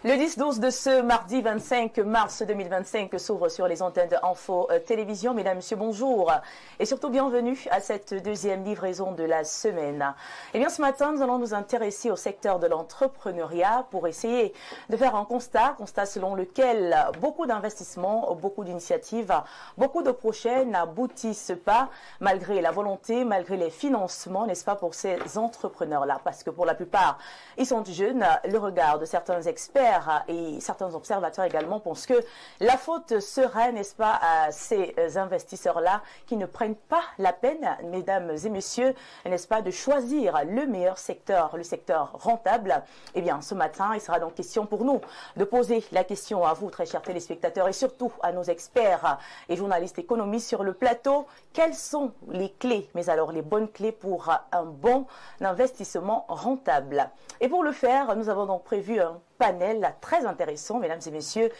Le 10-12 de ce mardi 25 mars 2025 s'ouvre sur les antennes d'Info Télévision. Mesdames, Messieurs, bonjour et surtout bienvenue à cette deuxième livraison de la semaine. Eh bien, ce matin, nous allons nous intéresser au secteur de l'entrepreneuriat pour essayer de faire un constat selon lequel beaucoup d'investissements, beaucoup d'initiatives, beaucoup de projets n'aboutissent pas malgré la volonté, malgré les financements, n'est-ce pas, pour ces entrepreneurs-là. Parce que pour la plupart, ils sont jeunes. Le regard de certains experts et certains observateurs également pensent que la faute serait, n'est-ce pas, à ces investisseurs-là qui ne prennent pas la peine, mesdames et messieurs, n'est-ce pas, de choisir le meilleur secteur, le secteur rentable. Eh bien, ce matin, il sera donc question pour nous de poser la question à vous, très chers téléspectateurs, et surtout à nos experts et journalistes économistes sur le plateau. Quelles sont les clés, mais alors les bonnes clés pour un bon investissement rentable? Et pour le faire, nous avons donc prévu un panel très intéressant, mesdames et messieurs.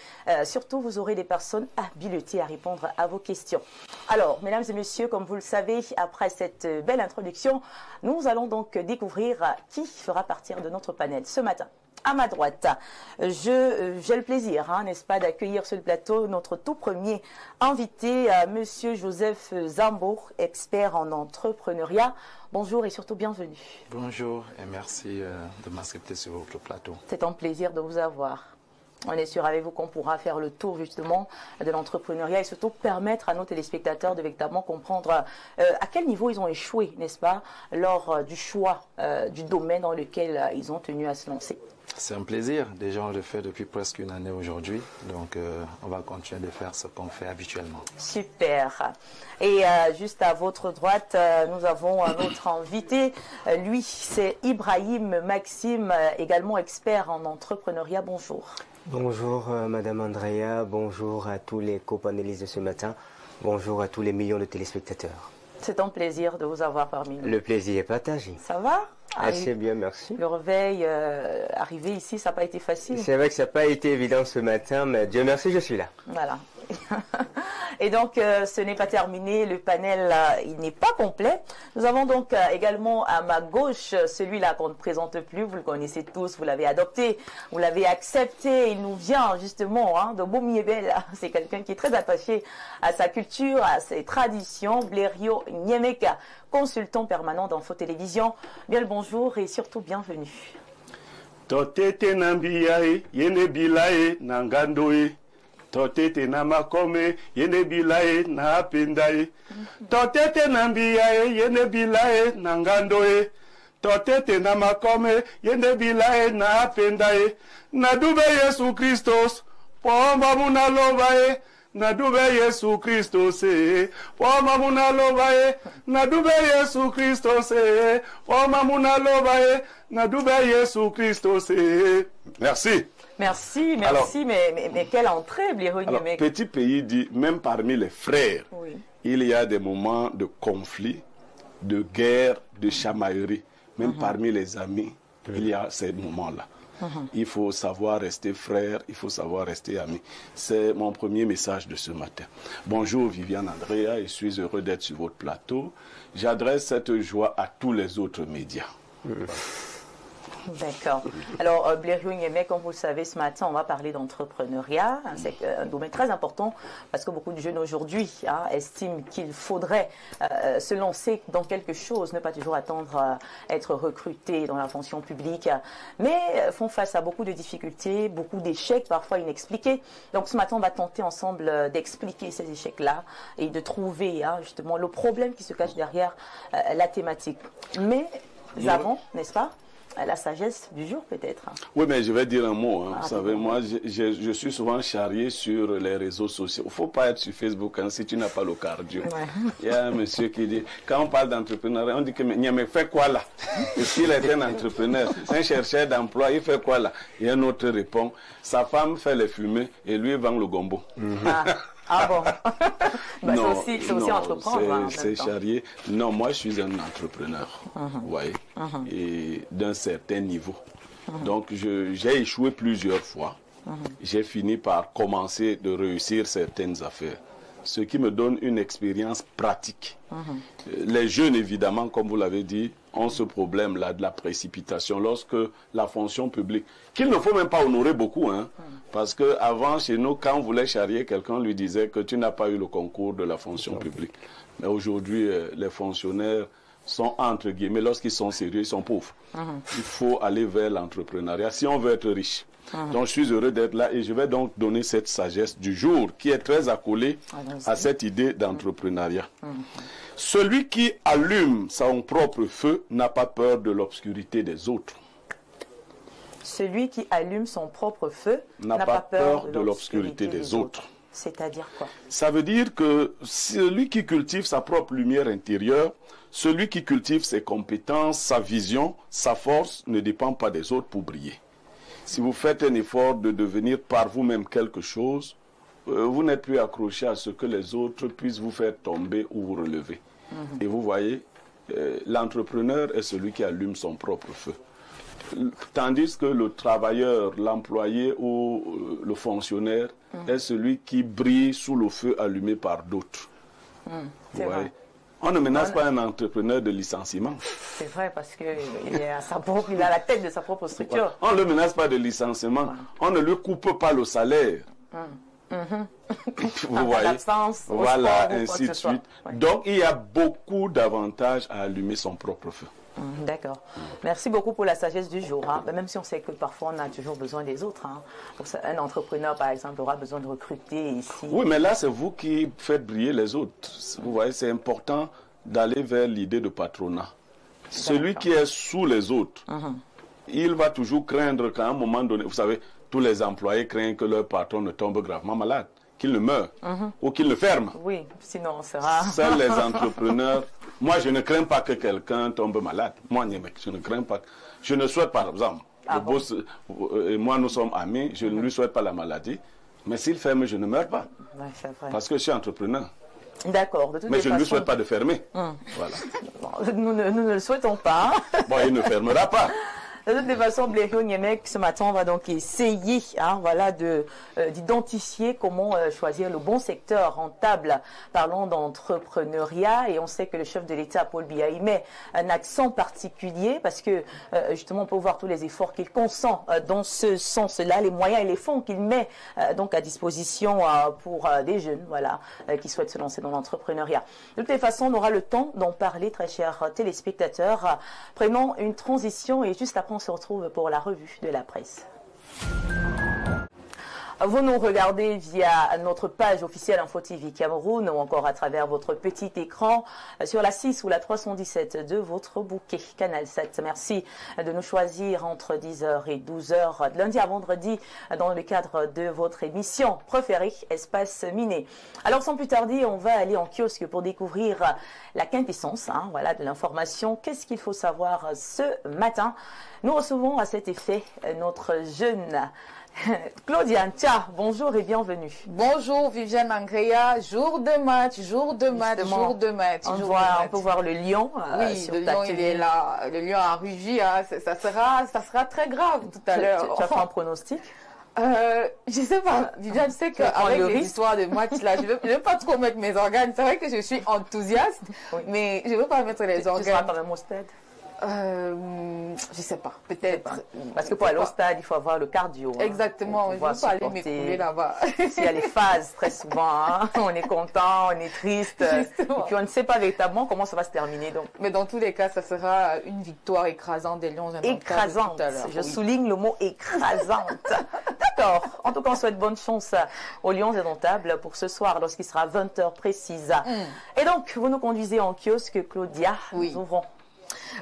Surtout, vous aurez des personnes habilitées à répondre à vos questions. Alors, mesdames et messieurs, comme vous le savez, après cette belle introduction, nous allons donc découvrir qui fera partie de notre panel ce matin. À ma droite, j'ai le plaisir, n'est-ce pas, d'accueillir sur le plateau notre tout premier invité, Monsieur Joseph Zambour, expert en entrepreneuriat. Bonjour et surtout bienvenue. Bonjour et merci de m'accepter sur votre plateau. C'est un plaisir de vous avoir. On est sûr avec vous qu'on pourra faire le tour justement de l'entrepreneuriat et surtout permettre à nos téléspectateurs de véritablement comprendre à quel niveau ils ont échoué, n'est-ce pas, lors du choix du domaine dans lequel ils ont tenu à se lancer. C'est un plaisir. Déjà, on le fait depuis presque une année aujourd'hui. Donc, on va continuer de faire ce qu'on fait habituellement. Super. Et juste à votre droite, nous avons un autre invité. Lui, c'est Ibrahim Maxime, également expert en entrepreneuriat. Bonjour. Bonjour Madame Andrea, bonjour à tous les copanélistes de ce matin, bonjour à tous les millions de téléspectateurs. C'est un plaisir de vous avoir parmi nous. Le plaisir est partagé. Ça va? Assez bien, merci. Le réveil, arrivé ici, ça n'a pas été facile. C'est vrai que ça n'a pas été évident ce matin, mais Dieu merci, je suis là. Voilà. Et donc, ce n'est pas terminé, le panel, il n'est pas complet. Nous avons donc également à ma gauche, celui-là qu'on ne présente plus, vous le connaissez tous, vous l'avez adopté, vous l'avez accepté, il nous vient justement de Bomiébel. C'est quelqu'un qui est très attaché à sa culture, à ses traditions, Blériot Nyemeka, consultant permanent d'Info Télévision. Bien le bonjour et surtout bienvenue. Totete nambiae, yene bilae, nangandoe. Totete namakome, yene bilae, na apendae. Totete nambiae, yene bilae, nangandoe. Totete namakome, yene bilae, na apendae. Nadube Yesu Christos, pomba munalovae. Nadube Yesu Christos, pomba munalovae. Nadube Yesu Christos, pomba munalovae. Nadube Yesu Christos. Merci. Merci, merci, alors, mais quelle entrée, Blériot Nyemeka. Petit pays dit, même parmi les frères, oui, il y a des moments de conflit, de guerre, de chamaillerie. Même parmi les amis, il y a ces moments-là. Il faut savoir rester frère, il faut savoir rester ami. C'est mon premier message de ce matin. Bonjour Viviane Andrea, je suis heureux d'être sur votre plateau. J'adresse cette joie à tous les autres médias. D'accord. Alors, Blériot Nyemeka, comme vous le savez, ce matin, on va parler d'entrepreneuriat. C'est un domaine très important parce que beaucoup de jeunes aujourd'hui estiment qu'il faudrait se lancer dans quelque chose, ne pas toujours attendre à être recruté dans la fonction publique, mais font face à beaucoup de difficultés, beaucoup d'échecs, parfois inexpliqués. Donc, ce matin, on va tenter ensemble d'expliquer ces échecs-là et de trouver justement le problème qui se cache derrière la thématique. Mais avant, n'est-ce pas, la sagesse du jour peut-être. Oui, mais je vais dire un mot. Vous savez, moi, je suis souvent charrié sur les réseaux sociaux. Il ne faut pas être sur Facebook si tu n'as pas le cardio. Ouais. Il y a un monsieur qui dit, quand on parle d'entrepreneuriat, on dit que Nyame fait quoi là? Est-ce qu'il est un entrepreneur? C'est un chercheur d'emploi, il fait quoi là? Et un autre répond, sa femme fait les fumées et lui vend le gombo. Ah bon. Bah, c'est aussi entreprendre. C'est charrié. Non, moi je suis un entrepreneur, vous voyez, et d'un certain niveau. Donc j'ai échoué plusieurs fois. J'ai fini par commencer de réussir certaines affaires. ce qui me donne une expérience pratique. Les jeunes, évidemment, comme vous l'avez dit, ont ce problème-là de la précipitation lorsque la fonction publique, qu'il ne faut même pas honorer beaucoup, hein, parce qu'avant, chez nous, quand on voulait charrier quelqu'un, on lui disait que tu n'as pas eu le concours de la fonction publique. Mais aujourd'hui, les fonctionnaires sont, entre guillemets, lorsqu'ils sont sérieux, ils sont pauvres. Il faut aller vers l'entrepreneuriat si on veut être riche. Donc je suis heureux d'être là et je vais donc donner cette sagesse du jour qui est très accolée à cette idée d'entrepreneuriat. Celui qui allume son propre feu n'a pas peur de l'obscurité des autres. Celui qui allume son propre feu n'a pas peur de l'obscurité des autres. C'est-à-dire quoi? Ça veut dire que celui qui cultive sa propre lumière intérieure, celui qui cultive ses compétences, sa vision, sa force, ne dépend pas des autres pour briller. Si vous faites un effort de devenir par vous-même quelque chose, vous n'êtes plus accroché à ce que les autres puissent vous faire tomber ou vous relever. Et vous voyez, l'entrepreneur est celui qui allume son propre feu. Tandis que le travailleur, l'employé ou le fonctionnaire est celui qui brille sous le feu allumé par d'autres. Vous voyez. On ne menace pas un entrepreneur de licenciement. C'est vrai, parce qu'il a la tête de sa propre structure. On ne le menace pas de licenciement. On ne lui coupe pas le salaire. Vous voyez. Voilà, ainsi de suite. Donc, il y a beaucoup d'avantages à allumer son propre feu. D'accord. Merci beaucoup pour la sagesse du jour. Hein. Même si on sait que parfois on a toujours besoin des autres. Hein. Un entrepreneur, par exemple, aura besoin de recruter ici. Oui, mais là, c'est vous qui faites briller les autres. Vous voyez, c'est important d'aller vers l'idée de patronat. Celui qui est sous les autres, il va toujours craindre qu'à un moment donné, vous savez, tous les employés craignent que leur patron ne tombe gravement malade, qu'il ne meure ou qu'il ne ferme. Oui, sinon on sera... Seuls les entrepreneurs... Moi, je ne crains pas que quelqu'un tombe malade. Moi, je ne crains pas. Je ne souhaite, par exemple, le boss et moi, nous sommes amis, je ne lui souhaite pas la maladie. Mais s'il ferme, je ne meurs pas. Ouais, parce que je suis entrepreneur. D'accord. Mais je ne lui souhaite pas de fermer. Voilà. Bon, nous ne le souhaitons pas. Bon, il ne fermera pas. De toute façon, Blériot Niemek, ce matin, on va donc essayer voilà, d'identifier comment choisir le bon secteur rentable. Parlons d'entrepreneuriat et on sait que le chef de l'État, Paul Biya, y met un accent particulier parce que justement, on peut voir tous les efforts qu'il consent dans ce sens-là, les moyens et les fonds qu'il met donc à disposition pour des jeunes voilà, qui souhaitent se lancer dans l'entrepreneuriat. De toutes les façons, on aura le temps d'en parler, très chers téléspectateurs. Prenons une transition et juste après, on se retrouve pour la revue de la presse. Vous nous regardez via notre page officielle Info TV Cameroun ou encore à travers votre petit écran sur la 6 ou la 317 de votre bouquet Canal 7. Merci de nous choisir entre 10h et 12h de lundi à vendredi dans le cadre de votre émission préférée Espace Miné. Alors sans plus tarder, on va aller en kiosque pour découvrir la quintessence voilà, de l'information. Qu'est-ce qu'il faut savoir ce matin? Nous recevons à cet effet notre jeune Claudia Ntia, bonjour et bienvenue. Bonjour Viviane Angrea, jour de match, jour de match, jour de match. On peut voir le lion. Oui, sur le lion il est là, le lion a rugi, ça sera très grave tout à l'heure. Tu as fait un pronostic? Je sais pas, Viviane, je sais qu'avec les histoires de match là, je veux pas trop mettre mes organes. C'est vrai que je suis enthousiaste, mais je veux pas mettre les organes. Tu seras quand même au stade? Je sais pas, peut-être. Parce que pour aller au stade, il faut avoir le cardio. Exactement, je ne veux pas aller m'écouler là-bas. S'il y a les phases, très souvent, on est content, on est triste. Justement. Et puis on ne sait pas véritablement comment ça va se terminer. Donc. Mais dans tous les cas, ça sera une victoire écrasante des Lions. Écrasante, je souligne le mot écrasante. D'accord. En tout cas, on souhaite bonne chance aux Lions indomptables pour ce soir, lorsqu'il sera 20h précise. Et donc, vous nous conduisez en kiosque, Claudia. Nous ouvrons.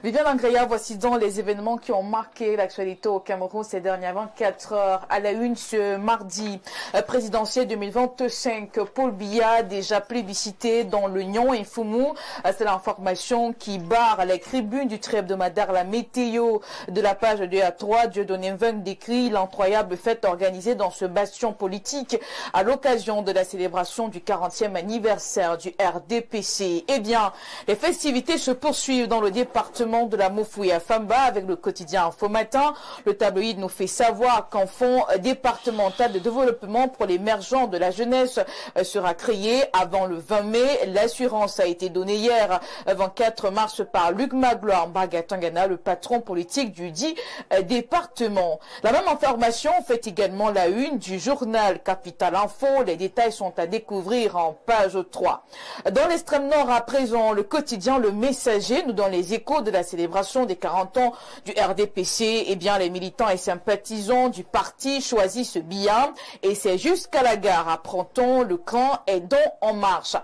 Viviane Angrea, voici donc les événements qui ont marqué l'actualité au Cameroun ces dernières 24 heures. À la une ce mardi présidentiel 2025, Paul Biya déjà plébiscité dans l'Union et Foumou. C'est l'information qui barre les tribunes du trait hebdomadaire La Météo de la page 2 à 3. Dieudonné Mveng décrit l'incroyable fête organisée dans ce bastion politique à l'occasion de la célébration du 40e anniversaire du RDPC. Eh bien, les festivités se poursuivent dans le département département de la Mofoué à Famba avec le quotidien Info Matin. Le tabloïd nous fait savoir qu'un fonds départemental de développement pour l'émergence de la jeunesse sera créé avant le 20 mai. L'assurance a été donnée hier, 24 mars, par Luc Magloire Mbagatangana, le patron politique du dit département. La même information fait également la une du journal Capital Info. Les détails sont à découvrir en page 3. Dans l'extrême nord à présent, le quotidien Le Messager nous donne les échos de la célébration des 40 ans du RDPC. Eh bien, les militants et sympathisants du parti choisissent bien et c'est jusqu'à la gare, apprend-on. Le camp est donc en marche.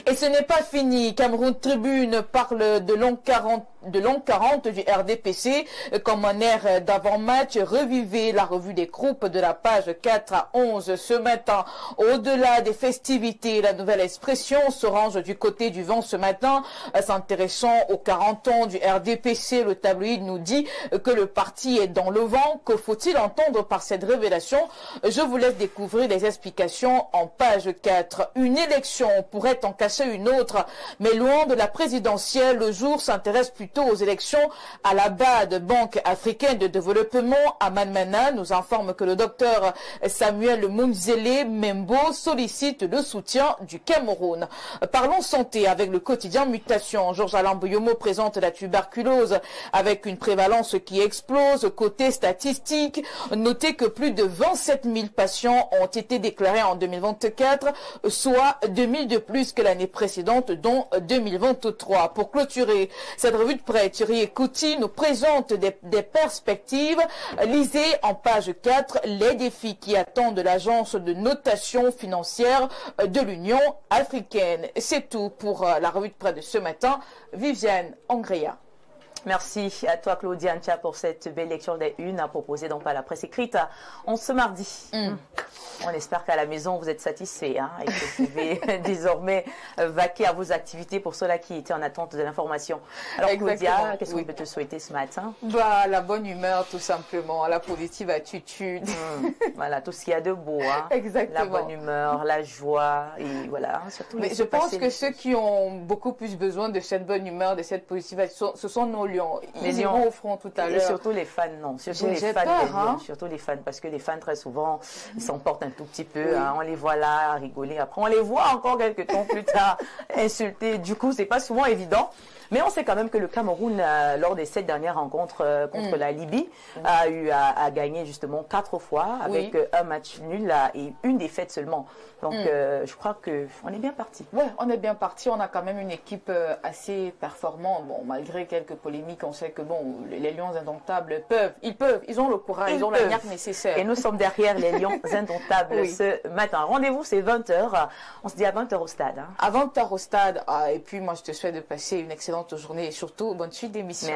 Et ce n'est pas fini. Cameroun Tribune parle de l'an 40 du RDPC comme un air d'avant-match. Revivez la revue des groupes de la page 4 à 11 ce matin. Au-delà des festivités, la nouvelle expression se range du côté du vent ce matin. S'intéressant aux 40 ans du RDPC, le tabloïd nous dit que le parti est dans le vent. Que faut-il entendre par cette révélation? Je vous laisse découvrir les explications en page 4. Une élection pourrait en cacher une autre, mais loin de la présidentielle, le jour s'intéresse plutôt aux élections à la BAD, Banque africaine de développement. À Manmana nous informe que le docteur Samuel Munzele Membo sollicite le soutien du Cameroun. Parlons santé avec le quotidien Mutation. Georges Alain Boyomo présente la tuberculose avec une prévalence qui explose. Côté statistique, notez que plus de 27 000 patients ont été déclarés en 2024, soit 2000 de plus que l'année précédente, dont 2023. Pour clôturer cette revue de presse, Thierry Ekouti nous présente des perspectives. Lisez en page 4 les défis qui attendent l'agence de notation financière de l'Union africaine. C'est tout pour la revue de presse de ce matin. Viviane Angrea. Merci à toi, Claudia Antia, pour cette belle lecture des unes à proposer donc par la presse écrite en ce mardi. On espère qu'à la maison, vous êtes satisfaits et que vous pouvez désormais vaquer à vos activités pour ceux-là qui étaient en attente de l'information. Alors, Claudia, qu'est-ce qu'on peut te souhaiter ce matin? La bonne humeur, tout simplement, la positive attitude. Voilà, tout ce qu'il y a de beau. Exactement. La bonne humeur, la joie, et voilà. Surtout. Mais je pense que ceux qui ont beaucoup plus besoin de cette bonne humeur, de cette positivité, ce sont nos lions. Ils iront au front tout à l'heure. Et surtout les fans, non. Surtout les fans, surtout les fans, parce que les fans, très souvent, ils s'emportent un tout petit peu. On les voit là, à rigoler. Après, on les voit encore quelques temps plus tard, insulter. Du coup, c'est pas souvent évident. Mais on sait quand même que le Cameroun, lors des 7 dernières rencontres contre la Libye, a eu à gagner justement 4 fois avec un match nul et une défaite seulement. Donc, je crois qu'on est bien parti. Ouais, on est bien parti. On a quand même une équipe assez performante. Bon, malgré quelques polémiques, on sait que bon, les Lions indomptables ils ont le courage, ils ont la niaque nécessaire. Et nous sommes derrière les Lions indomptables ce matin. Rendez-vous, c'est 20h. On se dit à 20h au stade. À 20h au stade. Et puis, moi, je te souhaite de passer une excellente journée et surtout bonne suite d'émission.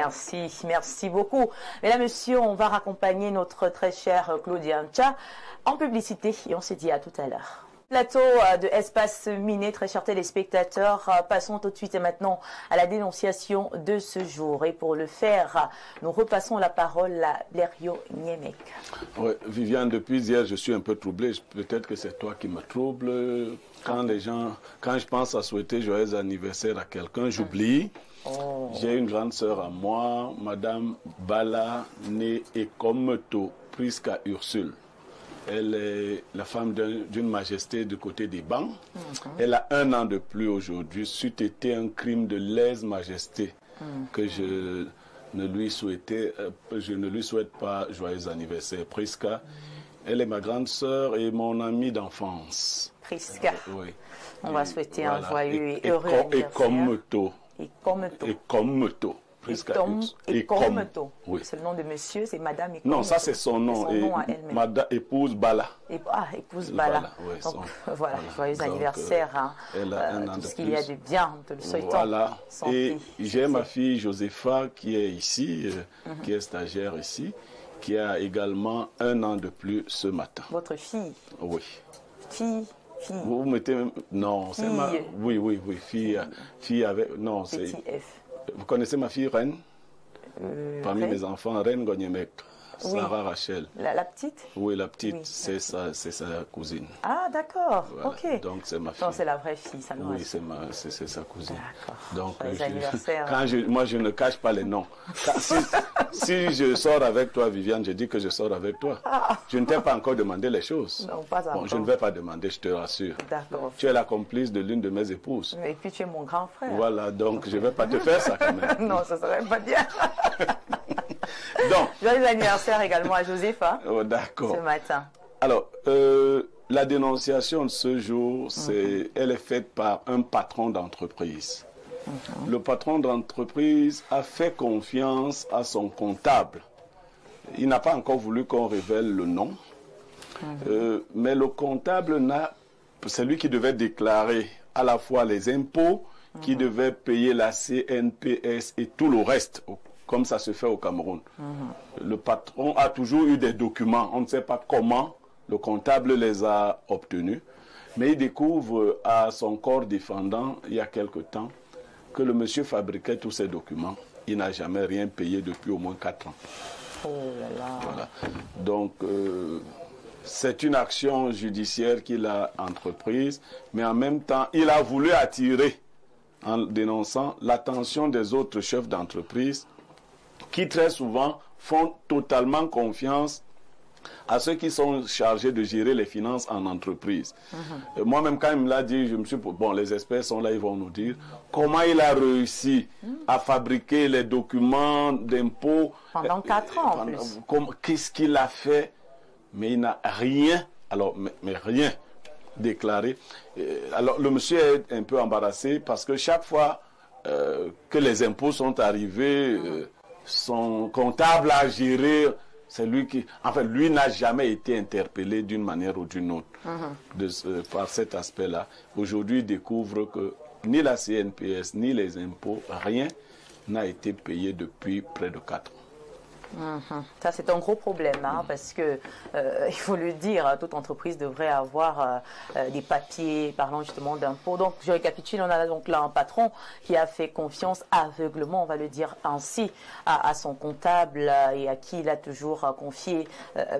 Merci beaucoup. Mesdames, Messieurs, on va raccompagner notre très chère Claudia Antia en publicité et on se dit à tout à l'heure. Plateau de Espace Miné, très chers téléspectateurs, passons tout de suite et maintenant à la dénonciation de ce jour. Et pour le faire, nous repassons la parole à Blériot Niemek. Oui, Viviane, depuis hier, je suis un peu troublé. Peut-être que c'est toi qui me trouble. Quand je pense à souhaiter joyeux anniversaire à quelqu'un, j'oublie. J'ai une grande sœur à moi, Madame Bala Né Ekometo Priska Ursule. Elle est la femme d'une majesté du côté des bancs. Elle a 1 an de plus aujourd'hui. C'eût été un crime de lèse-majesté que je ne lui souhaite pas joyeux anniversaire. Priska, elle est ma grande sœur et mon amie d'enfance. Priska. Oui. On va souhaiter un joyeux et heureux anniversaire. Ekometo. Ekometo. Oui. C'est le nom de monsieur, c'est Madame Ekometo. Non, ça c'est son nom. Son nom à elle-même. Madame épouse Bala. Épouse Bala. Oui, donc, voilà, joyeux anniversaire. Elle a 1 an tout de ce qu'il plus. y a de bien, te le souhaitons. Voilà. Santé, et j'ai ma fille Josepha qui est ici, qui est stagiaire ici, qui a également 1 an de plus ce matin. Votre fille? Oui. Fille. Vous mettez... Non, c'est ma... Oui, fille avec... Non, c'est... Petit F. Vous connaissez ma fille Reine? Parmi Reine. mes enfants, Reine Gognemek. Sarah Rachel. La petite? Oui, la petite, Oui, c'est sa cousine. Ah, d'accord, Voilà. ok. Donc c'est ma fille. Non, c'est la vraie fille, ça Oui, c'est sa cousine. D'accord. Donc, Joyeux anniversaire. moi, je ne cache pas les noms. Si je sors avec toi, Viviane, je dis que je sors avec toi. Je ne t'ai pas encore demandé les choses. Non, pas encore. Bon, je ne vais pas demander, je te rassure. D'accord. Tu es la complice de l'une de mes épouses. Et puis tu es mon grand frère. Voilà, donc je ne vais pas te faire ça quand même. Non, ça serait pas bien. Donc, Joyeux anniversaire également à Josepha, oh, d'accord. ce matin. Alors, la dénonciation de ce jour, elle est faite par un patron d'entreprise. Le patron d'entreprise a fait confiance à son comptable. Il n'a pas encore voulu qu'on révèle le nom, mais le comptable c'est lui qui devait déclarer à la fois les impôts, qui devait payer la CNPS et tout le reste, comme ça se fait au Cameroun. Le patron a toujours eu des documents, on ne sait pas comment le comptable les a obtenus, mais il découvre à son corps défendant, il y a quelque temps, que le monsieur fabriquait tous ces documents. Il n'a jamais rien payé depuis au moins 4 ans. Oh là là. Voilà. Donc, c'est une action judiciaire qu'il a entreprise, mais en même temps, il a voulu attirer, en dénonçant, l'attention des autres chefs d'entreprise qui très souvent font totalement confiance à ceux qui sont chargés de gérer les finances en entreprise. Moi-même, quand il me l'a dit, je me suis dit, bon, les experts sont là, ils vont nous dire comment il a réussi à fabriquer les documents d'impôts. Pendant 4 ans en plus. Qu'est-ce qu'il a fait? Mais il n'a rien, alors, mais rien déclaré. Alors, le monsieur est un peu embarrassé parce que chaque fois que les impôts sont arrivés, son comptable a géré. C'est lui qui, enfin, lui n'a jamais été interpellé d'une manière ou d'une autre par cet aspect-là. Aujourd'hui, il découvre que ni la CNPS, ni les impôts, rien n'a été payé depuis près de 4 ans. Ça, c'est un gros problème, hein, parce que, il faut le dire, toute entreprise devrait avoir des papiers parlant justement d'impôts. Donc, je récapitule, on a donc là un patron qui a fait confiance aveuglement, on va le dire ainsi, à son comptable et à qui il a toujours confié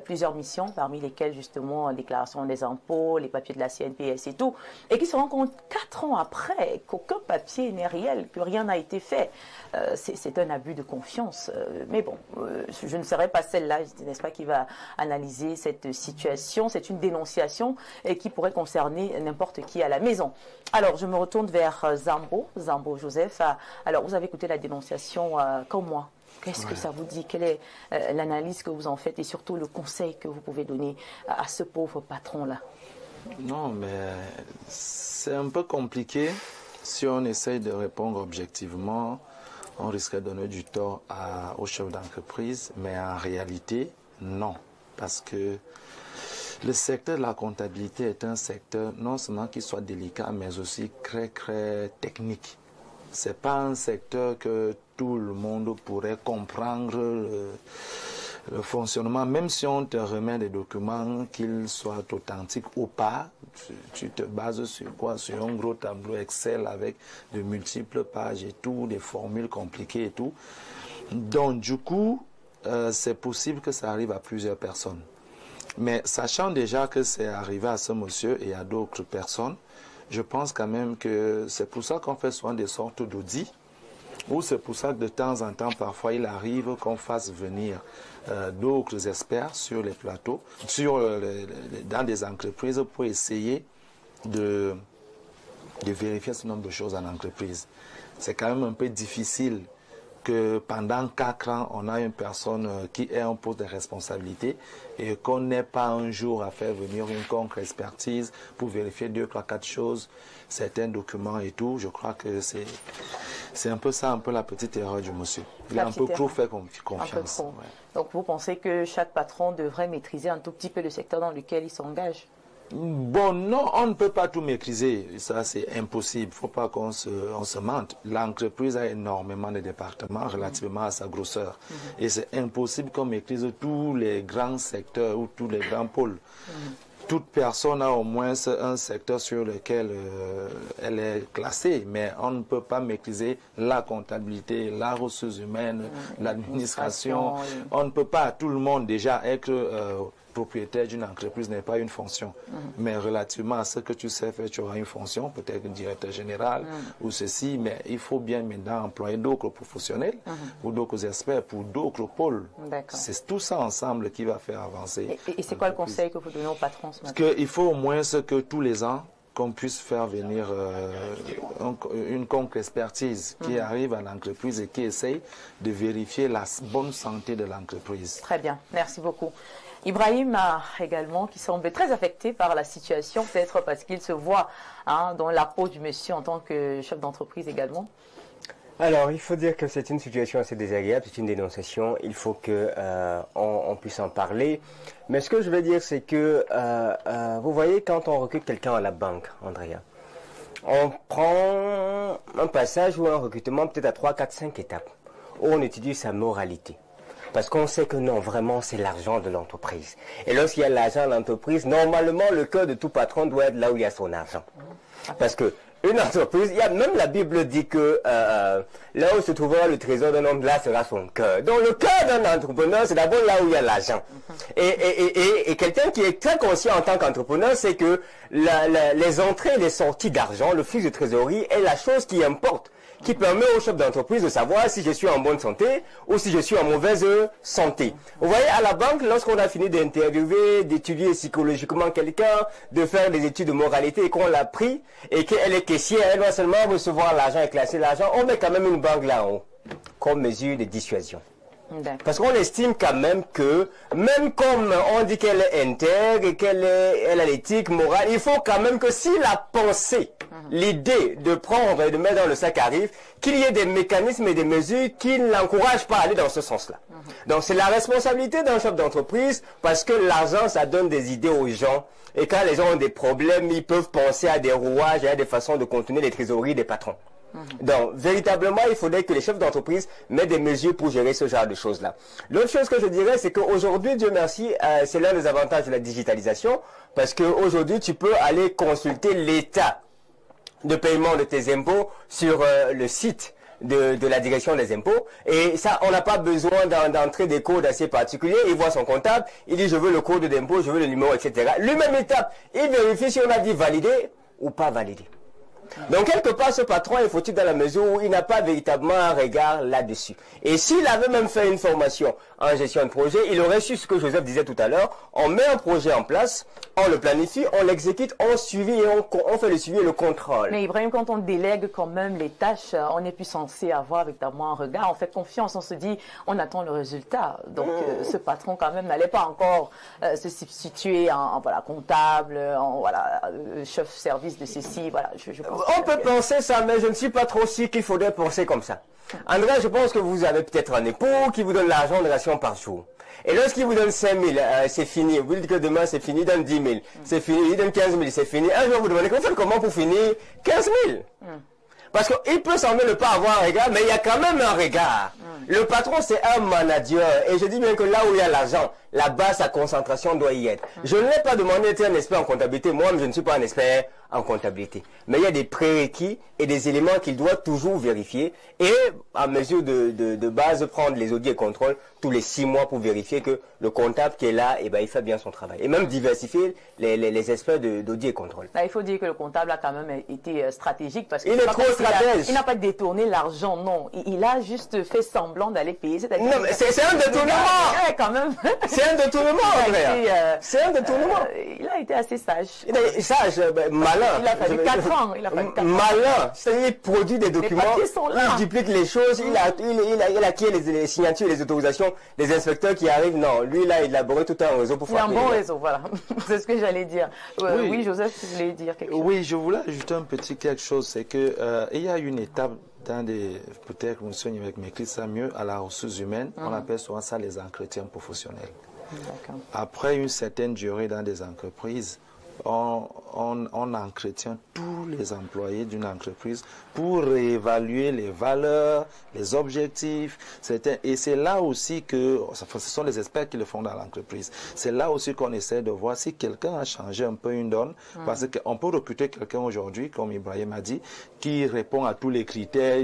plusieurs missions, parmi lesquelles justement la déclaration des impôts, les papiers de la CNPS et tout, et qui se rend compte 4 ans après qu'aucun papier n'est réel, que rien n'a été fait. C'est un abus de confiance, mais bon, je ne serai pas celle-là, n'est-ce pas, qui va analyser cette situation. C'est une dénonciation qui pourrait concerner n'importe qui à la maison. Alors, je me retourne vers Zambo Joseph. Alors, vous avez écouté la dénonciation comme moi. Qu'est-ce que ça vous dit? Quelle est l'analyse que vous en faites et surtout le conseil que vous pouvez donner à ce pauvre patron-là? Non, mais c'est un peu compliqué. Si on essaye de répondre objectivement, on risquerait de donner du tort aux chefs d'entreprise, mais en réalité, non. Parce que le secteur de la comptabilité est un secteur non seulement qui soit délicat, mais aussi très, très technique. Ce n'est pas un secteur que tout le monde pourrait comprendre le fonctionnement, même si on te remet des documents, qu'ils soient authentiques ou pas. Tu te bases sur quoi? Sur un gros tableau Excel avec de multiples pages et tout, des formules compliquées et tout. Donc du coup, c'est possible que ça arrive à plusieurs personnes. Mais sachant déjà que c'est arrivé à ce monsieur et à d'autres personnes, je pense quand même que c'est pour ça qu'on fait souvent des sortes d'audits, ou c'est pour ça que de temps en temps, parfois, il arrive qu'on fasse venir d'autres experts sur les plateaux, dans des entreprises pour essayer de vérifier ce nombre de choses en entreprise. C'est quand même un peu difficile que pendant 4 ans, on a une personne qui est en poste de responsabilité et qu'on n'ait pas un jour à faire venir une contre-expertise pour vérifier 2, 3, 4 choses, certains documents et tout. Je crois que c'est un peu ça, un peu la petite erreur du monsieur. Il a un peu trop fait confiance. Ouais. Donc vous pensez que chaque patron devrait maîtriser un tout petit peu le secteur dans lequel il s'engage? Bon, non, on ne peut pas tout maîtriser. Ça, c'est impossible. Il ne faut pas qu'on se mente. L'entreprise a énormément de départements relativement à sa grosseur. Et c'est impossible qu'on maîtrise tous les grands secteurs ou tous les grands pôles. toute personne a au moins un secteur sur lequel elle est classée, mais on ne peut pas maîtriser la comptabilité, la ressource humaine, l'administration. On ne peut pas, tout le monde déjà être propriétaire d'une entreprise n'est pas une fonction. Mais relativement à ce que tu sais faire, tu auras une fonction, peut-être directeur général ou ceci, mais il faut bien maintenant employer d'autres professionnels ou d'autres experts pour d'autres pôles. C'est tout ça ensemble qui va faire avancer. Et c'est quoi le conseil que vous donnez aux patrons ce matin? Il faut au moins que tous les ans, qu'on puisse faire venir une contre-expertise qui arrive à l'entreprise et qui essaye de vérifier la bonne santé de l'entreprise. Très bien, merci beaucoup. Ibrahim également, qui semble très affecté par la situation, peut-être parce qu'il se voit dans la peau du monsieur en tant que chef d'entreprise également. Alors, il faut dire que c'est une situation assez désagréable, c'est une dénonciation, il faut que on puisse en parler. Mais ce que je veux dire, c'est que, vous voyez, quand on recrute quelqu'un à la banque, Andrea, on prend un passage ou un recrutement peut-être à 3, 4, 5 étapes, où on étudie sa moralité. Parce qu'on sait que non, vraiment, c'est l'argent de l'entreprise. Et lorsqu'il y a l'argent de l'entreprise, normalement, le cœur de tout patron doit être là où il y a son argent. Parce que une entreprise, même la Bible dit que là où se trouvera le trésor d'un homme, là sera son cœur. Donc le cœur d'un entrepreneur, c'est d'abord là où il y a l'argent. Et quelqu'un qui est très conscient en tant qu'entrepreneur, c'est que les entrées et les sorties d'argent, le flux de trésorerie est la chose qui importe, qui permet au chef d'entreprise de savoir si je suis en bonne santé ou si je suis en mauvaise santé. Vous voyez, à la banque, lorsqu'on a fini d'interviewer, d'étudier psychologiquement quelqu'un, de faire des études de moralité et qu'on l'a pris et qu'elle est caissière, elle doit seulement recevoir l'argent et classer l'argent, on met quand même une banque là en haut comme mesure de dissuasion. Parce qu'on estime quand même que, même comme on dit qu'elle est intègre et elle a l'éthique morale, il faut quand même que si la pensée, l'idée de prendre et de mettre dans le sac arrive, qu'il y ait des mécanismes et des mesures qui ne l'encouragent pas à aller dans ce sens-là. Donc c'est la responsabilité d'un chef d'entreprise parce que l'argent, ça donne des idées aux gens. Et quand les gens ont des problèmes, ils peuvent penser à des rouages et à des façons de contenir les trésoreries des patrons. Donc, véritablement, il faudrait que les chefs d'entreprise mettent des mesures pour gérer ce genre de choses-là. L'autre chose que je dirais, c'est qu'aujourd'hui, Dieu merci, c'est l'un des avantages de la digitalisation, parce qu'aujourd'hui, tu peux aller consulter l'état de paiement de tes impôts sur le site de la direction des impôts. Et ça, on n'a pas besoin d'entrer des codes assez particuliers. Il voit son comptable, il dit je veux le code d'impôt, je veux le numéro, etc. Lui-même étape, il vérifie si on a dit valider ou pas valider. Donc quelque part ce patron est fautif dans la mesure où il n'a pas véritablement un regard là-dessus. Et s'il avait même fait une formation en gestion de projet, il aurait su ce que Joseph disait tout à l'heure. On met un projet en place, on le planifie, on l'exécute, on suit et on fait le suivi et le contrôle. Mais Ibrahim, quand on délègue quand même les tâches, on n'est plus censé avoir véritablement un regard. On fait confiance, on se dit, on attend le résultat. Donc ce patron quand même n'allait pas encore se substituer en voilà, comptable, en voilà, chef service de ceci. Voilà, je pense. On peut penser ça, mais je ne suis pas trop sûr qu'il faudrait penser comme ça. André, je pense que vous avez peut-être un époux qui vous donne l'argent de ration par jour. Et lorsqu'il vous donne 5 000, c'est fini. Vous dites que demain c'est fini, il donne 10 000. C'est fini, il donne 15 000, c'est fini. Un jour vous demandez, vous faites comment pour finir 15 000 Parce qu'il peut sembler ne pas avoir un regard, mais il y a quand même un regard. Le patron, c'est un manager. Et je dis bien que là où il y a l'argent, là-bas, sa concentration doit y être. Je ne l'ai pas demandé d'être un expert en comptabilité. Moi, je ne suis pas un expert en comptabilité. Mais il y a des prérequis et des éléments qu'il doit toujours vérifier. Et, à mesure de base, prendre les audits et contrôles tous les 6 mois pour vérifier que le comptable qui est là, eh ben, il fait bien son travail. Et même diversifier les experts d'audit et contrôle. Là, il faut dire que le comptable a quand même été stratégique parce qu'il est trop stratège. Il n'a pas détourné l'argent, non. Il a juste fait semblant d'aller payer. Non, mais c'est un détournement. Quand même. C'est un détournement, André. C'est un détournement. Il a été assez sage. Sage, malin. Il a fallu 4 ans. Malin. C'est-à-dire, il produit des documents. Les papiers sont là. Il duplique les choses. Il acquiert les signatures et les autorisations des inspecteurs qui arrivent. Non, lui, là, il a élaboré tout un réseau pour faire. Il y a un bon réseau, voilà. C'est ce que j'allais dire. Oui, Joseph, tu voulais dire quelque chose. Oui, je voulais ajouter un petit quelque chose. C'est que il y a une étape dans des, peut-être que monsieur maîtrise ça mieux, à la ressource humaine, on appelle souvent ça les entretiens professionnels. Après une certaine durée dans des entreprises, on entretient tous les employés d'une entreprise pour réévaluer les valeurs, les objectifs. Et c'est là aussi que, ce sont les experts qui le font dans l'entreprise, c'est là aussi qu'on essaie de voir si quelqu'un a changé un peu une donne, parce qu'on peut recruter quelqu'un aujourd'hui, comme Ibrahim a dit, qui répond à tous les critères.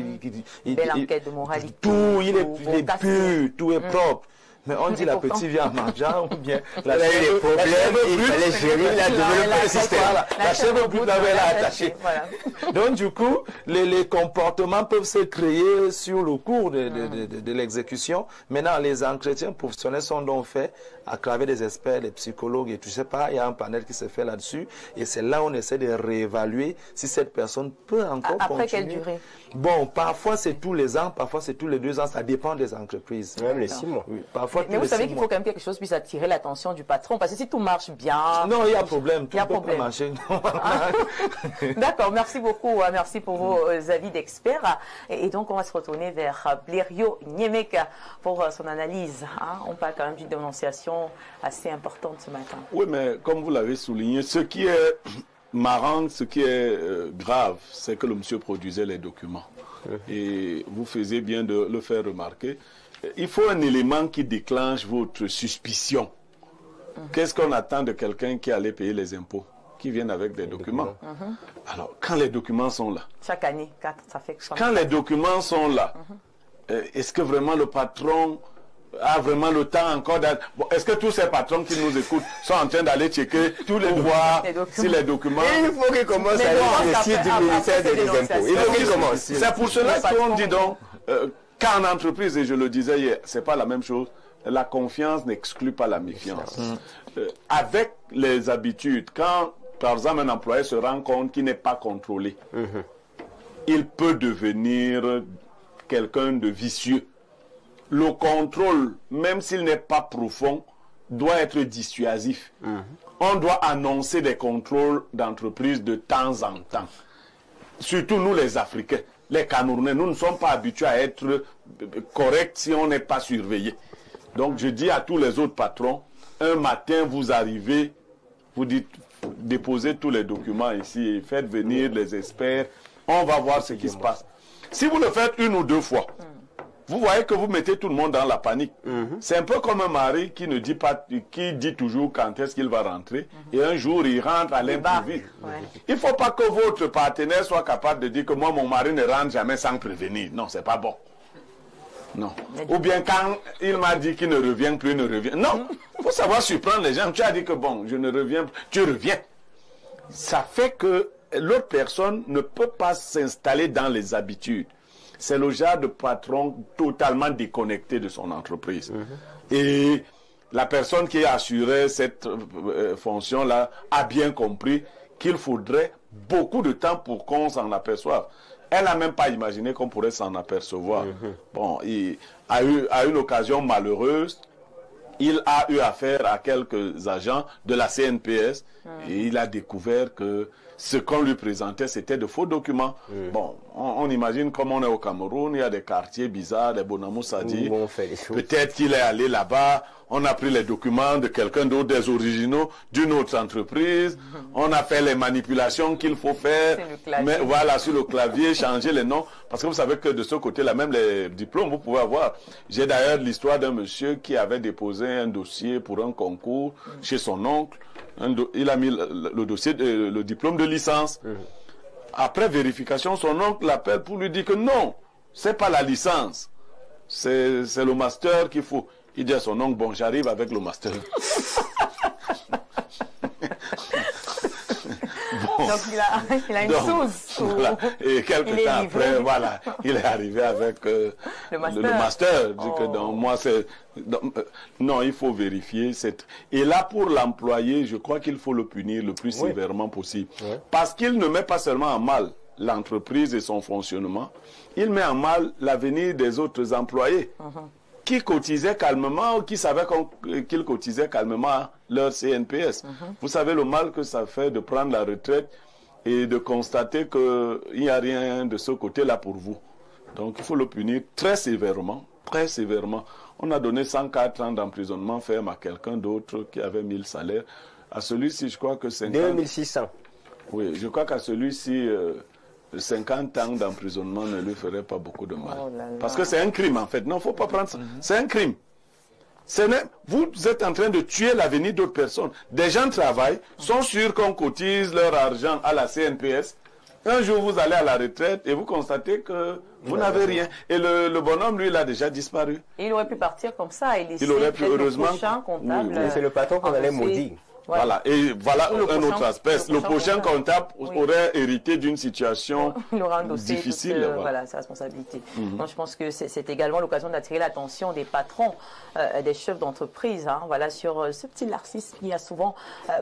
Belle enquête de moralité. Tout, il est pur, tout est propre. Mais on dit la petite vient en mangeant ou bien la chèvre problème, il fallait gérer la développer le système. La chèvre brute avait l'attaché. Donc du coup, les comportements peuvent se créer sur le cours de l'exécution. Maintenant, les entretiens professionnels sont donc faits à travers des experts, des psychologues et tout ça. Il y a un panel qui se fait là-dessus. Et c'est là où on essaie de réévaluer si cette personne peut encore continuer. Après quelle durée? Bon, parfois c'est tous les ans, parfois c'est tous les 2 ans. Ça dépend des entreprises. Même les 6 mois. Oui, parfois. Mais vous savez qu'il faut quand même quelque chose puisse attirer l'attention du patron, parce que si tout marche bien... Non, il y a problème. Tout peut pas marcher. D'accord, merci beaucoup. Merci pour vos avis d'experts. Et donc, on va se retourner vers Blériot Nyemeka pour son analyse. On parle quand même d'une dénonciation assez importante ce matin. Oui, mais comme vous l'avez souligné, ce qui est marrant, ce qui est grave, c'est que le monsieur produisait les documents. Et vous faisiez bien de le faire remarquer. Il faut un élément qui déclenche votre suspicion. Qu'est-ce qu'on attend de quelqu'un qui allait payer les impôts, qui viennent avec des documents? Alors, quand les documents sont là, chaque année, 4, ça fait... Quand les documents sont là, est-ce que vraiment le patron a vraiment le temps encore d'être... Bon, est-ce que tous ces patrons qui nous écoutent sont en train d'aller checker tous les voir si les documents... Et il faut qu'ils commencent à aller sur le site du ministère des impôts. Il faut qu'ils commencent. C'est pour cela qu'on dit donc... Quand en entreprise, et je le disais hier, c'est pas la même chose, la confiance n'exclut pas la méfiance. Avec les habitudes, quand par exemple un employé se rend compte qu'il n'est pas contrôlé, il peut devenir quelqu'un de vicieux. Le contrôle, même s'il n'est pas profond, doit être dissuasif. On doit annoncer des contrôles d'entreprise de temps en temps. Surtout nous les Africains. Les Camerounais, nous ne sommes pas habitués à être corrects si on n'est pas surveillé. Donc je dis à tous les autres patrons, un matin vous arrivez, vous dites, déposez tous les documents ici et faites venir les experts, on va voir ce qui se passe. Si vous le faites 1 ou 2 fois, vous voyez que vous mettez tout le monde dans la panique. C'est un peu comme un mari qui ne dit pas, qui dit toujours quand est-ce qu'il va rentrer, et un jour il rentre à l'improviste. Il ne faut pas que votre partenaire soit capable de dire que moi mon mari ne rentre jamais sans prévenir. Non, c'est pas bon. Non. Ou bien quand il m'a dit qu'il ne revient plus, il ne revient. Non, il faut savoir surprendre les gens. Tu as dit que bon, je ne reviens plus, tu reviens. Ça fait que l'autre personne ne peut pas s'installer dans les habitudes. C'est le genre de patron totalement déconnecté de son entreprise. Et la personne qui a assuré cette fonction-là a bien compris qu'il faudrait beaucoup de temps pour qu'on s'en aperçoive. Elle n'a même pas imaginé qu'on pourrait s'en apercevoir. Bon, à une occasion malheureuse, il a eu affaire à quelques agents de la CNPS et il a découvert que ce qu'on lui présentait, c'était de faux documents. Bon, on imagine comme on est au Cameroun, il y a des quartiers bizarres, des Bonamou Sadi. Peut-être qu'il est allé là-bas, on a pris les documents de quelqu'un d'autre, des originaux d'une autre entreprise. On a fait les manipulations qu'il faut faire. Mais voilà, sur le clavier, changer les noms. Parce que vous savez que de ce côté-là, même les diplômes, vous pouvez avoir. J'ai d'ailleurs l'histoire d'un monsieur qui avait déposé un dossier pour un concours chez son oncle. Il a mis le dossier, le diplôme de licence. Après vérification, son oncle l'appelle pour lui dire que non, c'est pas la licence. C'est le master qu'il faut. Il dit à son oncle, bon, j'arrive avec le master. Bon. Donc il a une sauce. Voilà. Et quelques temps après, voilà, il est arrivé avec le master. Dit que donc, moi, c'est... non, il faut vérifier. Et là, pour l'employé, je crois qu'il faut le punir le plus sévèrement possible. Parce qu'il ne met pas seulement en mal l'entreprise et son fonctionnement, il met en mal l'avenir des autres employés qui cotisaient calmement ou qui savaient qu'ils cotisaient calmement leur CNPS. Vous savez le mal que ça fait de prendre la retraite et de constater qu'il n'y a rien de ce côté-là pour vous. Donc il faut le punir très sévèrement, très sévèrement. On a donné 104 ans d'emprisonnement ferme à quelqu'un d'autre qui avait 1000 salaires. À celui-ci, je crois que 50... 2600. Oui, je crois qu'à celui-ci, 50 ans d'emprisonnement ne lui ferait pas beaucoup de mal. Oh là là. Parce que c'est un crime, en fait. Non, il ne faut pas prendre ça. C'est un crime. Vous êtes en train de tuer l'avenir d'autres personnes. Des gens travaillent, sont sûrs qu'on cotise leur argent à la CNPS. Un jour, vous allez à la retraite et vous constatez que vous n'avez rien. Et le bonhomme, lui, il a déjà disparu. Et il aurait pu partir comme ça et laisser Il aurait pu, peut-être heureusement, le prochain comptable. Mais c'est le patron qu'on allait maudire. Ouais. Voilà, et voilà Ou le un autre prochain- aspect. Le prochain comptable Oui. aurait hérité d'une situation Il aura endossé difficile. toute, Voilà. voilà, sa responsabilité. Donc, je pense que c'est également l'occasion d'attirer l'attention des patrons, des chefs d'entreprise, hein, voilà, sur ce petit laxisme qu'il y a souvent,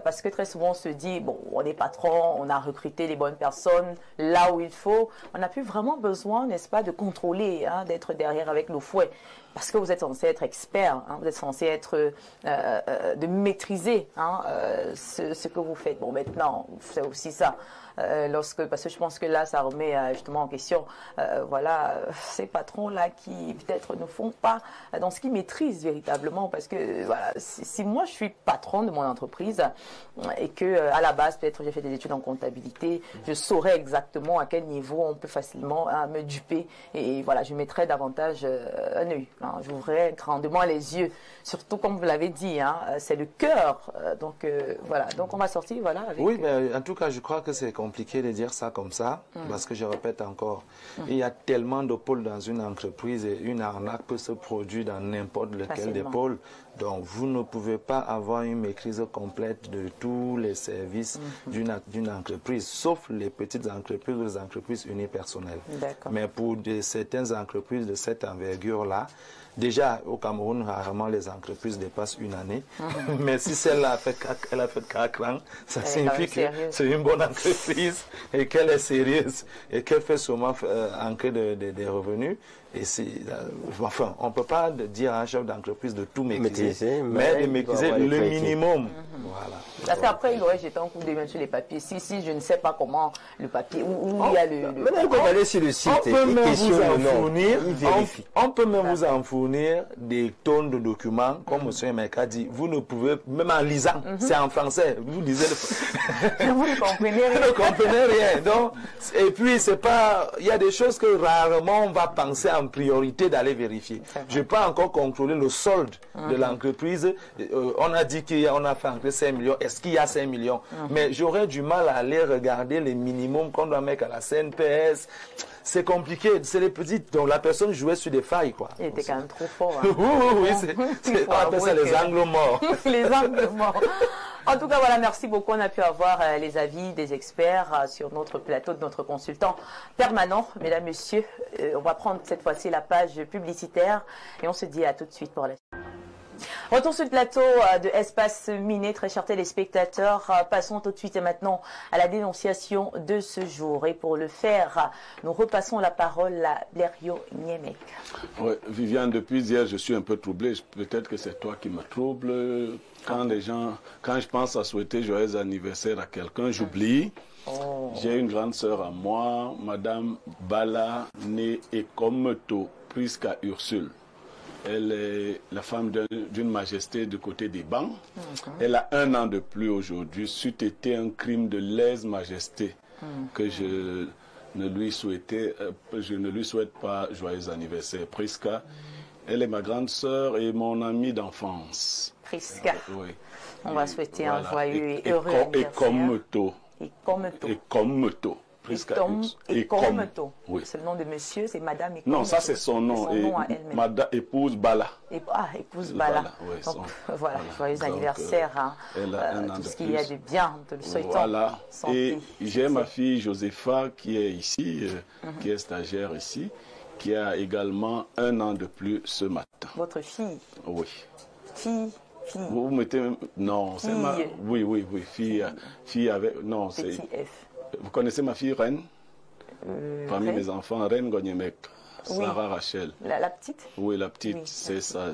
parce que très souvent on se dit, bon, on est patron, on a recruté les bonnes personnes là où il faut, on n'a plus vraiment besoin, n'est-ce pas, de contrôler, hein, d'être derrière avec le fouet. Parce que vous êtes censé être expert, hein, vous êtes censé être de maîtriser hein, ce que vous faites. Bon, maintenant, c'est aussi ça. Parce que je pense que là, ça remet justement en question, voilà, ces patrons-là qui peut-être ne font pas dans ce qu'ils maîtrisent véritablement. Parce que voilà, si moi je suis patron de mon entreprise et que à la base peut-être j'ai fait des études en comptabilité, je saurais exactement à quel niveau on peut facilement me duper et voilà, je mettrais davantage un œil. Hein, j'ouvrirais grandement les yeux, surtout comme vous l'avez dit, hein, c'est le cœur. Donc voilà, donc on va sortir voilà. Avec, oui, mais en tout cas, je crois que c'est compliqué de dire ça comme ça, parce que je répète encore, il y a tellement de pôles dans une entreprise et une arnaque peut se produire dans n'importe lequel des pôles. Donc, vous ne pouvez pas avoir une maîtrise complète de tous les services d'une entreprise, sauf les petites entreprises ou les entreprises unipersonnelles. Mais pour certaines entreprises de cette envergure-là, déjà, au Cameroun, rarement les entreprises dépassent une année. Mais si celle-là a fait 4 ans, ça signifie que c'est une bonne entreprise et qu'elle est sérieuse et qu'elle fait sûrement ancrer des revenus. Et enfin, on ne peut pas dire à un chef d'entreprise de tout maîtriser, mais de maîtriser le minimum. Voilà. Parce qu'après, il aurait jeté un coup de main sur les papiers. Si je ne sais pas comment le papier, où il y a le... Maintenant, on va aller sur le site. On peut même vous en fournir des tonnes de documents, comme M. Emeka a dit. Vous ne pouvez, même en lisant, c'est en français, vous lisez vous ne comprenez rien. Vous ne comprenez rien. Donc, et puis, c'est pas, il y a des choses que rarement on va penser en priorité d'aller vérifier. Je n'ai pas encore contrôlé le solde de l'entreprise. On a dit qu'on a fait entrer 5 millions. Est-ce qu'il y a 5 millions? Mais j'aurais du mal à aller regarder les minimums qu'on doit mettre à la CNPS. C'est compliqué, c'est les petites. Donc la personne jouait sur des failles, quoi. Il était quand même trop fort. Hein. oui, on appelle ça les angles morts. Les angles morts. En tout cas, voilà, merci beaucoup. On a pu avoir les avis des experts sur notre plateau de notre consultant permanent. Mesdames, Messieurs, on va prendre cette fois-ci la page publicitaire et on se dit à tout de suite pour la suite. Retour sur le plateau de Espace Miné, très chers téléspectateurs. Passons tout de suite et maintenant à la dénonciation de ce jour. Et pour le faire, nous repassons la parole à Blériot Niemek. Oui, Viviane, depuis hier, je suis un peu troublé. Peut-être que c'est toi qui me trouble. Quand je pense à souhaiter joyeux anniversaire à quelqu'un, j'oublie. J'ai une grande sœur à moi, Madame Bala Né Ekometo Priska Ursule. Elle est la femme d'une majesté du côté des bancs. Elle a 1 an de plus aujourd'hui. C'eût été un crime de lèse-majesté que je ne lui souhaite pas joyeux anniversaire. Priska, elle est ma grande sœur et mon amie d'enfance. Priska. Oui. On va souhaiter un joyeux et heureux anniversaire. Ekometo. Ekometo. Oui. C'est le nom de monsieur, c'est Madame Ekometo. Non, ça c'est son nom. Madame épouse Bala. Épouse Bala. Oui, donc, voilà, joyeux anniversaire. Elle a un an tout de ce qu'il plus. y a de bien, de le souhaitons. Voilà. Santé, et j'ai ma fille Josepha qui est ici, qui est stagiaire ici, qui a également 1 an de plus ce matin. Votre fille? Oui. Fille. Vous mettez... Non, c'est ma... Oui, fille. Fille avec... Non, c'est... Petit F. Vous connaissez ma fille Reine? Parmi mes enfants, Reine Gognemek, Sarah Rachel. La petite? Oui, la petite, c'est sa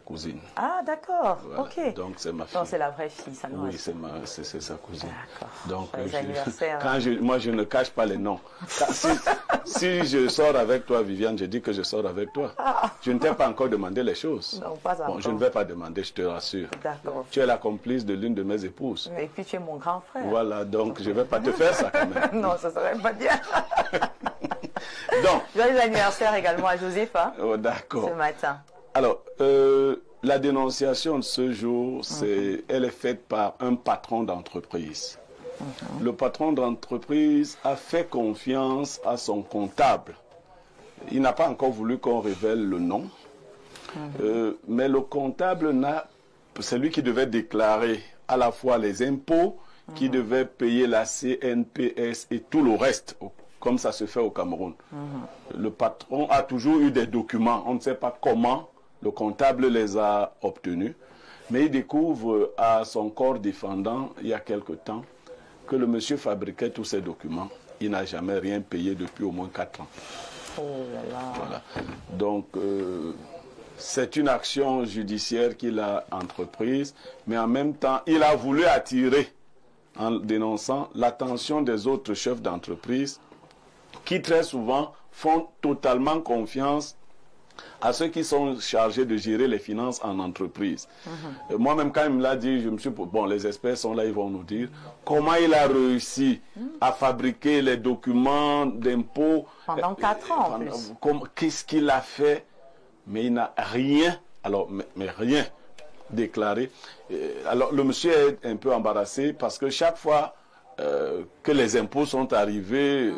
cousine. Ah, d'accord, voilà. ok. Donc c'est ma fille. Non, c'est la vraie fille, ça me Oui, c'est sa cousine. D'accord. Donc, anniversaires. moi, je ne cache pas les noms. Si je sors avec toi, Viviane, je dis que je sors avec toi. Je ne t'ai pas encore demandé les choses. Non, pas encore. Bon, je ne vais pas demander, je te rassure. D'accord. Tu es la complice de l'une de mes épouses. Et puis tu es mon grand frère. Voilà, donc je ne vais pas te faire ça quand même. Non, ça serait pas bien. Donc, Joyeux anniversaire également à Joseph, hein, oh, d'accord. ce matin. Alors, la dénonciation de ce jour, elle est faite par un patron d'entreprise. Le patron d'entreprise a fait confiance à son comptable. Il n'a pas encore voulu qu'on révèle le nom, mais le comptable, c'est lui qui devait déclarer à la fois les impôts, qui devait payer la CNPS et tout le reste, comme ça se fait au Cameroun. Le patron a toujours eu des documents, on ne sait pas comment le comptable les a obtenus, mais il découvre à son corps défendant, il y a quelque temps, que le monsieur fabriquait tous ces documents. Il n'a jamais rien payé depuis au moins 4 ans. Oh là là. Voilà. Donc, c'est une action judiciaire qu'il a entreprise, mais en même temps, il a voulu attirer, en dénonçant, l'attention des autres chefs d'entreprise qui très souvent font totalement confiance à ceux qui sont chargés de gérer les finances en entreprise. Moi-même, quand il me l'a dit, je me suis dit, bon, les experts sont là, ils vont nous dire comment il a réussi à fabriquer les documents d'impôts. Pendant 4 ans en plus. Qu'est-ce qu'il a fait? Mais il n'a rien, alors, mais rien déclaré. Alors, le monsieur est un peu embarrassé parce que chaque fois que les impôts sont arrivés,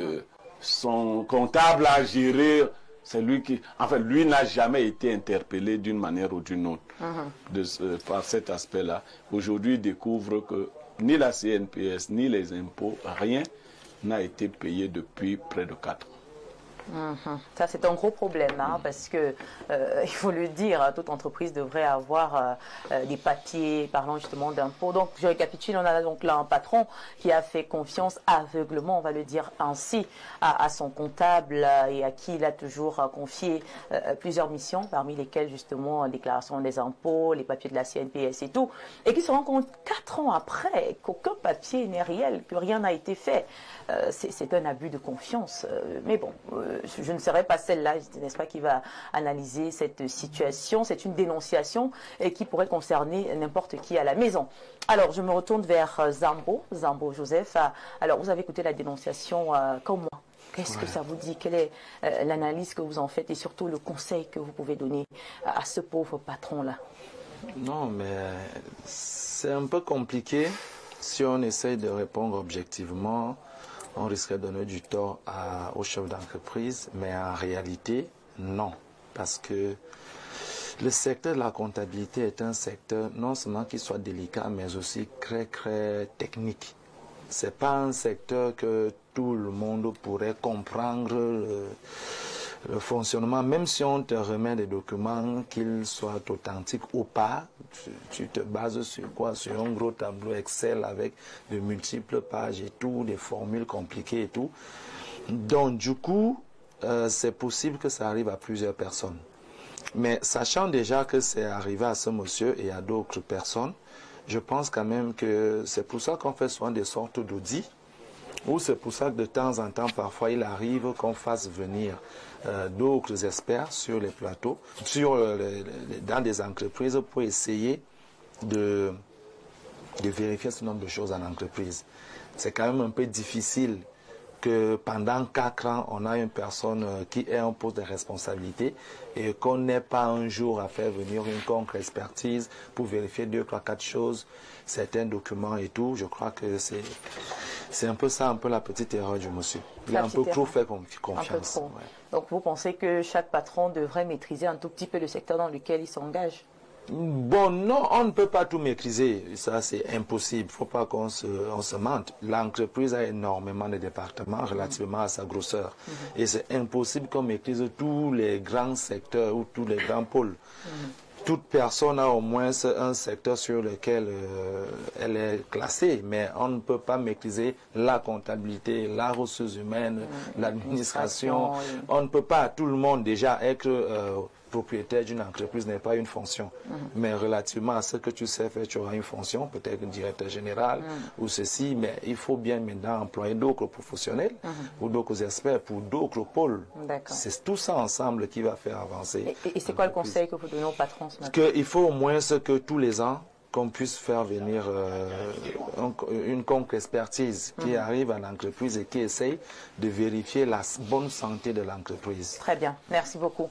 son comptable a géré. C'est lui qui, enfin, lui n'a jamais été interpellé d'une manière ou d'une autre par cet aspect-là. Aujourd'hui, il découvre que ni la CNPS, ni les impôts, rien n'a été payé depuis près de 4 ans. Ça, c'est un gros problème, hein, parce que, il faut le dire, toute entreprise devrait avoir des papiers parlant justement d'impôts. Donc, je récapitule, on a donc là un patron qui a fait confiance aveuglement, on va le dire ainsi, à son comptable et à qui il a toujours confié plusieurs missions, parmi lesquelles justement la déclaration des impôts, les papiers de la CNPS et tout, et qui se rend compte 4 ans après qu'aucun papier n'est réel, que rien n'a été fait. C'est un abus de confiance. Mais bon, je ne serai pas celle-là, n'est-ce pas, qui va analyser cette situation. C'est une dénonciation et qui pourrait concerner n'importe qui à la maison. Alors, je me retourne vers Zambo Joseph. Alors, vous avez écouté la dénonciation comme moi. Qu'est-ce que ça vous dit? Quelle est l'analyse que vous en faites et surtout le conseil que vous pouvez donner à ce pauvre patron-là? Non, mais c'est un peu compliqué. Si on essaye de répondre objectivement, on risquerait de donner du tort aux chefs d'entreprise, mais en réalité, non. Parce que le secteur de la comptabilité est un secteur non seulement qui soit délicat, mais aussi très, très technique. Ce n'est pas un secteur que tout le monde pourrait comprendre le fonctionnement, même si on te remet des documents, qu'ils soient authentiques ou pas, tu te bases sur quoi? Sur un gros tableau Excel avec de multiples pages et tout, des formules compliquées et tout. Donc du coup, c'est possible que ça arrive à plusieurs personnes. Mais sachant déjà que c'est arrivé à ce monsieur et à d'autres personnes, je pense quand même que c'est pour ça qu'on fait souvent des sortes d'audits, ou c'est pour ça que de temps en temps, parfois, il arrive qu'on fasse venir d'autres experts sur les plateaux, dans des entreprises pour essayer de vérifier ce nombre de choses en entreprise. C'est quand même un peu difficile que pendant 4 ans, on a une personne qui est en poste de responsabilité et qu'on n'ait pas un jour à faire venir une contre-expertise pour vérifier 2, 3, 4 choses, certains documents et tout. Je crois que c'est un peu ça, un peu la petite erreur du monsieur. Il a un peu trop fait confiance. Ouais. Donc vous pensez que chaque patron devrait maîtriser un tout petit peu le secteur dans lequel il s'engage? Bon, non, on ne peut pas tout maîtriser. Ça, c'est impossible. Il ne faut pas qu'on se mente. L'entreprise a énormément de départements relativement à sa grosseur. Et c'est impossible qu'on maîtrise tous les grands secteurs ou tous les grands pôles. Toute personne a au moins un secteur sur lequel elle est classée, mais on ne peut pas maîtriser la comptabilité, la ressources humaines, l'administration. On ne peut pas, tout le monde déjà, être propriétaire d'une entreprise n'est pas une fonction. Mais relativement à ce que tu sais faire, tu auras une fonction, peut-être un directeur général ou ceci, mais il faut bien maintenant employer d'autres professionnels ou d'autres experts pour d'autres pôles. C'est tout ça ensemble qui va faire avancer. Et c'est quoi le conseil que vous donnez aux patrons ce matin? Il faut au moins ce que tous les ans, qu'on puisse faire venir une contre-expertise qui arrive à l'entreprise et qui essaye de vérifier la bonne santé de l'entreprise. Très bien, merci beaucoup.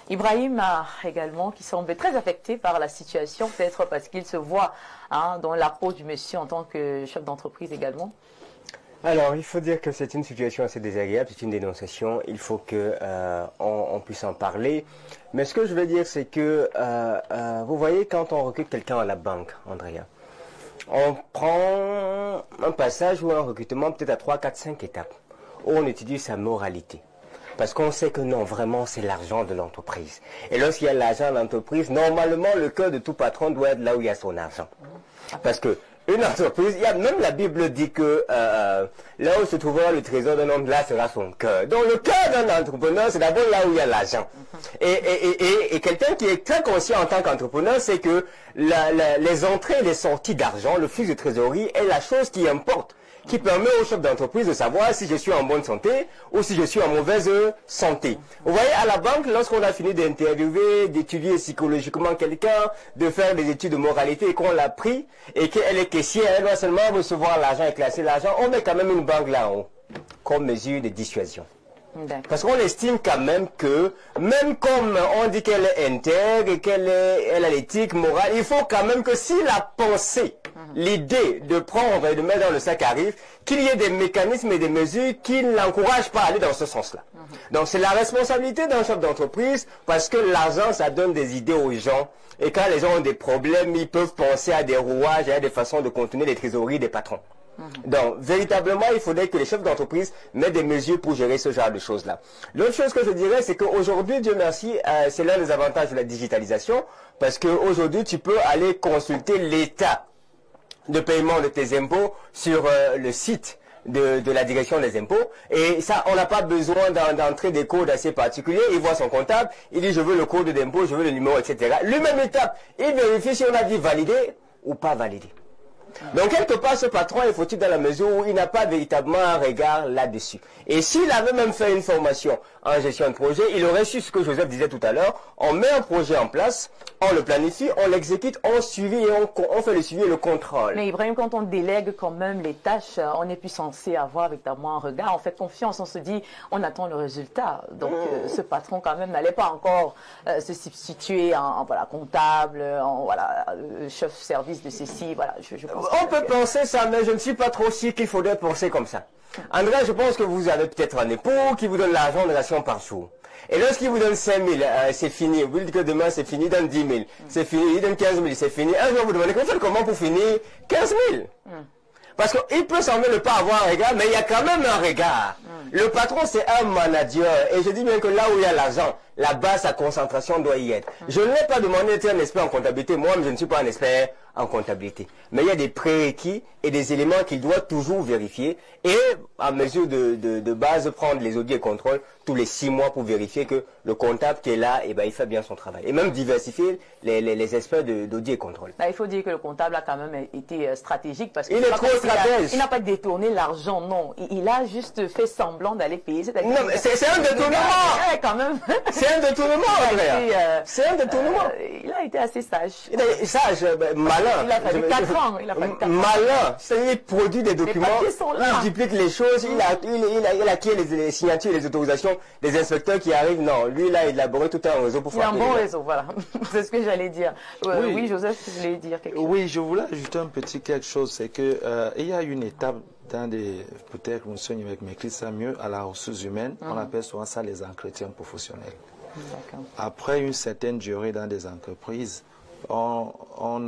Ibrahim également, qui semble très affecté par la situation, peut-être parce qu'il se voit dans la peau du monsieur en tant que chef d'entreprise également. Alors, il faut dire que c'est une situation assez désagréable, c'est une dénonciation, il faut que on puisse en parler. Mais ce que je veux dire, c'est que, vous voyez, quand on recrute quelqu'un à la banque, Andrea, on prend un passage ou un recrutement peut-être à 3, 4, 5 étapes, où on étudie sa moralité. Parce qu'on sait que non, vraiment, c'est l'argent de l'entreprise. Et lorsqu'il y a l'argent de l'entreprise, normalement, le cœur de tout patron doit être là où il y a son argent. Parce que une entreprise, même la Bible dit que là où se trouvera le trésor d'un homme, là sera son cœur. Donc le cœur d'un entrepreneur, c'est d'abord là où il y a l'argent. Et quelqu'un qui est très conscient en tant qu'entrepreneur, c'est que les entrées et les sorties d'argent, le flux de trésorerie est la chose qui importe, qui permet au chef d'entreprise de savoir si je suis en bonne santé ou si je suis en mauvaise santé. Vous voyez, à la banque, lorsqu'on a fini d'interviewer, d'étudier psychologiquement quelqu'un, de faire des études de moralité et qu'on l'a pris, et qu'elle est caissière, elle doit seulement recevoir l'argent et classer l'argent, on met quand même une banque là en haut, comme mesure de dissuasion. Parce qu'on estime quand même que, même comme on dit qu'elle est intègre et elle a l'éthique morale, il faut quand même que si la pensée, l'idée de prendre et de mettre dans le sac arrive, qu'il y ait des mécanismes et des mesures qui ne l'encouragent pas à aller dans ce sens-là. Donc c'est la responsabilité d'un chef d'entreprise, parce que l'argent, ça donne des idées aux gens. Et quand les gens ont des problèmes, ils peuvent penser à des rouages et à des façons de contenir les trésoreries des patrons. Donc, véritablement, il faudrait que les chefs d'entreprise mettent des mesures pour gérer ce genre de choses-là. L'autre chose que je dirais, c'est qu'aujourd'hui, Dieu merci, c'est l'un des avantages de la digitalisation, parce qu'aujourd'hui, tu peux aller consulter l'état de paiement de tes impôts sur le site de la direction des impôts. Et ça, on n'a pas besoin d'entrer des codes assez particuliers. Il voit son comptable, il dit je veux le code d'impôt, je veux le numéro, etc. Lui-même étape, il vérifie si on a dit valider ou pas valider. Donc quelque part ce patron est fautif dans la mesure où il n'a pas véritablement un regard là-dessus. Et s'il avait même fait une formation en gestion de projet, il aurait su ce que Joseph disait tout à l'heure, on met un projet en place, on le planifie, on l'exécute, on suivi et on fait le suivi et le contrôle. Mais Ibrahim, quand on délègue quand même les tâches, on n'est plus censé avoir véritablement un regard, on fait confiance, on se dit, on attend le résultat. Donc ce patron quand même n'allait pas encore se substituer en voilà, comptable, en voilà, chef service de ceci, voilà, je pense. On peut penser ça, mais je ne suis pas trop sûr qu'il faudrait penser comme ça. André, je pense que vous avez peut-être un époux qui vous donne l'argent de ration par jour. Et lorsqu'il vous donne 5 000, c'est fini. Vous dites que demain c'est fini, il donne 10 000. C'est fini, il donne 15 000, c'est fini. Un jour vous demandez, vous faites comment pour finir 15 000 Parce qu'il peut sembler ne pas avoir un regard, mais il y a quand même un regard. Le patron, c'est un manager. Et je dis bien que là où il y a l'argent, là-bas, sa concentration doit y être. Je ne l'ai pas demandé d'être un expert en comptabilité. Moi, je ne suis pas un expert en comptabilité. Mais il y a des prérequis et des éléments qu'il doit toujours vérifier. Et, à mesure de base, prendre les audits et contrôles tous les 6 mois pour vérifier que le comptable qui est là, eh ben, il fait bien son travail. Et même diversifier les experts d'audit et contrôle. Là, il faut dire que le comptable a quand même été stratégique parce qu'il est trop stratège. Il n'a pas détourné l'argent, non. Il a juste fait semblant d'aller payer. Non, mais c'est un détournement. Quand même. C'est un détournement, Andrea. C'est un détournement. Il a été assez sage. Sage, malin. Il a fallu 4 ans. Malin. C'est-à-dire, il produit des documents, il duplique les choses, il acquiert les signatures et les autorisations des inspecteurs qui arrivent. Non, lui, là, il a élaboré tout un réseau pour faire. Il a un bon réseau, voilà. C'est ce que j'allais dire. Oui, Joseph, tu voulais dire quelque chose. Oui, je voulais ajouter un petit quelque chose. C'est que il y a une étape dans des, peut-être que monsieur avec m'écrit ça mieux, à la ressource humaine, on appelle souvent ça les entretiens professionnels. Après une certaine durée dans des entreprises, on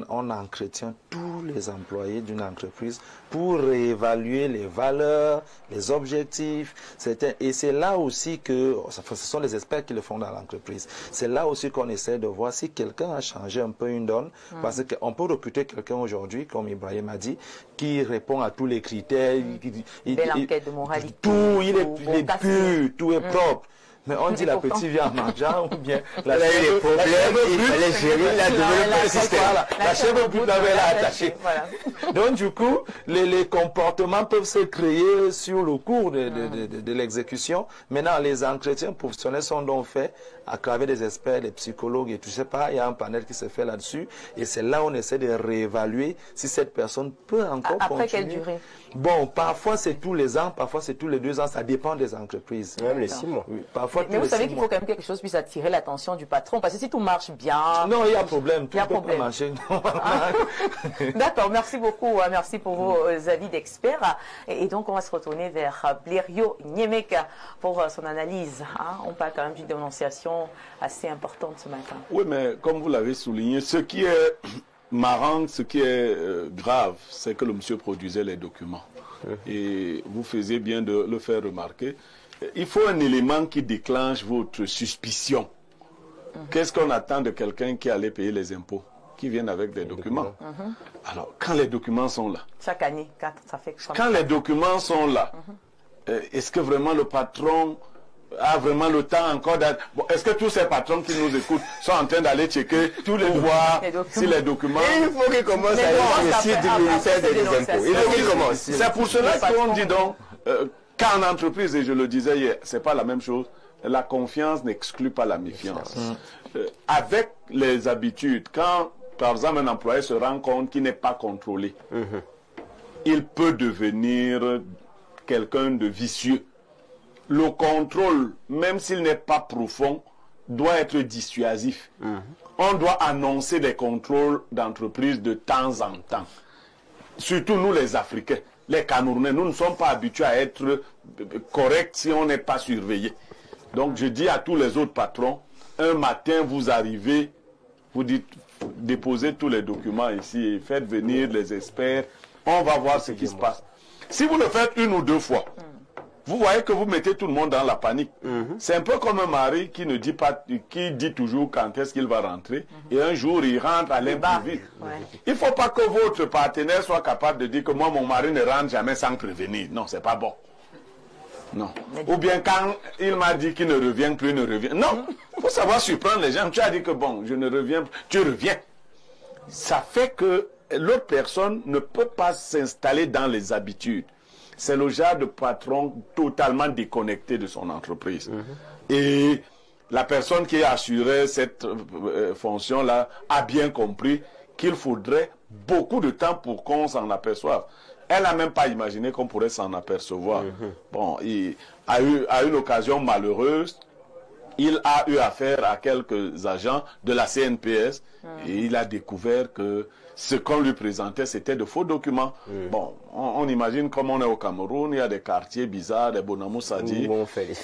entretient tous les employés d'une entreprise pour réévaluer les valeurs, les objectifs. Et c'est là aussi que, ce sont les experts qui le font dans l'entreprise, c'est là aussi qu'on essaie de voir si quelqu'un a changé un peu une donne. Parce qu'on peut recruter quelqu'un aujourd'hui, comme Ibrahim a dit, qui répond à tous les critères. Belle enquête de moralité. Tout, il est pur, tout est propre. Mais on dit la petite vient en mangeant ou bien la chèvre brute, il fallait gérer la développer le système. Voilà, la chèvre brute avait l'attaché. Voilà. Donc du coup, les comportements peuvent se créer sur le cours de l'exécution. Maintenant, les entretiens professionnels sont donc faits à travers des experts, des psychologues et tout. Je sais pas, il y a un panel qui se fait là-dessus. Et c'est là où on essaie de réévaluer si cette personne peut encore continuer. Après quelle durée? Bon, parfois c'est tous les ans, parfois c'est tous les 2 ans, ça dépend des entreprises. Même les 6 mois. Oui, parfois Mais vous savez qu'il faut quand même quelque chose puisse attirer l'attention du patron, parce que si tout marche bien... Non, il y a problème, tout peut pas marcher. D'accord, merci beaucoup, merci pour vos avis d'experts. Et donc on va se retourner vers Blériot Nyemeka pour son analyse. On parle quand même d'une dénonciation assez importante ce matin. Oui, mais comme vous l'avez souligné, ce qui est marrant, ce qui est grave, c'est que le monsieur produisait les documents. Et vous faisiez bien de le faire remarquer. Il faut un élément qui déclenche votre suspicion. Qu'est-ce qu'on attend de quelqu'un qui allait payer les impôts, qui vient avec des documents? Alors, quand les documents sont là, chaque année, 4, ça fait... Quand les documents sont là, est-ce que vraiment le patron a vraiment le temps encore d'être... Bon, est-ce que tous ces patrons qui nous écoutent sont en train d'aller checker tous les voir si les documents... Et il faut qu'ils commencent à aller sur le site du ministère des Impôts. Il faut qu'ils commencent. C'est pour cela qu'on dit donc, qu'en entreprise, et je le disais hier, c'est pas la même chose, la confiance n'exclut pas la méfiance. Avec les habitudes, quand par exemple un employé se rend compte qu'il n'est pas contrôlé, il peut devenir quelqu'un de vicieux. Le contrôle, même s'il n'est pas profond, doit être dissuasif. On doit annoncer des contrôles d'entreprise de temps en temps. Surtout nous les Africains, les Camerounais, nous ne sommes pas habitués à être corrects si on n'est pas surveillé. Donc je dis à tous les autres patrons, un matin vous arrivez, vous dites, déposez tous les documents ici et faites venir les experts, on va voir ce qui se passe. Si vous le faites 1 ou 2 fois, vous voyez que vous mettez tout le monde dans la panique. C'est un peu comme un mari qui ne dit pas, qui dit toujours quand est-ce qu'il va rentrer, et un jour il rentre à l'imprévu. Il ne faut pas que votre partenaire soit capable de dire que moi mon mari ne rentre jamais sans prévenir. Non, c'est pas bon. Non. Ou bien quand il m'a dit qu'il ne revient plus, il ne revient. Non, il faut savoir surprendre les gens. Tu as dit que bon, je ne reviens plus, tu reviens. Ça fait que l'autre personne ne peut pas s'installer dans les habitudes. C'est le genre de patron totalement déconnecté de son entreprise. Et la personne qui a assuré cette fonction-là a bien compris qu'il faudrait beaucoup de temps pour qu'on s'en aperçoive. Elle n'a même pas imaginé qu'on pourrait s'en apercevoir. Bon, à une occasion malheureuse, il a eu affaire à quelques agents de la CNPS et il a découvert que ce qu'on lui présentait, c'était de faux documents. Bon, on imagine comme on est au Cameroun, il y a des quartiers bizarres, des Bonamou Sadi.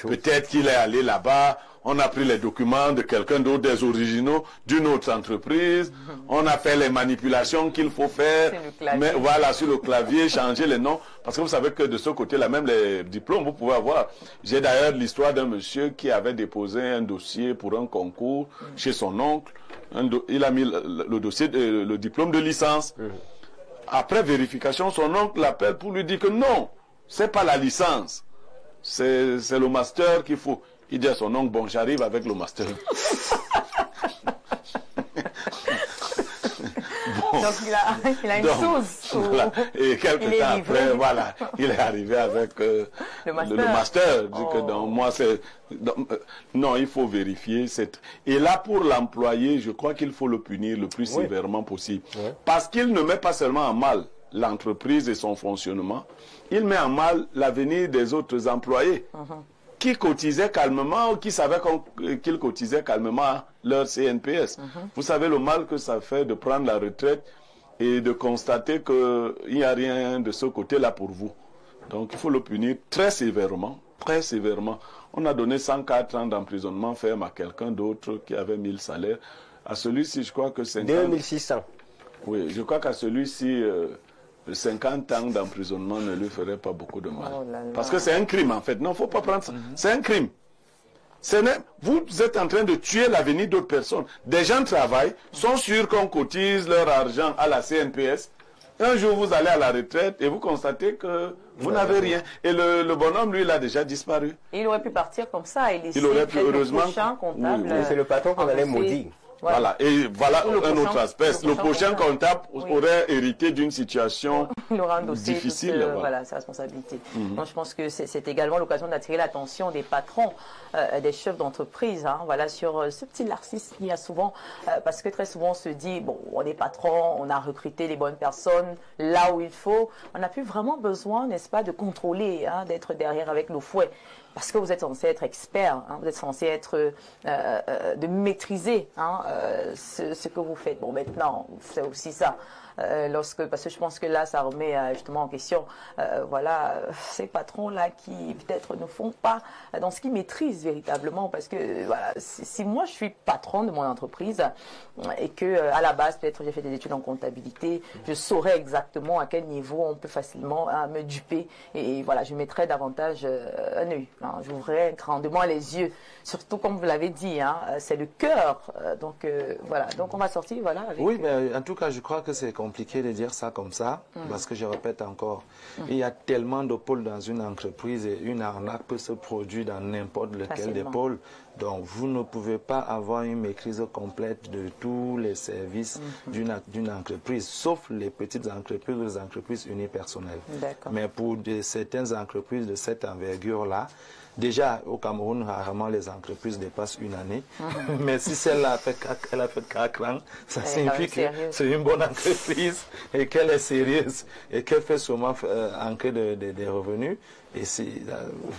Peut-être qu'il est allé là-bas, on a pris les documents de quelqu'un d'autre, des originaux, d'une autre entreprise. On a fait les manipulations qu'il faut faire. Mais voilà, sur le clavier, changer les noms. Parce que vous savez que de ce côté-là, même les diplômes, vous pouvez avoir. J'ai d'ailleurs l'histoire d'un monsieur qui avait déposé un dossier pour un concours chez son oncle. Il a mis le dossier, le diplôme de licence. Après vérification, son oncle l'appelle pour lui dire que non, c'est pas la licence. C'est le master qu'il faut. Il dit à son oncle, bon, j'arrive avec le master. Bon. Donc il a une chose. Voilà. Et quelques temps après, voilà, il est arrivé avec le master. Dit que donc, moi, c'est... non, il faut vérifier. Et là, pour l'employé, je crois qu'il faut le punir le plus sévèrement possible. Parce qu'il ne met pas seulement en mal l'entreprise et son fonctionnement, il met en mal l'avenir des autres employés qui cotisaient calmement ou qui savaient qu'ils cotisaient calmement leur CNPS. Vous savez le mal que ça fait de prendre la retraite et de constater qu'il n'y a rien de ce côté-là pour vous. Donc il faut le punir très sévèrement, très sévèrement. On a donné 104 ans d'emprisonnement ferme à quelqu'un d'autre qui avait 1000 salaires. À celui-ci, je crois que 2600. Oui, je crois qu'à celui-ci... 50 ans d'emprisonnement ne lui ferait pas beaucoup de mal. Oh là là. Parce que c'est un crime en fait. Non, il ne faut pas prendre ça. C'est un crime. Vous êtes en train de tuer l'avenir d'autres personnes. Des gens travaillent, sont sûrs qu'on cotise leur argent à la CNPS. Un jour, vous allez à la retraite et vous constatez que vous n'avez rien. Et le bonhomme, lui, il a déjà disparu. Il aurait pu partir comme ça et laisser Il aurait pu, heureusement, le prochain comptable. Oui, c'est le patron qu'on allait maudire. Voilà, et voilà un autre aspect. Le prochain comptable oui. aurait hérité d'une situation il aura endossé difficile. Voilà, sa responsabilité. Donc, je pense que c'est également l'occasion d'attirer l'attention des patrons, des chefs d'entreprise, hein, voilà, sur ce petit narcissisme qu'il y a souvent, parce que très souvent on se dit, bon, on est patron, on a recruté les bonnes personnes là où il faut, on n'a plus vraiment besoin, n'est-ce pas, de contrôler, hein, d'être derrière avec nos fouets. Parce que vous êtes censé être expert, hein, vous êtes censé être de maîtriser hein, ce que vous faites. Bon, maintenant, c'est aussi ça. Parce que je pense que là, ça remet justement en question, voilà, ces patrons-là qui peut-être ne font pas dans ce qu'ils maîtrisent véritablement. Parce que voilà, si moi je suis patron de mon entreprise et que à la base peut-être j'ai fait des études en comptabilité, je saurais exactement à quel niveau on peut facilement me duper et voilà, je mettrais davantage un œil. Hein, j'ouvrirais grandement les yeux, surtout comme vous l'avez dit, hein, c'est le cœur. Donc voilà, donc on va sortir voilà. Avec, oui, mais en tout cas, je crois que c'est compliqué de dire ça comme ça, parce que je répète encore, il y a tellement de pôles dans une entreprise et une arnaque peut se produire dans n'importe lequel des pôles. Donc, vous ne pouvez pas avoir une maîtrise complète de tous les services d'une entreprise, sauf les petites entreprises ou les entreprises unipersonnelles. Mais pour certaines entreprises de cette envergure-là, déjà, au Cameroun, rarement les entreprises dépassent une année. Mais si celle-là elle a fait 4 ans, ça signifie que c'est une bonne entreprise et qu'elle est sérieuse et qu'elle fait sûrement ancrer des revenus. Et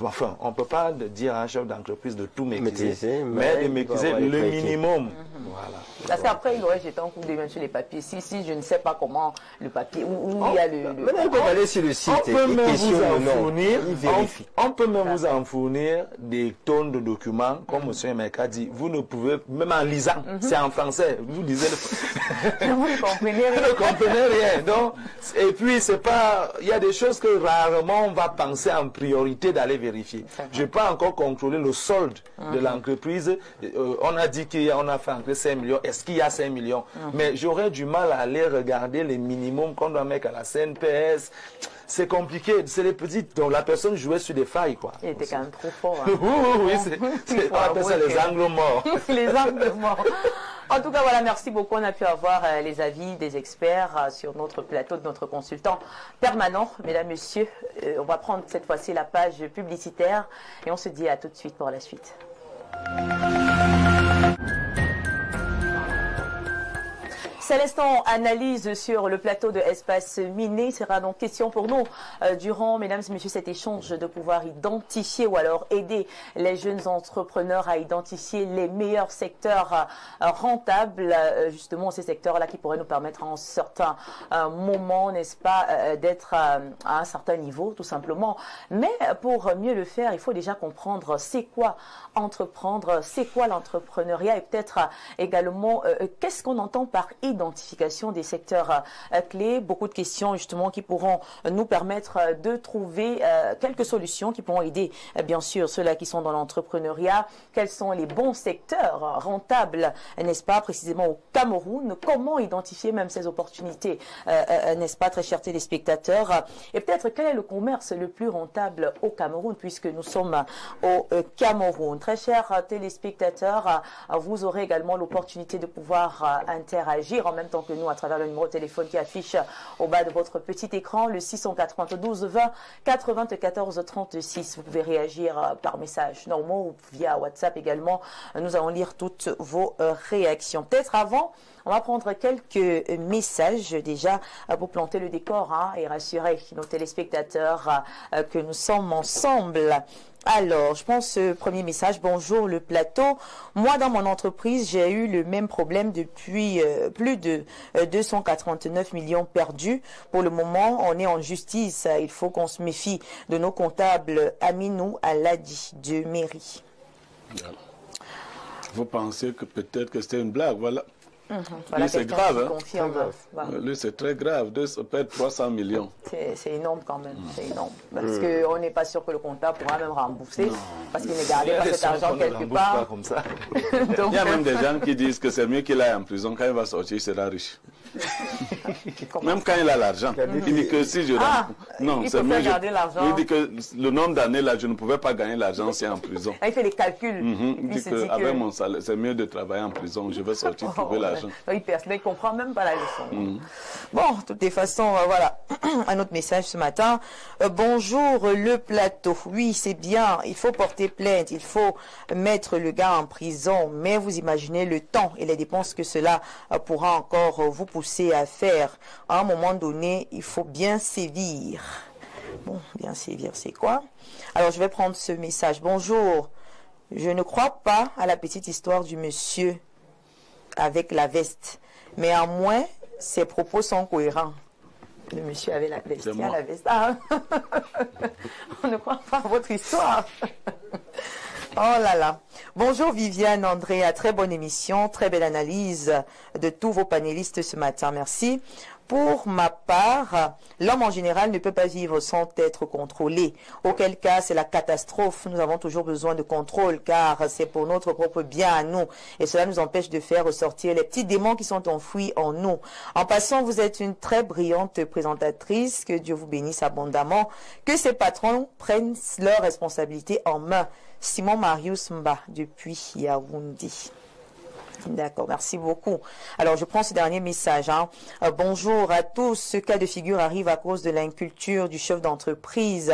enfin, on ne peut pas dire à un chef d'entreprise de tout maîtriser, mais de maîtriser le minimum. Voilà. Parce qu'après, il aurait jeté un coup de main sur les papiers. Si je ne sais pas comment le papier, où il y a le... Maintenant, on peut aller sur le site. On peut même vous en fournir des tonnes de documents, comme M. Emeka dit. Vous ne pouvez, même en lisant, c'est en français, vous lisez vous ne comprenez rien. Vous ne comprenez rien. Donc, et puis, c'est pas... Il y a des choses que rarement on va penser en priorité d'aller vérifier. Je n'ai pas encore contrôlé le solde de l'entreprise. On a dit qu'on a fait entrer 5 millions. Est-ce qu'il y a 5 millions? Mais j'aurais du mal à aller regarder les minimums qu'on doit mettre à la CNPS. C'est compliqué. C'est les petites. Donc la personne jouait sur des failles, quoi. Il était quand même trop fort. Hein. oui, on appelle ça les angles morts. Les angles morts. En tout cas, voilà, merci beaucoup. On a pu avoir les avis des experts sur notre plateau de notre consultant permanent. Mesdames, Messieurs, on va prendre cette fois-ci la page publicitaire et on se dit à tout de suite pour la suite. Célestin analyse sur le plateau de Espace Miné. Il sera donc question pour nous, durant, mesdames et messieurs, cet échange, de pouvoir identifier ou alors aider les jeunes entrepreneurs à identifier les meilleurs secteurs rentables, justement ces secteurs-là qui pourraient nous permettre en certain moment, n'est-ce pas, d'être à un certain niveau, tout simplement. Mais pour mieux le faire, il faut déjà comprendre c'est quoi entreprendre, c'est quoi l'entrepreneuriat et peut-être également qu'est-ce qu'on entend par identification des secteurs clés. Beaucoup de questions justement qui pourront nous permettre de trouver quelques solutions qui pourront aider bien sûr ceux-là qui sont dans l'entrepreneuriat. Quels sont les bons secteurs rentables, n'est-ce pas, précisément au Cameroun? Comment identifier même ces opportunités, n'est-ce pas, très chers téléspectateurs? Et peut-être quel est le commerce le plus rentable au Cameroun puisque nous sommes au Cameroun? Très chers téléspectateurs, vous aurez également l'opportunité de pouvoir interagir en même temps que nous à travers le numéro de téléphone qui affiche au bas de votre petit écran, le 692 20 94 36. Vous pouvez réagir par message normaux ou via WhatsApp également. Nous allons lire toutes vos réactions. Peut-être avant, on va prendre quelques messages déjà pour planter le décor et rassurer nos téléspectateurs que nous sommes ensemble. Alors, je pense premier message. Bonjour le plateau. Moi, dans mon entreprise, j'ai eu le même problème depuis plus de 289 millions perdus. Pour le moment, on est en justice. Il faut qu'on se méfie de nos comptables Aminou Aladi de mairie. Vous pensez que peut-être que c'était une blague, voilà. Voilà, c'est grave. Voilà. C'est très grave. De perdre 300 millions. C'est énorme quand même. C'est énorme. Parce qu'on n'est pas sûr que le comptable pourra même rembourser. Parce qu'il ne gardait pas cet argent quelque part. Pas comme ça. Donc, il y a même des gens qui disent que c'est mieux qu'il aille en prison. Quand il va sortir, il sera riche. Même quand il a l'argent, il dit que si je il faut faire garder l'argent. Il dit que le nombre d'années là, je ne pouvais pas gagner l'argent si en prison. Il fait les calculs. Il dit qu'avec mon salaire, c'est mieux de travailler en prison. Je vais sortir trouver l'argent. Il ne comprend même pas la leçon. Bon, de toutes les façons, voilà. Un autre message ce matin. Bonjour le plateau. Oui, c'est bien. Il faut porter plainte. Il faut mettre le gars en prison. Mais vous imaginez le temps et les dépenses que cela pourra encore vous pousser à faire. À un moment donné, il faut bien sévir. Bon, bien sévir, c'est quoi? Alors, je vais prendre ce message. Bonjour. Je ne crois pas à la petite histoire du monsieur avec la veste. Mais à moins, ses propos sont cohérents. Le monsieur avait la veste. Il y a la veste. Ah. On ne croit pas à votre histoire. Oh là là. Bonjour Viviane, Andrea, très bonne émission, très belle analyse de tous vos panélistes ce matin. Merci. Pour ma part, l'homme en général ne peut pas vivre sans être contrôlé. Auquel cas, c'est la catastrophe. Nous avons toujours besoin de contrôle car c'est pour notre propre bien à nous. Et cela nous empêche de faire ressortir les petits démons qui sont enfouis en nous. En passant, vous êtes une très brillante présentatrice. Que Dieu vous bénisse abondamment. Que ces patrons prennent leurs responsabilités en main. Simon Marius Mba depuis Yaoundé. D'accord, merci beaucoup. Alors, je prends ce dernier message. Bonjour à tous. Ce cas de figure arrive à cause de l'inculture du chef d'entreprise.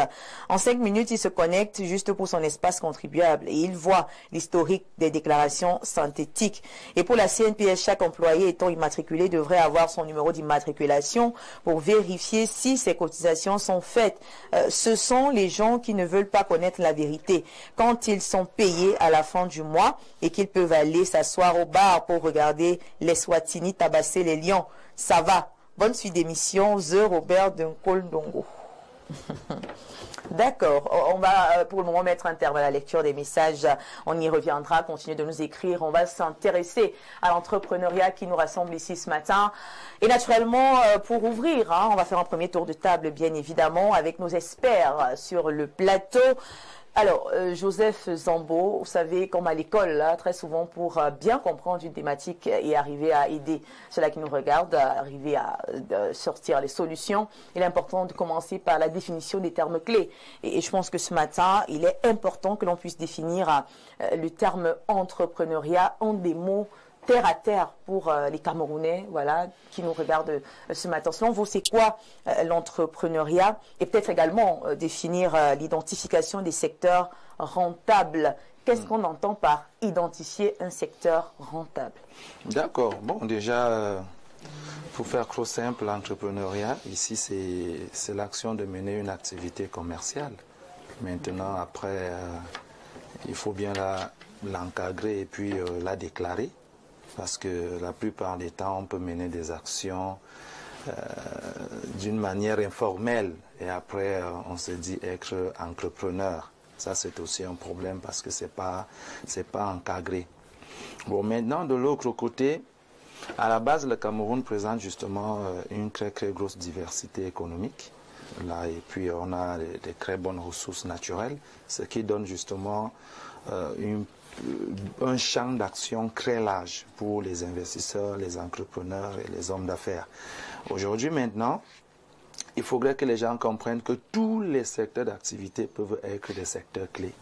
En 5 minutes, il se connecte juste pour son espace contribuable et il voit l'historique des déclarations synthétiques. Et pour la CNPS, chaque employé étant immatriculé devrait avoir son numéro d'immatriculation pour vérifier si ses cotisations sont faites. Ce sont les gens qui ne veulent pas connaître la vérité. Quand ils sont payés à la fin du mois et qu'ils peuvent aller s'asseoir au bar pour regarder les Swatini tabasser les lions. Ça va. Bonne suite d'émission. The Robert Dunkol-Dongo. D'accord. On va pour le moment mettre un terme à la lecture des messages. On y reviendra. Continuez de nous écrire. On va s'intéresser à l'entrepreneuriat qui nous rassemble ici ce matin. Et naturellement, pour ouvrir, on va faire un premier tour de table, bien évidemment, avec nos experts sur le plateau. Alors, Joseph Zambo, vous savez, comme à l'école, là, très souvent, pour bien comprendre une thématique et arriver à aider ceux-là qui nous regardent, arriver à sortir les solutions, il est important de commencer par la définition des termes clés. Et je pense que ce matin, il est important que l'on puisse définir le terme entrepreneuriat en des mots terre à terre pour les Camerounais, voilà, qui nous regardent ce matin. Selon vous, c'est quoi l'entrepreneuriat? Et peut-être également définir l'identification des secteurs rentables. Qu'est-ce qu'on entend par identifier un secteur rentable? D'accord. Bon, déjà, pour faire trop simple, l'entrepreneuriat, ici, c'est l'action de mener une activité commerciale. Maintenant, après, il faut bien l'encadrer et puis la déclarer. Parce que la plupart des temps, on peut mener des actions d'une manière informelle et après, on se dit être entrepreneur. Ça, c'est aussi un problème parce que c'est pas encadré. Bon, maintenant, de l'autre côté, à la base, le Cameroun présente justement une très, très grosse diversité économique. Là, et puis, on a des très bonnes ressources naturelles, ce qui donne justement un champ d'action très large pour les investisseurs, les entrepreneurs et les hommes d'affaires. Aujourd'hui, maintenant, il faudrait que les gens comprennent que tous les secteurs d'activité peuvent être des secteurs clés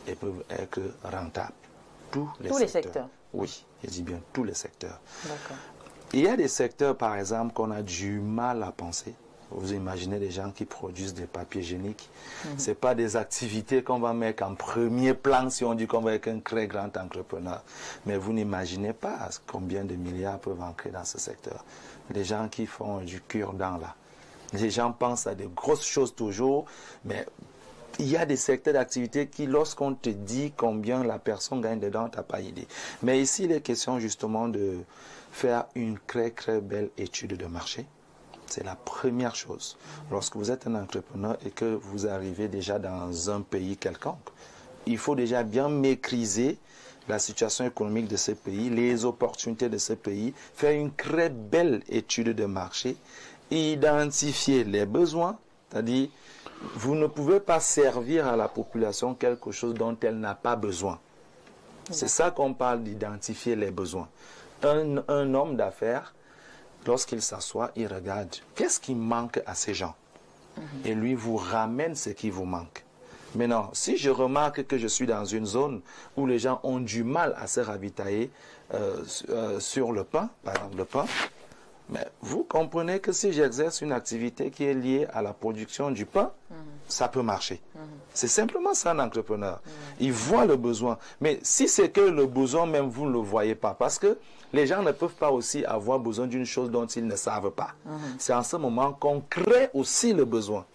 et peuvent être rentables. Tous les secteurs. Oui, je dis bien tous les secteurs. Il y a des secteurs, par exemple, qu'on a du mal à penser. Vous imaginez des gens qui produisent des papiers hygiéniques. Ce n'est pas des activités qu'on va mettre en premier plan si on dit qu'on va être un très grand entrepreneur. Mais vous n'imaginez pas combien de milliards peuvent entrer dans ce secteur. Les gens qui font du cure-dent là. Les gens pensent à de grosses choses toujours, mais il y a des secteurs d'activité qui, lorsqu'on te dit combien la personne gagne dedans, tu n'as pas idée. Mais ici, il est question justement de faire une très très belle étude de marché. C'est la première chose. Lorsque vous êtes un entrepreneur et que vous arrivez déjà dans un pays quelconque, il faut déjà bien maîtriser la situation économique de ce pays, les opportunités de ce pays, faire une très belle étude de marché, identifier les besoins, c'est-à-dire vous ne pouvez pas servir à la population quelque chose dont elle n'a pas besoin. C'est ça qu'on parle d'identifier les besoins. Un homme d'affaires lorsqu'il s'assoit, il regarde qu'est-ce qui manque à ces gens. Et lui vous ramène ce qui vous manque. Maintenant, si je remarque que je suis dans une zone où les gens ont du mal à se ravitailler sur le pain, par exemple le pain, mais vous comprenez que si j'exerce une activité qui est liée à la production du pain, ça peut marcher. C'est simplement ça un entrepreneur. Il voit le besoin. Mais si c'est que le besoin, même vous ne le voyez pas, parce que les gens ne peuvent pas aussi avoir besoin d'une chose dont ils ne savent pas. C'est en ce moment qu'on crée aussi le besoin.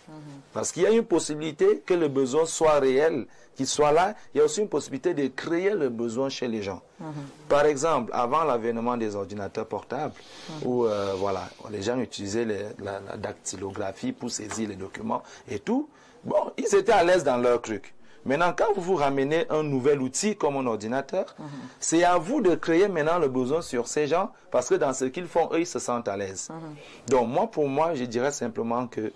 Parce qu'il y a une possibilité que le besoin soit réel, qu'il soit là. Il y a aussi une possibilité de créer le besoin chez les gens. Par exemple, avant l'avènement des ordinateurs portables, où voilà, les gens utilisaient la dactylographie pour saisir les documents et tout, bon, ils étaient à l'aise dans leur truc. Maintenant, quand vous vous ramenez un nouvel outil comme un ordinateur, c'est à vous de créer maintenant le besoin sur ces gens, parce que dans ce qu'ils font, eux, ils se sentent à l'aise. Donc, pour moi, je dirais simplement que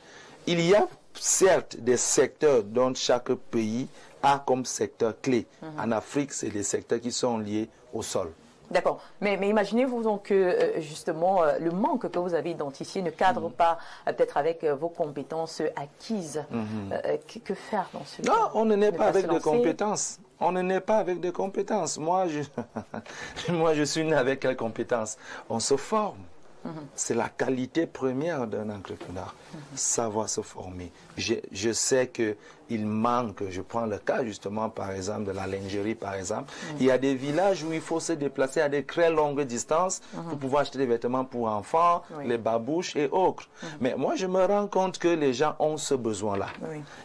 il y a certes des secteurs dont chaque pays a comme secteur clé. En Afrique, c'est des secteurs qui sont liés au sol. D'accord. Mais imaginez-vous donc que justement le manque que vous avez identifié ne cadre pas peut-être avec vos compétences acquises. Que faire dans ce cas? Non, on ne naît pas avec des compétences. On ne naît pas avec des compétences. Moi, je suis né avec quelles compétences? On se forme. C'est la qualité première d'un entrepreneur, savoir se former. Je sais qu'il manque, je prends le cas justement par exemple de la lingerie par exemple, il y a des villages où il faut se déplacer à des très longues distances pour pouvoir acheter des vêtements pour enfants, les babouches et autres. Mais moi je me rends compte que les gens ont ce besoin-là.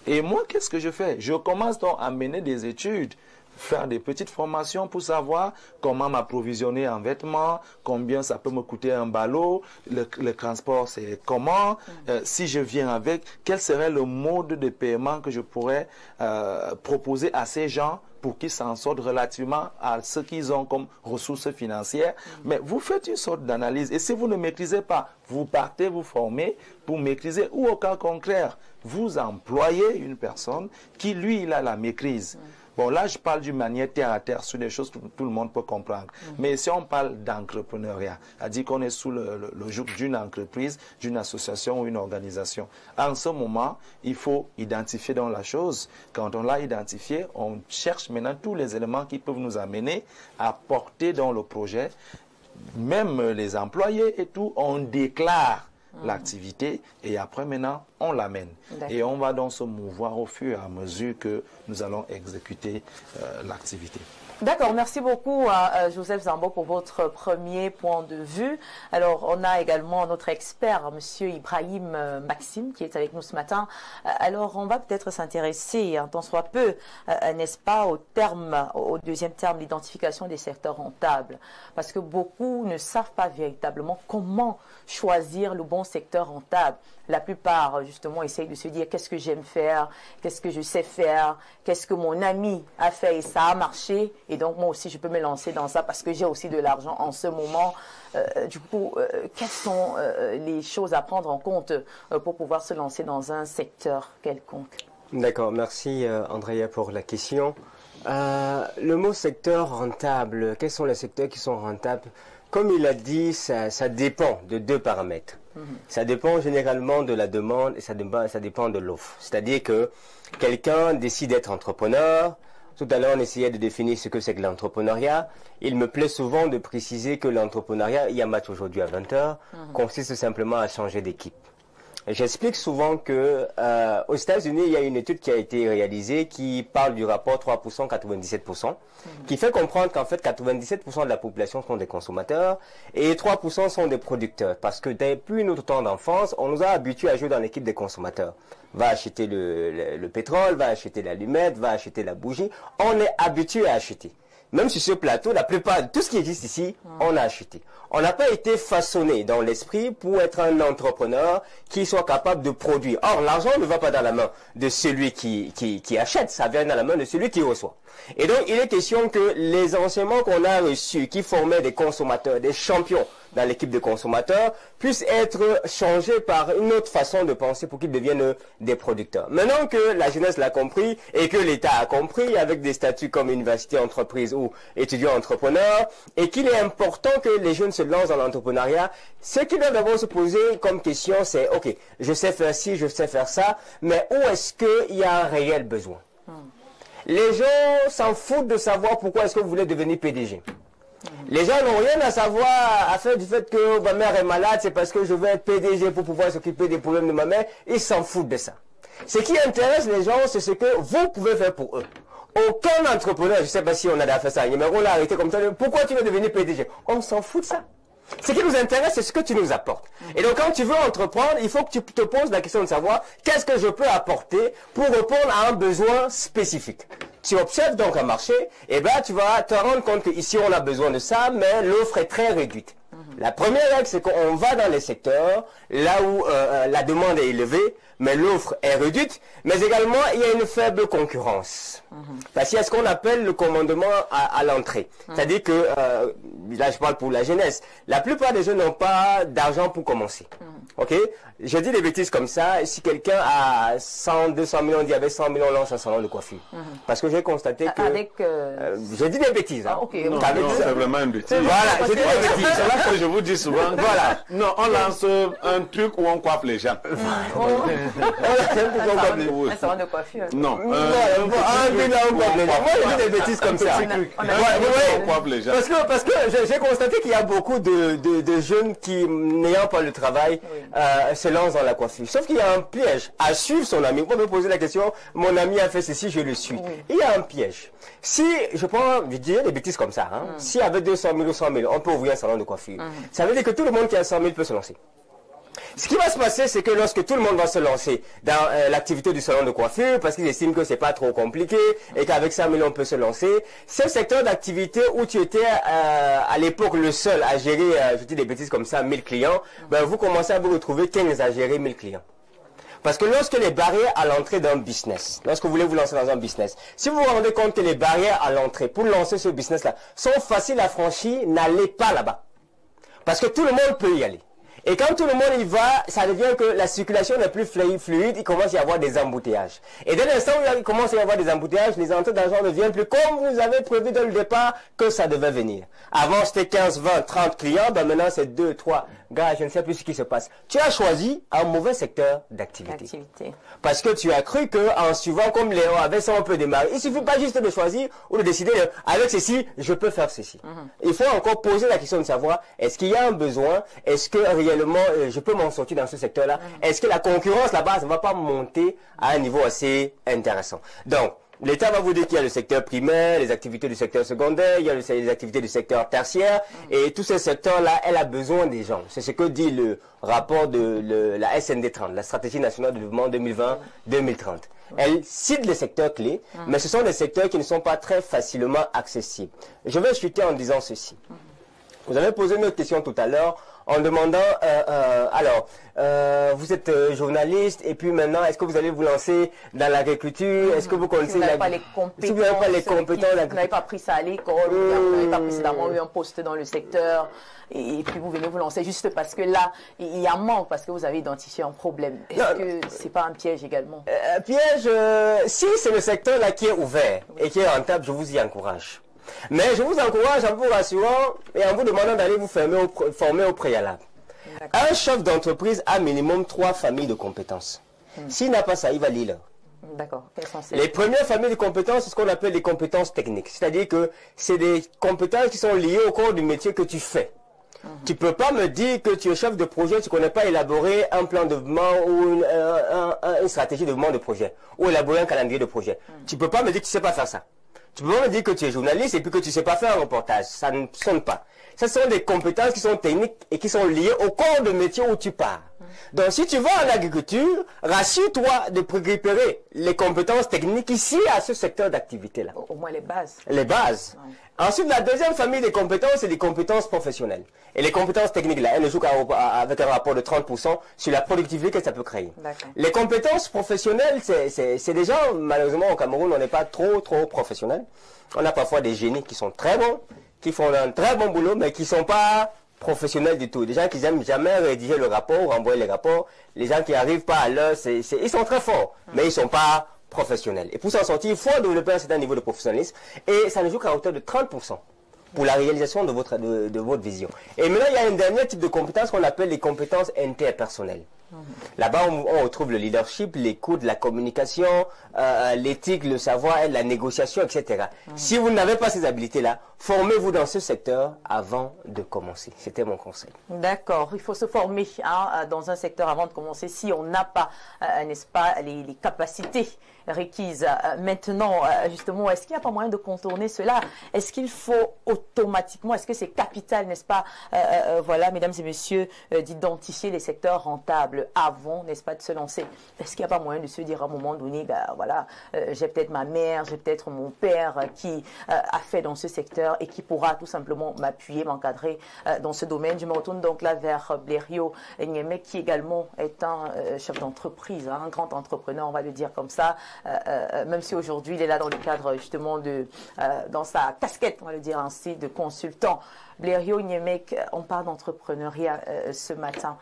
Et moi qu'est-ce que je fais? Je commence donc à mener des études, faire des petites formations pour savoir comment m'approvisionner en vêtements, combien ça peut me coûter un ballot, le transport c'est comment, si je viens avec, quel serait le mode de paiement que je pourrais proposer à ces gens pour qu'ils s'en sortent relativement à ce qu'ils ont comme ressources financières. Mais vous faites une sorte d'analyse et si vous ne maîtrisez pas, vous partez vous former pour maîtriser ou au cas contraire, vous employez une personne qui lui il a la maîtrise. Bon, là, je parle d'une manière terre à terre sur des choses que tout le monde peut comprendre. Mais si on parle d'entrepreneuriat, c'est-à-dire qu'on est sous le joug d'une entreprise, d'une association ou une organisation. En ce moment, il faut identifier dans la chose. Quand on l'a identifié, on cherche maintenant tous les éléments qui peuvent nous amener à porter dans le projet. Même les employés et tout, on déclare l'activité et après maintenant on l'amène et on va donc se mouvoir au fur et à mesure que nous allons exécuter l'activité. D'accord, merci beaucoup à Joseph Zambo pour votre premier point de vue. Alors, on a également notre expert, Monsieur Ibrahim Maxime, qui est avec nous ce matin. Alors, on va peut-être s'intéresser, tant soit peu, n'est-ce pas, au deuxième terme, l'identification des secteurs rentables. Parce que beaucoup ne savent pas véritablement comment choisir le bon secteur rentable. La plupart, justement, essayent de se dire qu'est-ce que j'aime faire, qu'est-ce que je sais faire, qu'est-ce que mon ami a fait et ça a marché. Et donc, moi aussi, je peux me lancer dans ça parce que j'ai aussi de l'argent en ce moment. Du coup, quelles sont les choses à prendre en compte pour pouvoir se lancer dans un secteur quelconque? D'accord, merci Andrea pour la question. Le mot secteur rentable, quels sont les secteurs qui sont rentables? Comme il a dit, ça dépend de deux paramètres. Ça dépend généralement de la demande et ça dépend de l'offre. C'est-à-dire que quelqu'un décide d'être entrepreneur. Tout à l'heure, on essayait de définir ce que c'est que l'entrepreneuriat. Il me plaît souvent de préciser que l'entrepreneuriat, il y a un match aujourd'hui à 20h, consiste simplement à changer d'équipe. J'explique souvent que aux États-Unis, il y a une étude qui a été réalisée qui parle du rapport 3%, 97%, qui fait comprendre qu'en fait 97% de la population sont des consommateurs et 3% sont des producteurs. Parce que depuis notre temps d'enfance, on nous a habitués à jouer dans l'équipe des consommateurs. Va acheter le pétrole, va acheter l'allumette, va acheter la bougie. On est habitué à acheter. Même sur ce plateau, la plupart de tout ce qui existe ici, on a acheté. On n'a pas été façonné dans l'esprit pour être un entrepreneur qui soit capable de produire. Or, l'argent ne va pas dans la main de celui qui achète, ça vient dans la main de celui qui reçoit. Et donc, il est question que les enseignements qu'on a reçus, qui formaient des consommateurs, des champions dans l'équipe de consommateurs puissent être changés par une autre façon de penser pour qu'ils deviennent des producteurs. Maintenant que la jeunesse l'a compris et que l'État a compris avec des statuts comme université, entreprise ou étudiant entrepreneur et qu'il est important que les jeunes se lancent dans l'entrepreneuriat, ce qu'ils doivent d'abord se poser comme question c'est ok, je sais faire ci, je sais faire ça, mais où est-ce qu'il y a un réel besoin? Les gens s'en foutent de savoir pourquoi est-ce que vous voulez devenir PDG. Les gens n'ont rien à savoir à faire du fait que ma mère est malade, c'est parce que je veux être PDG pour pouvoir s'occuper des problèmes de ma mère. Ils s'en foutent de ça. Ce qui intéresse les gens, c'est ce que vous pouvez faire pour eux. Aucun entrepreneur, je ne sais pas si on a fait ça, mais on l'a arrêté comme ça. Pourquoi tu veux devenir PDG? On s'en fout de ça. Ce qui nous intéresse, c'est ce que tu nous apportes. Et donc, quand tu veux entreprendre, il faut que tu te poses la question de savoir qu'est-ce que je peux apporter pour répondre à un besoin spécifique. Tu observes donc un marché, et ben tu vas te rendre compte qu'ici on a besoin de ça, mais l'offre est très réduite. La première règle, c'est qu'on va dans les secteurs là où la demande est élevée, mais l'offre est réduite, mais également il y a une faible concurrence. Parce qu'il y a ce qu'on appelle le commandement à l'entrée. C'est-à-dire que, là je parle pour la jeunesse, la plupart des jeunes n'ont pas d'argent pour commencer. Ok? Je dis des bêtises comme ça, si quelqu'un a 100, 200 millions, on dit avec 100 millions, on lance un salon de coiffure. Parce que j'ai constaté que... j'ai dit des bêtises. Hein. Non, non, c'est vraiment une bêtise. Voilà, j'ai dit des bêtises. C'est là que je vous dis souvent, voilà, non, on lance un truc où on coiffe les gens. Un salon de coiffure. Non. Moi, j'ai dit des bêtises comme ça. On coiffe les gens. Parce que j'ai constaté qu'il y a beaucoup de jeunes qui, n'ayant pas le travail, se lancent dans la coiffure. Sauf qu'il y a un piège à suivre son ami. Vous pouvez me poser la question, mon ami a fait ceci, je le suis. Il y a un piège. Si, je dis des bêtises comme ça, si avec 200 000 ou 100 000, on peut ouvrir un salon de coiffure, ça veut dire que tout le monde qui a 100 000 peut se lancer. Ce qui va se passer, c'est que lorsque tout le monde va se lancer dans l'activité du salon de coiffure, parce qu'ils estiment que c'est pas trop compliqué et qu'avec 100 000 on peut se lancer, c'est le secteur d'activité où tu étais à l'époque le seul à gérer, je dis des bêtises comme ça, 1000 clients, ben vous commencez à vous retrouver 15 à gérer 1000 clients. Parce que lorsque les barrières à l'entrée d'un business, lorsque vous voulez vous lancer dans un business, si vous vous rendez compte que les barrières à l'entrée pour lancer ce business-là sont faciles à franchir, n'allez pas là-bas. Parce que tout le monde peut y aller. Et quand tout le monde y va, ça devient que la circulation n'est plus fluide, il commence à y avoir des embouteillages. Et dès l'instant où il commence à y avoir des embouteillages, les entrées d'argent ne viennent plus comme vous avez prévu dès le départ que ça devait venir. Avant c'était 15, 20, 30 clients, ben maintenant c'est 2, 3. Gars, je ne sais plus ce qui se passe. Tu as choisi un mauvais secteur d'activité. Parce que tu as cru qu'en suivant comme Léon, avec ça on peut démarrer. Il suffit pas juste de choisir ou de décider, avec ceci, je peux faire ceci. Il faut encore poser la question de savoir, est-ce qu'il y a un besoin? Est-ce que réellement je peux m'en sortir dans ce secteur-là? Est-ce que la concurrence là-bas ne va pas monter à un niveau assez intéressant? Donc, l'État va vous dire qu'il y a le secteur primaire, les activités du secteur secondaire, il y a les activités du secteur tertiaire, et tous ces secteurs-là, elle a besoin des gens. C'est ce que dit le rapport de la SND 30, la Stratégie nationale de développement 2020-2030. Elle cite les secteurs clés, mais ce sont des secteurs qui ne sont pas très facilement accessibles. Je vais chuter en disant ceci. Vous avez posé une autre question tout à l'heure en demandant, vous êtes journaliste et puis maintenant, est-ce que vous allez vous lancer dans l'agriculture? Est-ce que vous connaissez... Si vous n'avez pas les compétences, si vous n'avez pas les compétences, vous n'avez pas pris ça à l'école, vous n'avez pas précédemment eu un poste dans le secteur, et puis vous venez vous lancer juste parce que là, il y a un manque, parce que vous avez identifié un problème. Est-ce que c'est pas un piège également? Piège, si c'est le secteur là qui est ouvert et qui est rentable, je vous y encourage. Mais je vous encourage en vous rassurant et en vous demandant d'aller vous former au préalable. Un chef d'entreprise a minimum 3 familles de compétences. S'il n'a pas ça, il va lire. D'accord. Les premières familles de compétences, c'est ce qu'on appelle les compétences techniques. C'est-à-dire que c'est des compétences qui sont liées au corps du métier que tu fais. Tu ne peux pas me dire que tu es chef de projet, tu ne connais pas élaborer un plan de développement ou une stratégie de développement de projet, ou élaborer un calendrier de projet. Tu ne peux pas me dire que tu ne sais pas faire ça. Tu peux pas me dire que tu es journaliste et puis que tu ne sais pas faire un reportage. Ça ne sonne pas. Ce sont des compétences qui sont techniques et qui sont liées au corps de métier où tu pars. Donc si tu vas en agriculture, rassure-toi de récupérer les compétences techniques ici à ce secteur d'activité-là. Au moins les bases. Les bases. Ouais. Ensuite, la deuxième famille de compétences, c'est les compétences professionnelles. Et les compétences techniques, là, elles ne jouent qu'avec un rapport de 30% sur la productivité que ça peut créer. Les compétences professionnelles, c'est des gens, malheureusement, au Cameroun, on n'est pas trop professionnels. On a parfois des génies qui sont très bons, qui font un très bon boulot, mais qui ne sont pas professionnels du tout. Des gens qui n'aiment jamais rédiger le rapport ou envoyer les rapports. Les gens qui n'arrivent pas à l'heure, ils sont très forts, mais ils ne sont pas professionnels. Et pour s'en sortir, il faut développer un certain niveau de professionnalisme. Et ça ne joue qu'à hauteur de 30% pour la réalisation de votre vision. Et maintenant, il y a un dernier type de compétences qu'on appelle les compétences interpersonnelles. Là-bas, on retrouve le leadership, l'écoute, la communication, l'éthique, le savoir, la négociation, etc. Si vous n'avez pas ces habilités-là, formez-vous dans ce secteur avant de commencer. C'était mon conseil. D'accord, il faut se former dans un secteur avant de commencer si on n'a pas, n'est-ce pas, les capacités requises. Maintenant, justement, est-ce qu'il n'y a pas moyen de contourner cela? Est-ce qu'il faut automatiquement, est-ce que c'est capital, n'est-ce pas, voilà, mesdames et messieurs, d'identifier les secteurs rentables avant, n'est-ce pas, de se lancer? Est-ce qu'il n'y a pas moyen de se dire à un moment donné, ben voilà, j'ai peut-être ma mère, j'ai peut-être mon père qui a fait dans ce secteur et qui pourra tout simplement m'appuyer, m'encadrer dans ce domaine. Je me retourne donc là vers Blériot Nyeme, qui également est un chef d'entreprise, un grand entrepreneur, on va le dire comme ça, même si aujourd'hui il est là dans le cadre justement dans sa casquette, on va le dire ainsi, de consultant. Blériot Nyeme, on parle d'entrepreneuriat ce matin.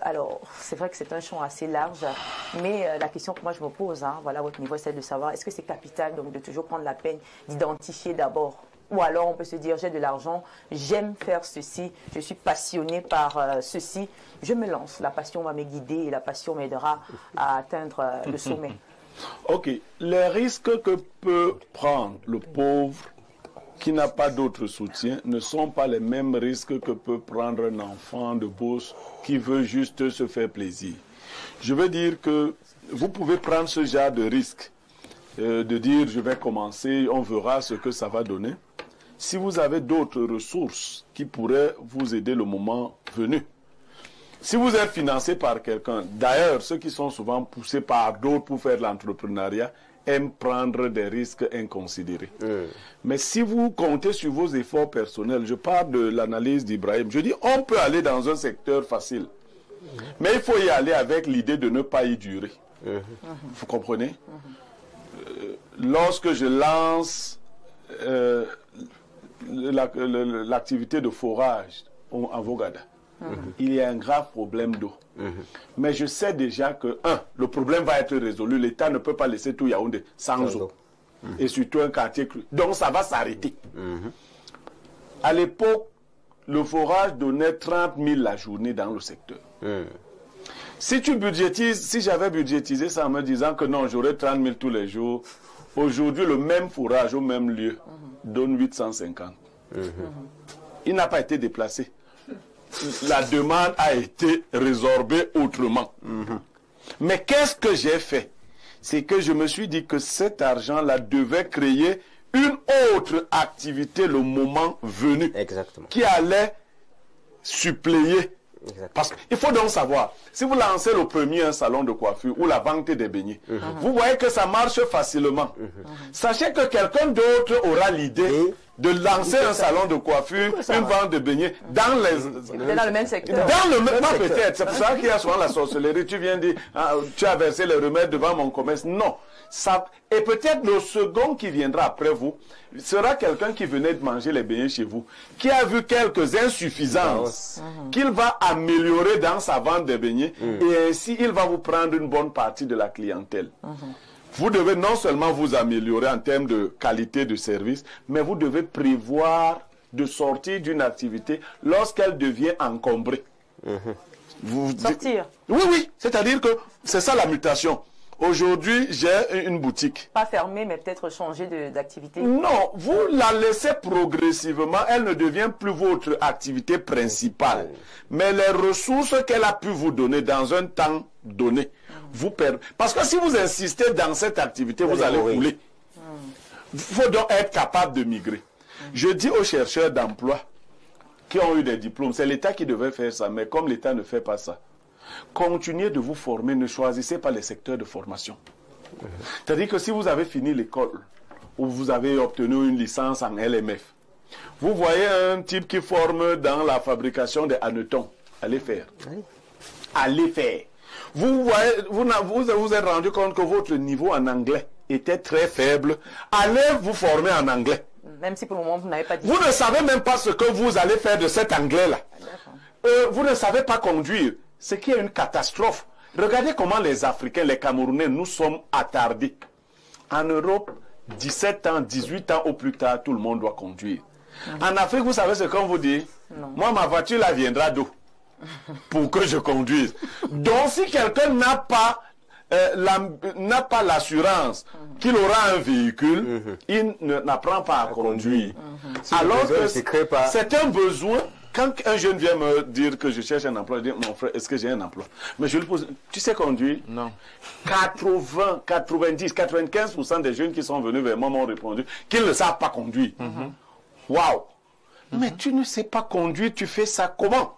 Alors, c'est vrai que c'est un champ assez large, mais la question que moi je me pose, voilà, à votre niveau, c'est de savoir, est-ce que c'est capital donc de toujours prendre la peine d'identifier d'abord? Ou alors on peut se dire, j'ai de l'argent, j'aime faire ceci, je suis passionné par ceci, je me lance, la passion va me guider et la passion m'aidera à atteindre le sommet. Ok, les risques que peut prendre le pauvre qui n'a pas d'autre soutien ne sont pas les mêmes risques que peut prendre un enfant de bourse qui veut juste se faire plaisir. Je veux dire que vous pouvez prendre ce genre de risque, de dire je vais commencer, on verra ce que ça va donner. Si vous avez d'autres ressources qui pourraient vous aider le moment venu. Si vous êtes financé par quelqu'un, d'ailleurs, ceux qui sont souvent poussés par d'autres pour faire de l'entrepreneuriat aiment prendre des risques inconsidérés. Mais si vous comptez sur vos efforts personnels, je parle de l'analyse d'Ibrahim, je dis on peut aller dans un secteur facile, mais il faut y aller avec l'idée de ne pas y durer. Vous comprenez? Lorsque je lance l'activité de forage en Vogada, il y a un grave problème d'eau. Mais je sais déjà que, le problème va être résolu. L'État ne peut pas laisser tout Yaoundé sans eau. Et surtout un quartier cru. Donc ça va s'arrêter. À l'époque, le forage donnait 30 000 la journée dans le secteur. Si tu budgétises, si j'avais budgétisé ça en me disant que non, j'aurais 30 000 tous les jours, aujourd'hui, le même forage au même lieu donne 850. Il n'a pas été déplacé. La demande a été résorbée autrement. Mais qu'est-ce que j'ai fait? C'est que je me suis dit que cet argent-là devait créer une autre activité le moment venu. Exactement. Qui allait suppléer. Parce qu'il faut donc savoir, si vous lancez le premier un salon de coiffure ou la vente des beignets, vous voyez que ça marche facilement. Sachez que quelqu'un d'autre aura l'idée de lancer un salon de coiffure, une vente de beignets dans le même secteur. Dans le même, pas peut-être. C'est pour ça qu'il y a souvent la sorcellerie. Tu viens dire, tu as versé les remèdes devant mon commerce. Non. Ça, et peut-être le second qui viendra après vous sera quelqu'un qui venait de manger les beignets chez vous, qui a vu quelques insuffisances qu'il va améliorer dans sa vente de beignets et ainsi il va vous prendre une bonne partie de la clientèle. Vous devez non seulement vous améliorer en termes de qualité de service, mais vous devez prévoir de sortir d'une activité lorsqu'elle devient encombrée. Sortir. Oui, c'est-à-dire que c'est ça la mutation. Aujourd'hui, j'ai une boutique. Pas fermée, mais peut-être changer d'activité. Non, vous la laissez progressivement, elle ne devient plus votre activité principale. Mais les ressources qu'elle a pu vous donner dans un temps donné, vous perdez. Parce que si vous insistez dans cette activité, vous allez rouler. Il faut donc être capable de migrer. Je dis aux chercheurs d'emploi qui ont eu des diplômes, c'est l'État qui devait faire ça, mais comme l'État ne fait pas ça, continuez de vous former, ne choisissez pas les secteurs de formation. C'est-à-dire que si vous avez fini l'école, ou vous avez obtenu une licence en LMF, vous voyez un type qui forme dans la fabrication des hannetons, allez faire. Allez faire. Vous voyez, vous êtes rendu compte que votre niveau en anglais était très faible, allez vous former en anglais. Même si pour le moment, vous n'avez pas dit. Vous ne savez même pas ce que vous allez faire de cet anglais-là. Vous ne savez pas conduire. Ce qui est une catastrophe. Regardez comment les Africains, les Camerounais, nous sommes attardés. En Europe, 17 ans, 18 ans au plus tard, tout le monde doit conduire. En Afrique, vous savez ce qu'on vous dit? Non. Moi, ma voiture, là, viendra d'où? Pour que je conduise. Donc, si quelqu'un n'a pas l'assurance qu'il aura un véhicule, il n'apprend pas à conduire. Alors que c'est un besoin. Quand un jeune vient me dire que je cherche un emploi, je dis, mon frère, est-ce que j'ai un emploi? Mais je lui pose, tu sais conduire? Non. 80, 90, 95% des jeunes qui sont venus vers moi m'ont répondu qu'ils ne savent pas conduire. Waouh! Mais tu ne sais pas conduire, tu fais ça comment?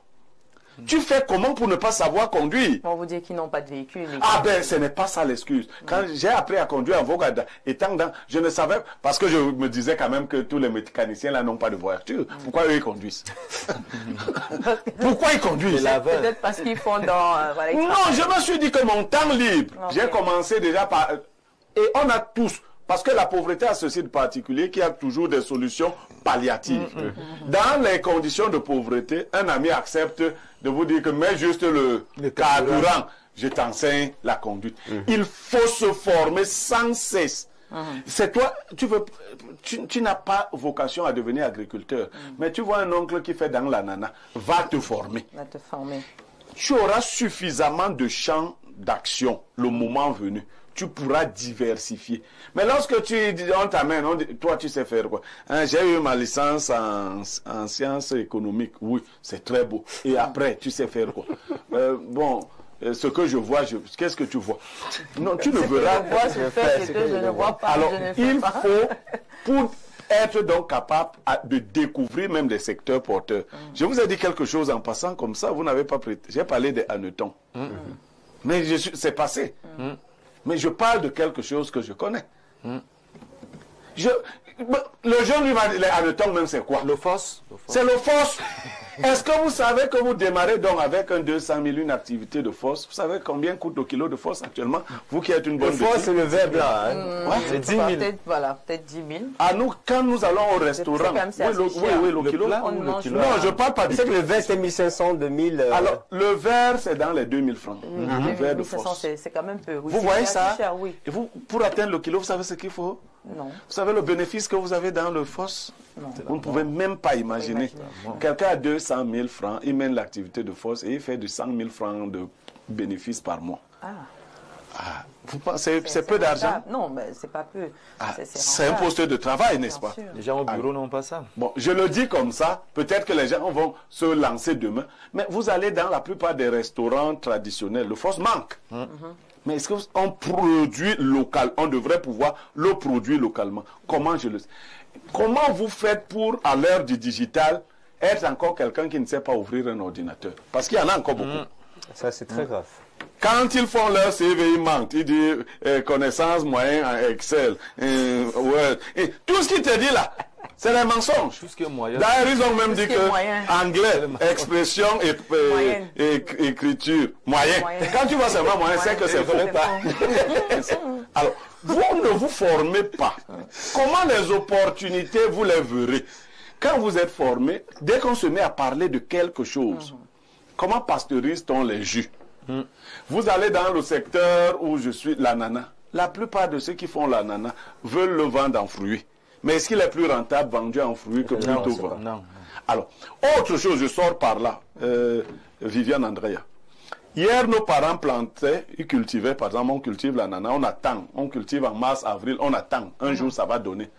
Tu fais comment pour ne pas savoir conduire? On vous dit qu'ils n'ont pas de véhicule. Ah ben, ce n'est pas ça l'excuse. Quand j'ai appris à conduire en Vogada, étant dans, je ne savais, parce que je me disais quand même que tous les mécaniciens là n'ont pas de voiture. Pourquoi eux ils conduisent? Pourquoi ils conduisent? Peut-être parce qu'ils font dans... voilà, non, je me suis dit que mon temps libre, j'ai commencé déjà par... Et on a tous... Parce que la pauvreté a ceci de particulier qu'il y a toujours des solutions palliatives. Dans les conditions de pauvreté, un ami accepte de vous dire que mets juste le carburant, je t'enseigne la conduite. Il faut se former sans cesse. C'est toi, tu n'as pas vocation à devenir agriculteur, mais tu vois un oncle qui fait dans l'ananas, va te former. Va te former. Tu auras suffisamment de champs d'action le moment venu. Tu pourras diversifier. Mais lorsque on t'amène, toi tu sais faire quoi? Hein, j'ai eu ma licence en sciences économiques. Oui, c'est très beau. Et après, tu sais faire quoi? Ce que je vois, qu'est-ce que tu vois? Non, tu ne verras pas. Je ne vois pas. Alors, il faut, pour être donc capable de découvrir même des secteurs porteurs. Je vous ai dit quelque chose en passant comme ça, vous n'avez pas prêté. J'ai parlé des hannetons. Mais c'est passé. Mais je parle de quelque chose que je connais. Le jeune lui va dire, les hannetons même c'est quoi? Le FOS. C'est le FOS. Est-ce que vous savez que vous démarrez donc avec un 200 000 une activité de FOS? Vous savez combien coûte le kilo de FOS actuellement? Vous qui êtes une bonne... Le FOS, c'est le verbe là. C'est 10 000. Peut-être 10 000. À nous, quand nous allons au restaurant... Oui, le kilo. Non, je ne parle pas du tout. C'est que le verre, c'est 1500, 2000... Alors, le verre, c'est dans les 2000 francs. Le verre de FOS. C'est quand même peu. Oui, vous voyez ça? Cher, oui. Et vous, pour atteindre le kilo, vous savez ce qu'il faut? Non. Vous savez le bénéfice que vous avez dans le FOS? Vous ne pouvez même pas imaginer. Quelqu'un a 200 000 francs, il mène l'activité de FOS et il fait de 100 000 francs de bénéfice par mois. Vous pensez c'est peu d'argent? Non, mais c'est pas peu. C'est un poste de travail, n'est-ce pas? Les gens au bureau n'ont pas ça. Bon, je le dis comme ça, peut-être que les gens vont se lancer demain, mais vous allez dans la plupart des restaurants traditionnels, le FOS manque. Mais est-ce qu'on produit local? On devrait pouvoir le produire localement. Comment je le sais? Comment vous faites pour, à l'heure du digital, être encore quelqu'un qui ne sait pas ouvrir un ordinateur? Parce qu'il y en a encore beaucoup. Ça, c'est très grave. Quand ils font leur CV, ils mentent. Ils disent connaissance moyenne en Excel, Word. Et tout ce qu'ils te disent là, c'est des mensonges. D'ailleurs, ils ont même dit que anglais, expression et écriture, moyen. Quand tu vois seulement moyen, c'est que c'est faux. Alors, vous ne vous formez pas. Comment les opportunités, vous les verrez? Quand vous êtes formé, dès qu'on se met à parler de quelque chose, comment pasteurise-t-on les jus? Vous allez dans le secteur où je suis, l'ananas. La plupart de ceux qui font l'ananas veulent le vendre en fruits. Mais est-ce qu'il est plus rentable vendu en fruits que plutôt vendu? Non. Alors, autre chose, je sors par là, Viviane Andrea. Hier, nos parents plantaient, ils cultivaient, par exemple, on cultive l'ananas, on attend, on cultive en mars, avril, on attend. Un jour, ça va donner.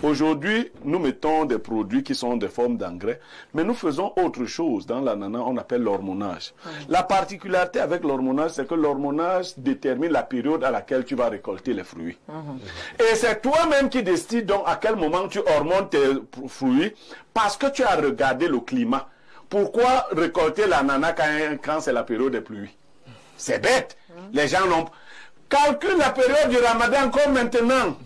Aujourd'hui, nous mettons des produits qui sont des formes d'engrais, mais nous faisons autre chose dans l'ananas, on appelle l'hormonage. La particularité avec l'hormonage, c'est que l'hormonage détermine la période à laquelle tu vas récolter les fruits. Et c'est toi-même qui décides donc à quel moment tu hormones tes fruits, parce que tu as regardé le climat. Pourquoi récolter l'ananas quand c'est la période des pluies? C'est bête. Les gens n'ont... Calcule la période du ramadan comme maintenant.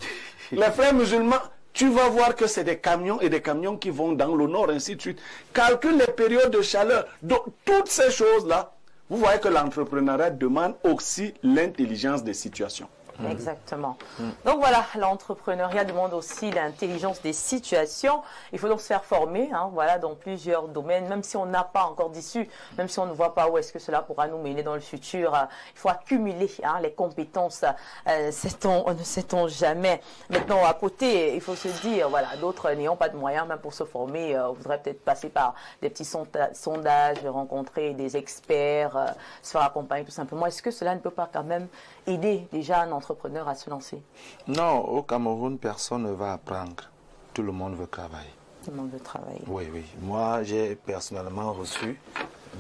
Les frères musulmans, tu vas voir que c'est des camions et des camions qui vont dans le nord, ainsi de suite. Calcule les périodes de chaleur. Donc, toutes ces choses-là, vous voyez que l'entrepreneuriat demande aussi l'intelligence des situations. Exactement. Donc voilà, l'entrepreneuriat demande aussi l'intelligence des situations. Il faut donc se faire former, voilà, dans plusieurs domaines, même si on n'a pas encore d'issue, même si on ne voit pas où est-ce que cela pourra nous mener dans le futur. Il faut accumuler les compétences, ne sait-on jamais. Maintenant, à côté, il faut se dire, voilà, d'autres n'ayant pas de moyens, même pour se former, voudraient peut-être passer par des petits sondages, rencontrer des experts, se faire accompagner tout simplement. Est-ce que cela ne peut pas quand même aider déjà un entrepreneur à se lancer? Non, au Cameroun, personne ne va apprendre. Tout le monde veut travailler. Tout le monde veut travailler. Oui, oui. Moi, j'ai personnellement reçu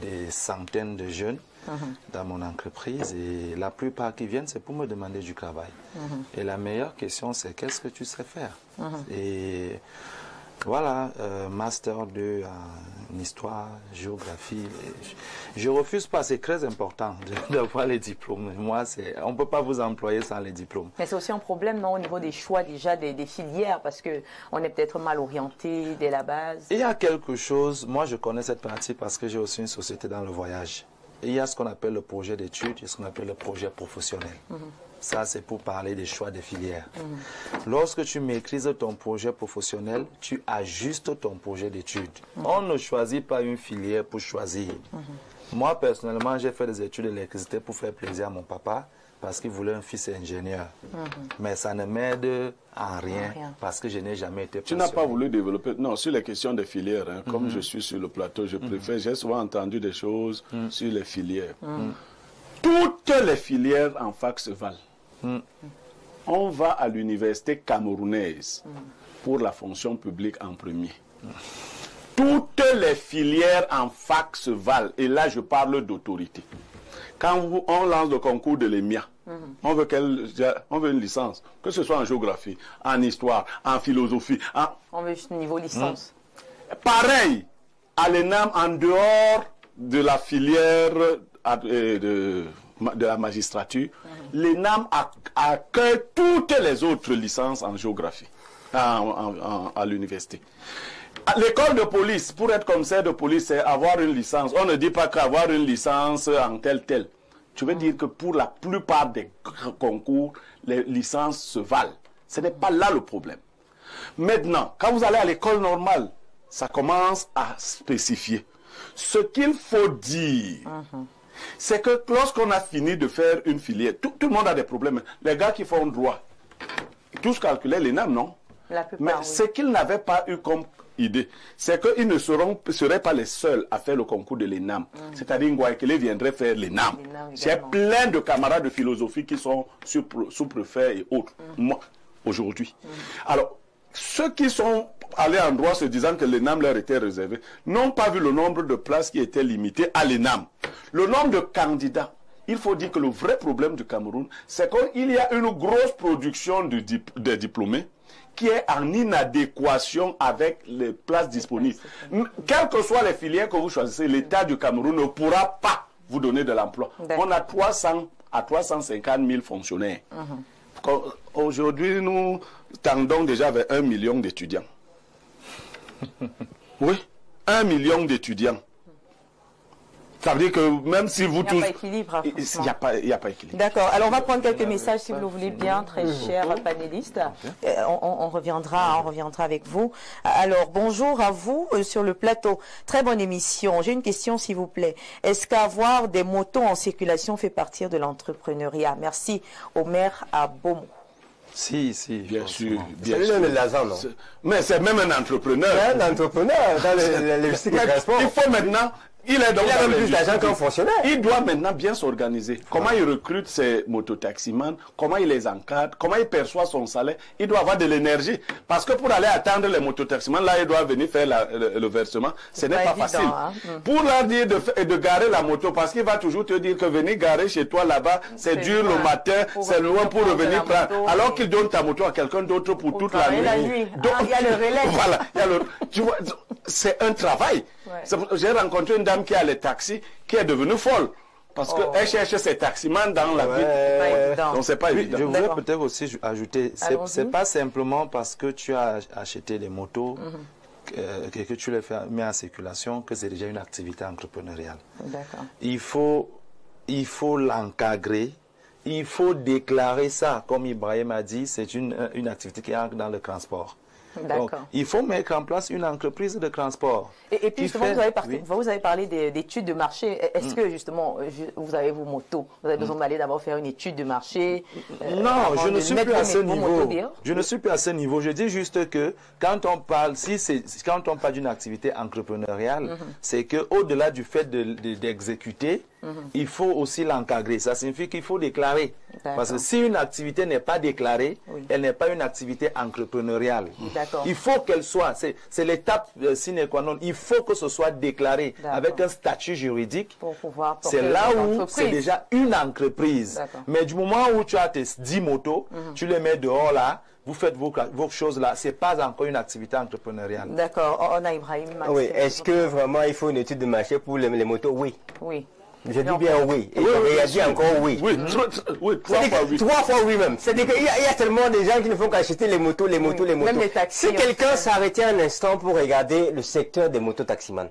des centaines de jeunes dans mon entreprise et la plupart qui viennent, c'est pour me demander du travail. Et la meilleure question, c'est qu'est-ce que tu sais faire? Et voilà, master 2 en histoire, géographie. Je refuse pas, c'est très important d'avoir les diplômes. Moi, on ne peut pas vous employer sans les diplômes. Mais c'est aussi un problème, non, au niveau des choix déjà des filières, parce qu'on est peut-être mal orienté dès la base. Il y a quelque chose, moi je connais cette partie parce que j'ai aussi une société dans le voyage. Il y a ce qu'on appelle le projet d'études et ce qu'on appelle le projet professionnel. Ça, c'est pour parler des choix des filières. Lorsque tu maîtrises ton projet professionnel, tu ajustes ton projet d'études. On ne choisit pas une filière pour choisir. Moi, personnellement, j'ai fait des études d'électricité pour faire plaisir à mon papa parce qu'il voulait un fils ingénieur. Mais ça ne m'aide en rien parce que je n'ai jamais été passionné. Tu n'as pas voulu développer... Non, sur les questions des filières, comme je suis sur le plateau, je préfère... J'ai souvent entendu des choses sur les filières. Toutes les filières en fac se valent. On va à l'université camerounaise pour la fonction publique en premier. Toutes les filières en fac se valent. Et là, je parle d'autorité. Quand on lance le concours de l'EMIA, on veut une licence, que ce soit en géographie, en histoire, en philosophie. On veut juste niveau licence. Pareil, à l'ENAM, en dehors de la filière de la magistrature, l'ENAM accueille toutes les autres licences en géographie à l'université. L'école de police, pour être commissaire de police, c'est avoir une licence. On ne dit pas qu'avoir une licence en tel. Je veux dire que pour la plupart des concours, les licences se valent. Ce n'est pas là le problème. Maintenant, quand vous allez à l'école normale, ça commence à spécifier. Ce qu'il faut dire, c'est que lorsqu'on a fini de faire une filière, tout le monde a des problèmes. Les gars qui font droit, tous calculaient l'ENAM, non? Mais ce qu'ils n'avaient pas eu comme idée, c'est qu'ils ne seraient pas les seuls à faire le concours de l'ENAM. C'est-à-dire Ngouaikele viendrait faire l'ENAM. J'ai plein de camarades de philosophie qui sont sous-préfets et autres. Moi, aujourd'hui. Alors, ceux qui sont allés en droit se disant que l'ENAM leur était réservé, n'ont pas vu le nombre de places qui étaient limitées à l'ENAM. Le nombre de candidats. Il faut dire que le vrai problème du Cameroun, c'est qu'il y a une grosse production de diplômés qui est en inadéquation avec les places disponibles. Quelles que soient les filières que vous choisissez, l'État du Cameroun ne pourra pas vous donner de l'emploi. On a 300 à 350 000 fonctionnaires. Aujourd'hui, nous tendons déjà vers 1 million d'étudiants. Oui, 1 million d'étudiants. Ça veut dire que même si vous tous... Il n'y a pas équilibre. D'accord. Alors, on va prendre quelques messages, si vous le voulez bien, très chers panélistes. On reviendra avec vous. Alors, bonjour à vous sur le plateau. Très bonne émission. J'ai une question, s'il vous plaît. Est-ce qu'avoir des motos en circulation fait partie de l'entrepreneuriat? Merci. Omer à Beaumont. Si, bien sûr. C'est lui le Lazan, non? Mais c'est même un entrepreneur. C'est un entrepreneur dans les logistiques et transports. Il faut maintenant... Il a même plus d'argent qu'un fonctionnaire. Il doit maintenant bien s'organiser. Comment il recrute ses mototaximans, comment il les encadre, comment il perçoit son salaire. Il doit avoir de l'énergie. Parce que pour aller attendre les mototaximans, là, il doit venir faire le versement. Ce n'est pas facile. Pour leur dire de garer la moto, parce qu'il va toujours te dire que venir garer chez toi là-bas, c'est dur le matin, c'est loin pour revenir prendre. Alors qu'il donne ta moto à quelqu'un d'autre pour toute la nuit. Donc, il y a le relais. Voilà. Tu vois, c'est un travail. J'ai rencontré une dame qui a les taxis, qui est devenue folle. Parce qu'elle cherche ses taximans dans la ville. Donc c'est pas évident. Je voudrais peut-être aussi ajouter, c'est pas simplement parce que tu as acheté des motos que tu les mets en circulation que c'est déjà une activité entrepreneuriale. Il faut l'encadrer, il faut déclarer ça. Comme Ibrahim a dit, c'est une activité qui entre dans le transport. Donc, il faut mettre en place une entreprise de transport. Et puis, justement, vous avez parlé d'études de marché. Est-ce que, justement, vous avez vos motos? Vous avez besoin d'aller d'abord faire une étude de marché? Non, je ne suis plus à ce niveau. Je ne suis plus à ce niveau. Je dis juste que quand on parle, quand on parle d'une activité entrepreneuriale, c'est qu'au-delà du fait d'exécuter, il faut aussi l'encadrer. Ça signifie qu'il faut déclarer. Parce que si une activité n'est pas déclarée, elle n'est pas une activité entrepreneuriale. Il faut qu'elle soit, c'est l'étape sine qua non, il faut que ce soit déclaré avec un statut juridique. C'est là où c'est déjà une entreprise. Mais du moment où tu as tes 10 motos, tu les mets dehors là, vous faites vos choses là, c'est pas encore une activité entrepreneuriale. D'accord, on a Ibrahim. Oui, est-ce que vraiment il faut une étude de marché pour les motos? Oui. Oui. Je dis bien oui. Et il a dit encore oui. Oui, 3 fois oui. 3 fois oui même. C'est-à-dire qu'il y a tellement de gens qui ne font qu'acheter les motos. Même les taxis, si quelqu'un s'arrêtait un instant pour regarder le secteur des motos-taximans.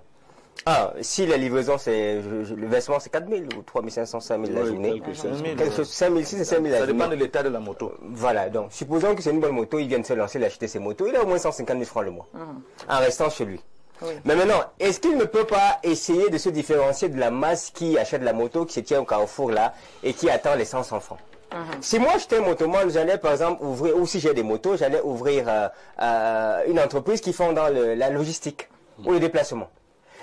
Si la livraison, le versement c'est 4 000 ou 3 500, 5 000 la journée. Quelque chose, 5 600 et 5 000 la journée. Ça dépend de l'état de la moto. Voilà, donc supposons que c'est une bonne moto, il vient de se lancer, d'acheter ses motos, il a au moins 150 000 francs le mois, en restant chez lui. Mais maintenant, est-ce qu'il ne peut pas essayer de se différencier de la masse qui achète la moto, qui se tient au carrefour là, et qui attend les 100 francs? Si moi j'étais un motoman, j'allais par exemple ouvrir, ou si j'ai des motos, j'allais ouvrir une entreprise qui font dans la logistique ou le déplacement.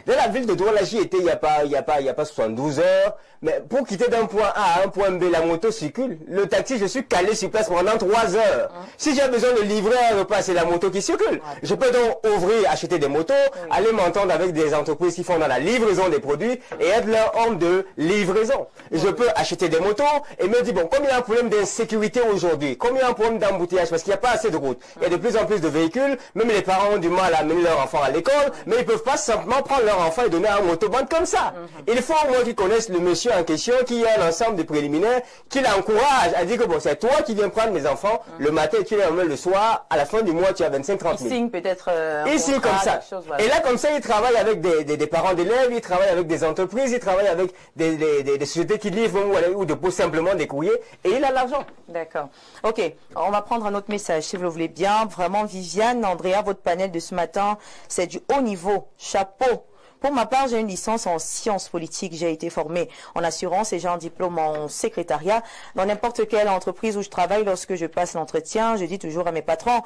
Dans la ville de Douala, j'y étais il y a pas 72 heures, mais pour quitter d'un point A à un point B, la moto circule. Le taxi, je suis calé sur place pendant 3 heures. Si j'ai besoin de livrer un repas, c'est la moto qui circule. Je peux donc ouvrir, acheter des motos, aller m'entendre avec des entreprises qui font dans la livraison des produits et être leur homme de livraison. Je peux acheter des motos et me dire, bon, comme il y a un problème d'insécurité aujourd'hui, comme il y a un problème d'embouteillage, parce qu'il n'y a pas assez de routes, il y a de plus en plus de véhicules, même les parents ont du mal à amener leurs enfants à l'école, mais ils ne peuvent pas simplement prendre leur enfant et donner un motoband comme ça. Il faut au moins qu'ils connaissent le monsieur en question, qui a un ensemble de préliminaires, qui l'encourage à dire que bon, c'est toi qui viens prendre mes enfants le matin et tu les emmènes le soir, à la fin du mois tu as 25-30 000. Il signe peut-être il signe comme ça. Et là comme ça il travaille avec des parents d'élèves, il travaille avec des entreprises, il travaille avec des sociétés qui livrent ou déposent simplement des courriers et il a l'argent. D'accord. Ok, on va prendre un autre message si vous le voulez bien. Vraiment Viviane, Andrea, votre panel de ce matin, c'est du haut niveau. Chapeau. Pour ma part, j'ai une licence en sciences politiques. J'ai été formée en assurance et j'ai un diplôme en secrétariat. Dans n'importe quelle entreprise où je travaille, lorsque je passe l'entretien, je dis toujours à mes patrons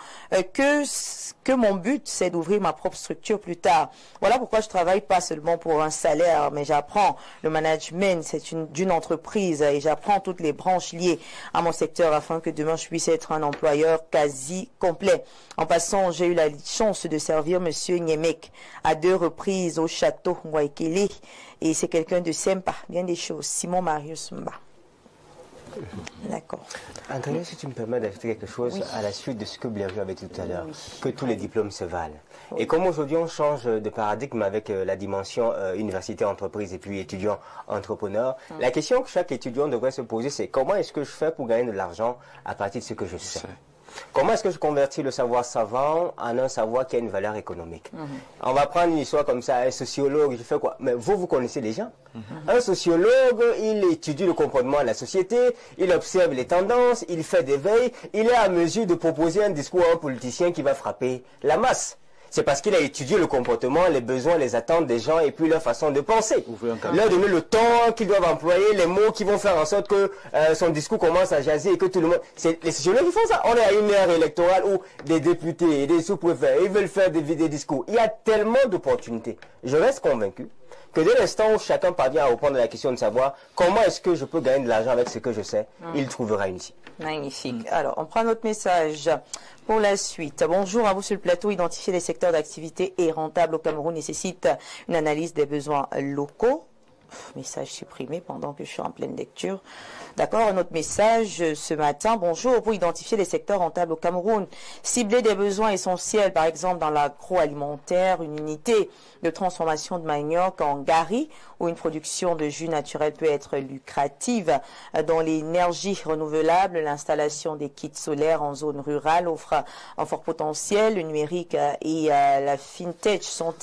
que mon but, c'est d'ouvrir ma propre structure plus tard. Voilà pourquoi je travaille pas seulement pour un salaire, mais j'apprends le management d'une entreprise et j'apprends toutes les branches liées à mon secteur afin que demain je puisse être un employeur quasi complet. En passant, j'ai eu la chance de servir Monsieur Niemek à 2 reprises au château Waikele et c'est quelqu'un de sympa, bien des choses. Simon Marius Mba. D'accord. Andrea, si tu me permets d'ajouter quelque chose à la suite de ce que Blairview avait dit tout à l'heure, que tous les diplômes se valent. Et comme aujourd'hui on change de paradigme avec la dimension université, entreprise et puis étudiant, entrepreneur, la question que chaque étudiant devrait se poser, c'est comment est-ce que je fais pour gagner de l'argent à partir de ce que je sais? Comment est-ce que je convertis le savoir savant en un savoir qui a une valeur économique? On va prendre une histoire comme ça, un sociologue, je fais quoi? Mais vous connaissez les gens. Un sociologue, il étudie le comportement de la société, il observe les tendances, il fait des veilles, il est à mesure de proposer un discours à un politicien qui va frapper la masse. C'est parce qu'il a étudié le comportement, les besoins, les attentes des gens et puis leur façon de penser. Leur donner le temps qu'ils doivent employer, les mots qui vont faire en sorte que son discours commence à jaser et que tout le monde... C'est les sociologues qui font ça. On est à une ère électorale où des députés et des sous-préfets, ils veulent faire des discours. Il y a tellement d'opportunités. Je reste convaincu que dès l'instant où chacun parvient à répondre à la question de savoir comment est-ce que je peux gagner de l'argent avec ce que je sais, il trouvera une issue. Magnifique. Alors, on prend notre message pour la suite. Bonjour à vous sur le plateau. Identifier les secteurs d'activité et rentables au Cameroun nécessite une analyse des besoins locaux. Message supprimé pendant que je suis en pleine lecture. D'accord, un autre message ce matin. Bonjour, pour identifier les secteurs rentables au Cameroun, cibler des besoins essentiels, par exemple dans l'agroalimentaire, une unité de transformation de manioc en gari où une production de jus naturel peut être lucrative. Dans l'énergie renouvelable, l'installation des kits solaires en zone rurale offre un fort potentiel. Le numérique et la fintech sont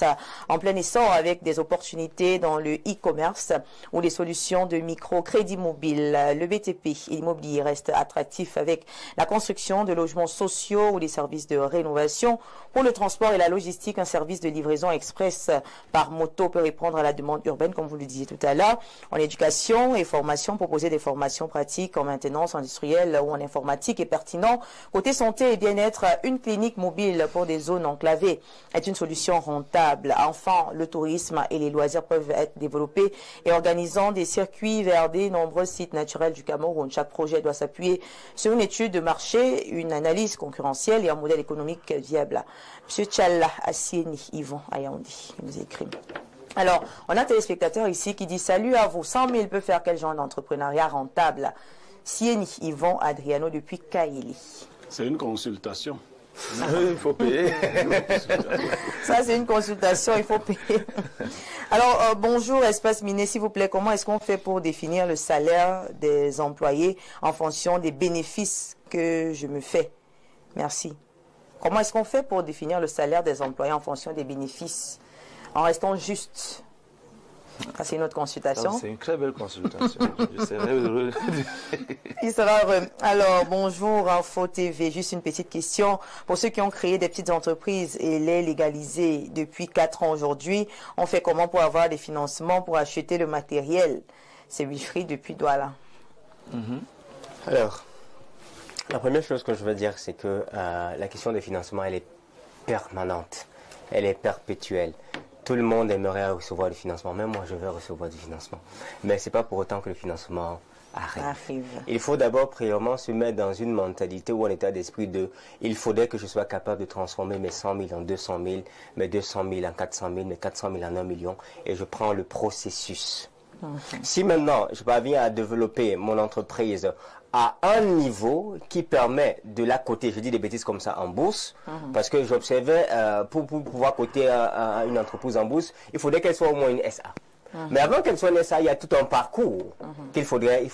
en plein essor avec des opportunités dans le e-commerce. commerce ou les solutions de microcrédit mobile. Le BTP et l'immobilier restent attractifs avec la construction de logements sociaux ou des services de rénovation. Pour le transport et la logistique, un service de livraison express par moto peut répondre à la demande urbaine, comme vous le disiez tout à l'heure. En éducation et formation, proposer des formations pratiques en maintenance industrielle ou en informatique est pertinent. Côté santé et bien-être, une clinique mobile pour des zones enclavées est une solution rentable. Enfin, le tourisme et les loisirs peuvent être développés et organisant des circuits vers des nombreux sites naturels du Cameroun. Chaque projet doit s'appuyer sur une étude de marché, une analyse concurrentielle et un modèle économique viable. Monsieur Tchalla Assieni Yvon Ayandi nous écrit. Alors, on a un téléspectateur ici qui dit « Salut à vous, 100 000 peut faire quel genre d'entrepreneuriat rentable ?» Sieni Yvon Adriano depuis Kaili. C'est une consultation. Il faut payer. Ça, c'est une consultation, il faut payer. Alors, bonjour, Espace Miné, s'il vous plaît, comment est-ce qu'on fait pour définir le salaire des employés en fonction des bénéfices que je me fais? Merci. Comment est-ce qu'on fait pour définir le salaire des employés en fonction des bénéfices en restant juste? Ça, c'est une autre consultation. C'est une très belle consultation. Je serais heureux. Il sera heureux. Alors, bonjour Info TV. Juste une petite question. Pour ceux qui ont créé des petites entreprises et les légaliser depuis 4 ans aujourd'hui, on fait comment pour avoir des financements pour acheter le matériel? C'est Wilfried depuis Douala. Alors, la première chose que je veux dire, c'est que la question des financements, elle est permanente. Elle est perpétuelle. Tout le monde aimerait recevoir du financement. Même moi, je veux recevoir du financement. Mais ce n'est pas pour autant que le financement arrive. Il faut d'abord, premièrement, se mettre dans une mentalité ou un état d'esprit de « il faudrait que je sois capable de transformer mes 100 000 en 200 000, mes 200 000 en 400 000, mes 400 000 en 1 million. » Et je prends le processus. Si maintenant, je parviens à développer mon entreprise à un niveau qui permet de la coter, je dis des bêtises comme ça, en bourse, parce que j'observais, pour pouvoir coter une entreprise en bourse, il faudrait qu'elle soit au moins une SA. Mais avant qu'elle soit une SA, il y a tout un parcours qu'il faudrait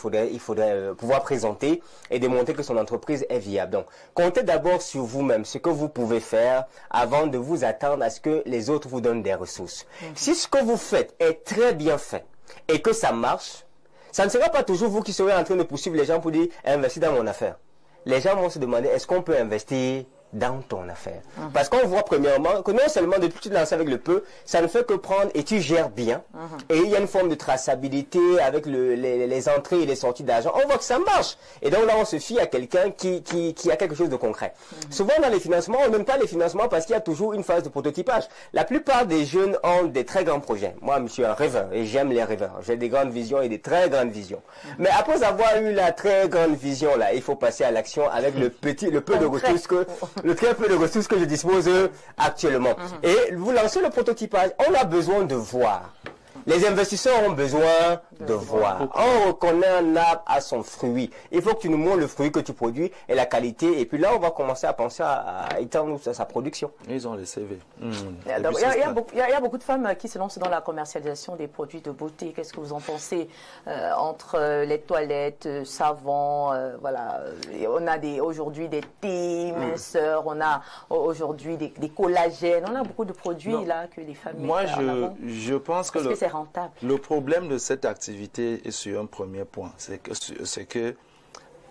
pouvoir présenter et démontrer que son entreprise est viable. Donc, comptez d'abord sur vous-même, ce que vous pouvez faire avant de vous attendre à ce que les autres vous donnent des ressources. Si ce que vous faites est très bien fait et que ça marche, ça ne sera pas toujours vous qui serez en train de poursuivre les gens pour dire « investis dans mon affaire ». Les gens vont se demander « est-ce qu'on peut investir dans ton affaire ?» Parce qu'on voit premièrement que non seulement depuis que tu te lances avec le peu, ça ne fait que prendre et tu gères bien. Et il y a une forme de traçabilité avec les entrées et les sorties d'argent. On voit que ça marche. Et donc là, on se fie à quelqu'un qui a quelque chose de concret. Souvent dans les financements, on ne donne pas les financements parce qu'il y a toujours une phase de prototypage. La plupart des jeunes ont des très grands projets. Moi, je suis un rêveur et j'aime les rêveurs. J'ai des grandes visions et des très grandes visions. Mais après avoir eu la très grande vision, là, il faut passer à l'action avec le peu de ressources le très peu de ressources que je dispose actuellement. Et vous lancez le prototypage, on a besoin de voir. Les investisseurs ont besoin de voir. On reconnaît un arbre à son fruit. Il faut que tu nous montres le fruit que tu produis et la qualité. Et puis là, on va commencer à penser à étendre sa production. Ils ont les CV. Il y a beaucoup de femmes qui se lancent dans la commercialisation des produits de beauté. Qu'est-ce que vous en pensez entre les toilettes, savons, voilà. On a aujourd'hui des thés, minceurs, on a aujourd'hui des collagènes. On a beaucoup de produits là que les femmes mettent en avant. Je pense que le problème de cette activité est sur un premier point, c'est que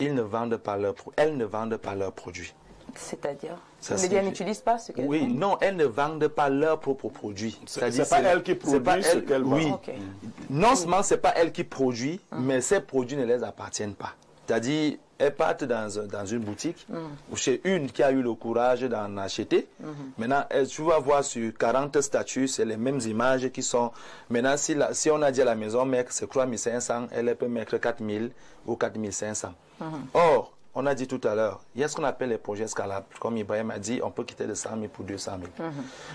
elles ne vendent pas leurs produits. C'est-à-dire, les n'utilisent pas ce qu'elles vendent. Non, elles ne vendent pas leurs propres produits. C'est pas elles qui produisent ce qu'elles vendent. Oui. Non seulement c'est pas elles qui produisent, mais ces produits ne les appartiennent pas. C'est-à-dire, elles partent dans une boutique ou chez une qui a eu le courage d'en acheter. Maintenant, tu vas voir sur 40 statuts, c'est les mêmes images qui sont... Maintenant, si on a dit à la maison, mec, c'est 3500, elle peut mettre 4000 ou 4500. Or, on a dit tout à l'heure, il y a ce qu'on appelle les projets scalables. Comme Ibrahim a dit, on peut quitter de 100 000 pour 200 000.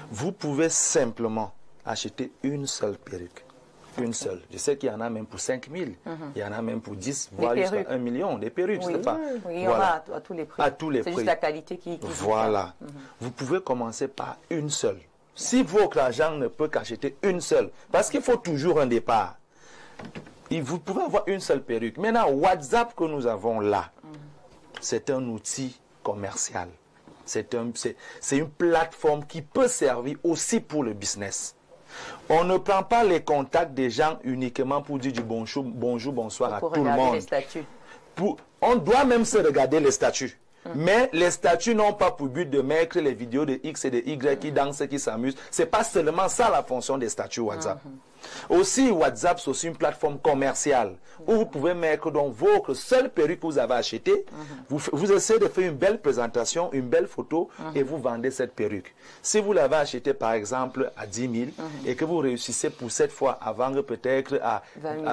Vous pouvez simplement acheter une seule perruque. Une seule. Je sais qu'il y en a même pour 5 000. Il y en a même pour 10, voire jusqu'à 1 million. Des perruques, oui, c'est pas. Oui, il y aura à tous les prix. À tous les prix. C'est juste la qualité qui voilà. Vous pouvez commencer par une seule. Si votre argent ne peut qu'acheter une seule, parce qu'il faut toujours un départ, vous pouvez avoir une seule perruque. Maintenant, WhatsApp que nous avons là, c'est un outil commercial. C'est une plateforme qui peut servir aussi pour le business. On ne prend pas les contacts des gens uniquement pour dire du bonjour, bonsoir à tout le monde. Les statuts. On doit même se regarder les statuts. Mais les statuts n'ont pas pour but de mettre les vidéos de X et de Y qui dansent, qui s'amusent. C'est pas seulement ça la fonction des statuts WhatsApp. Aussi, WhatsApp, c'est aussi une plateforme commerciale où vous pouvez mettre donc votre seule perruque que vous avez achetée. Vous essayez de faire une belle présentation, une belle photo et vous vendez cette perruque. Si vous l'avez achetée par exemple à 10 000 et que vous réussissez pour cette fois à vendre peut-être à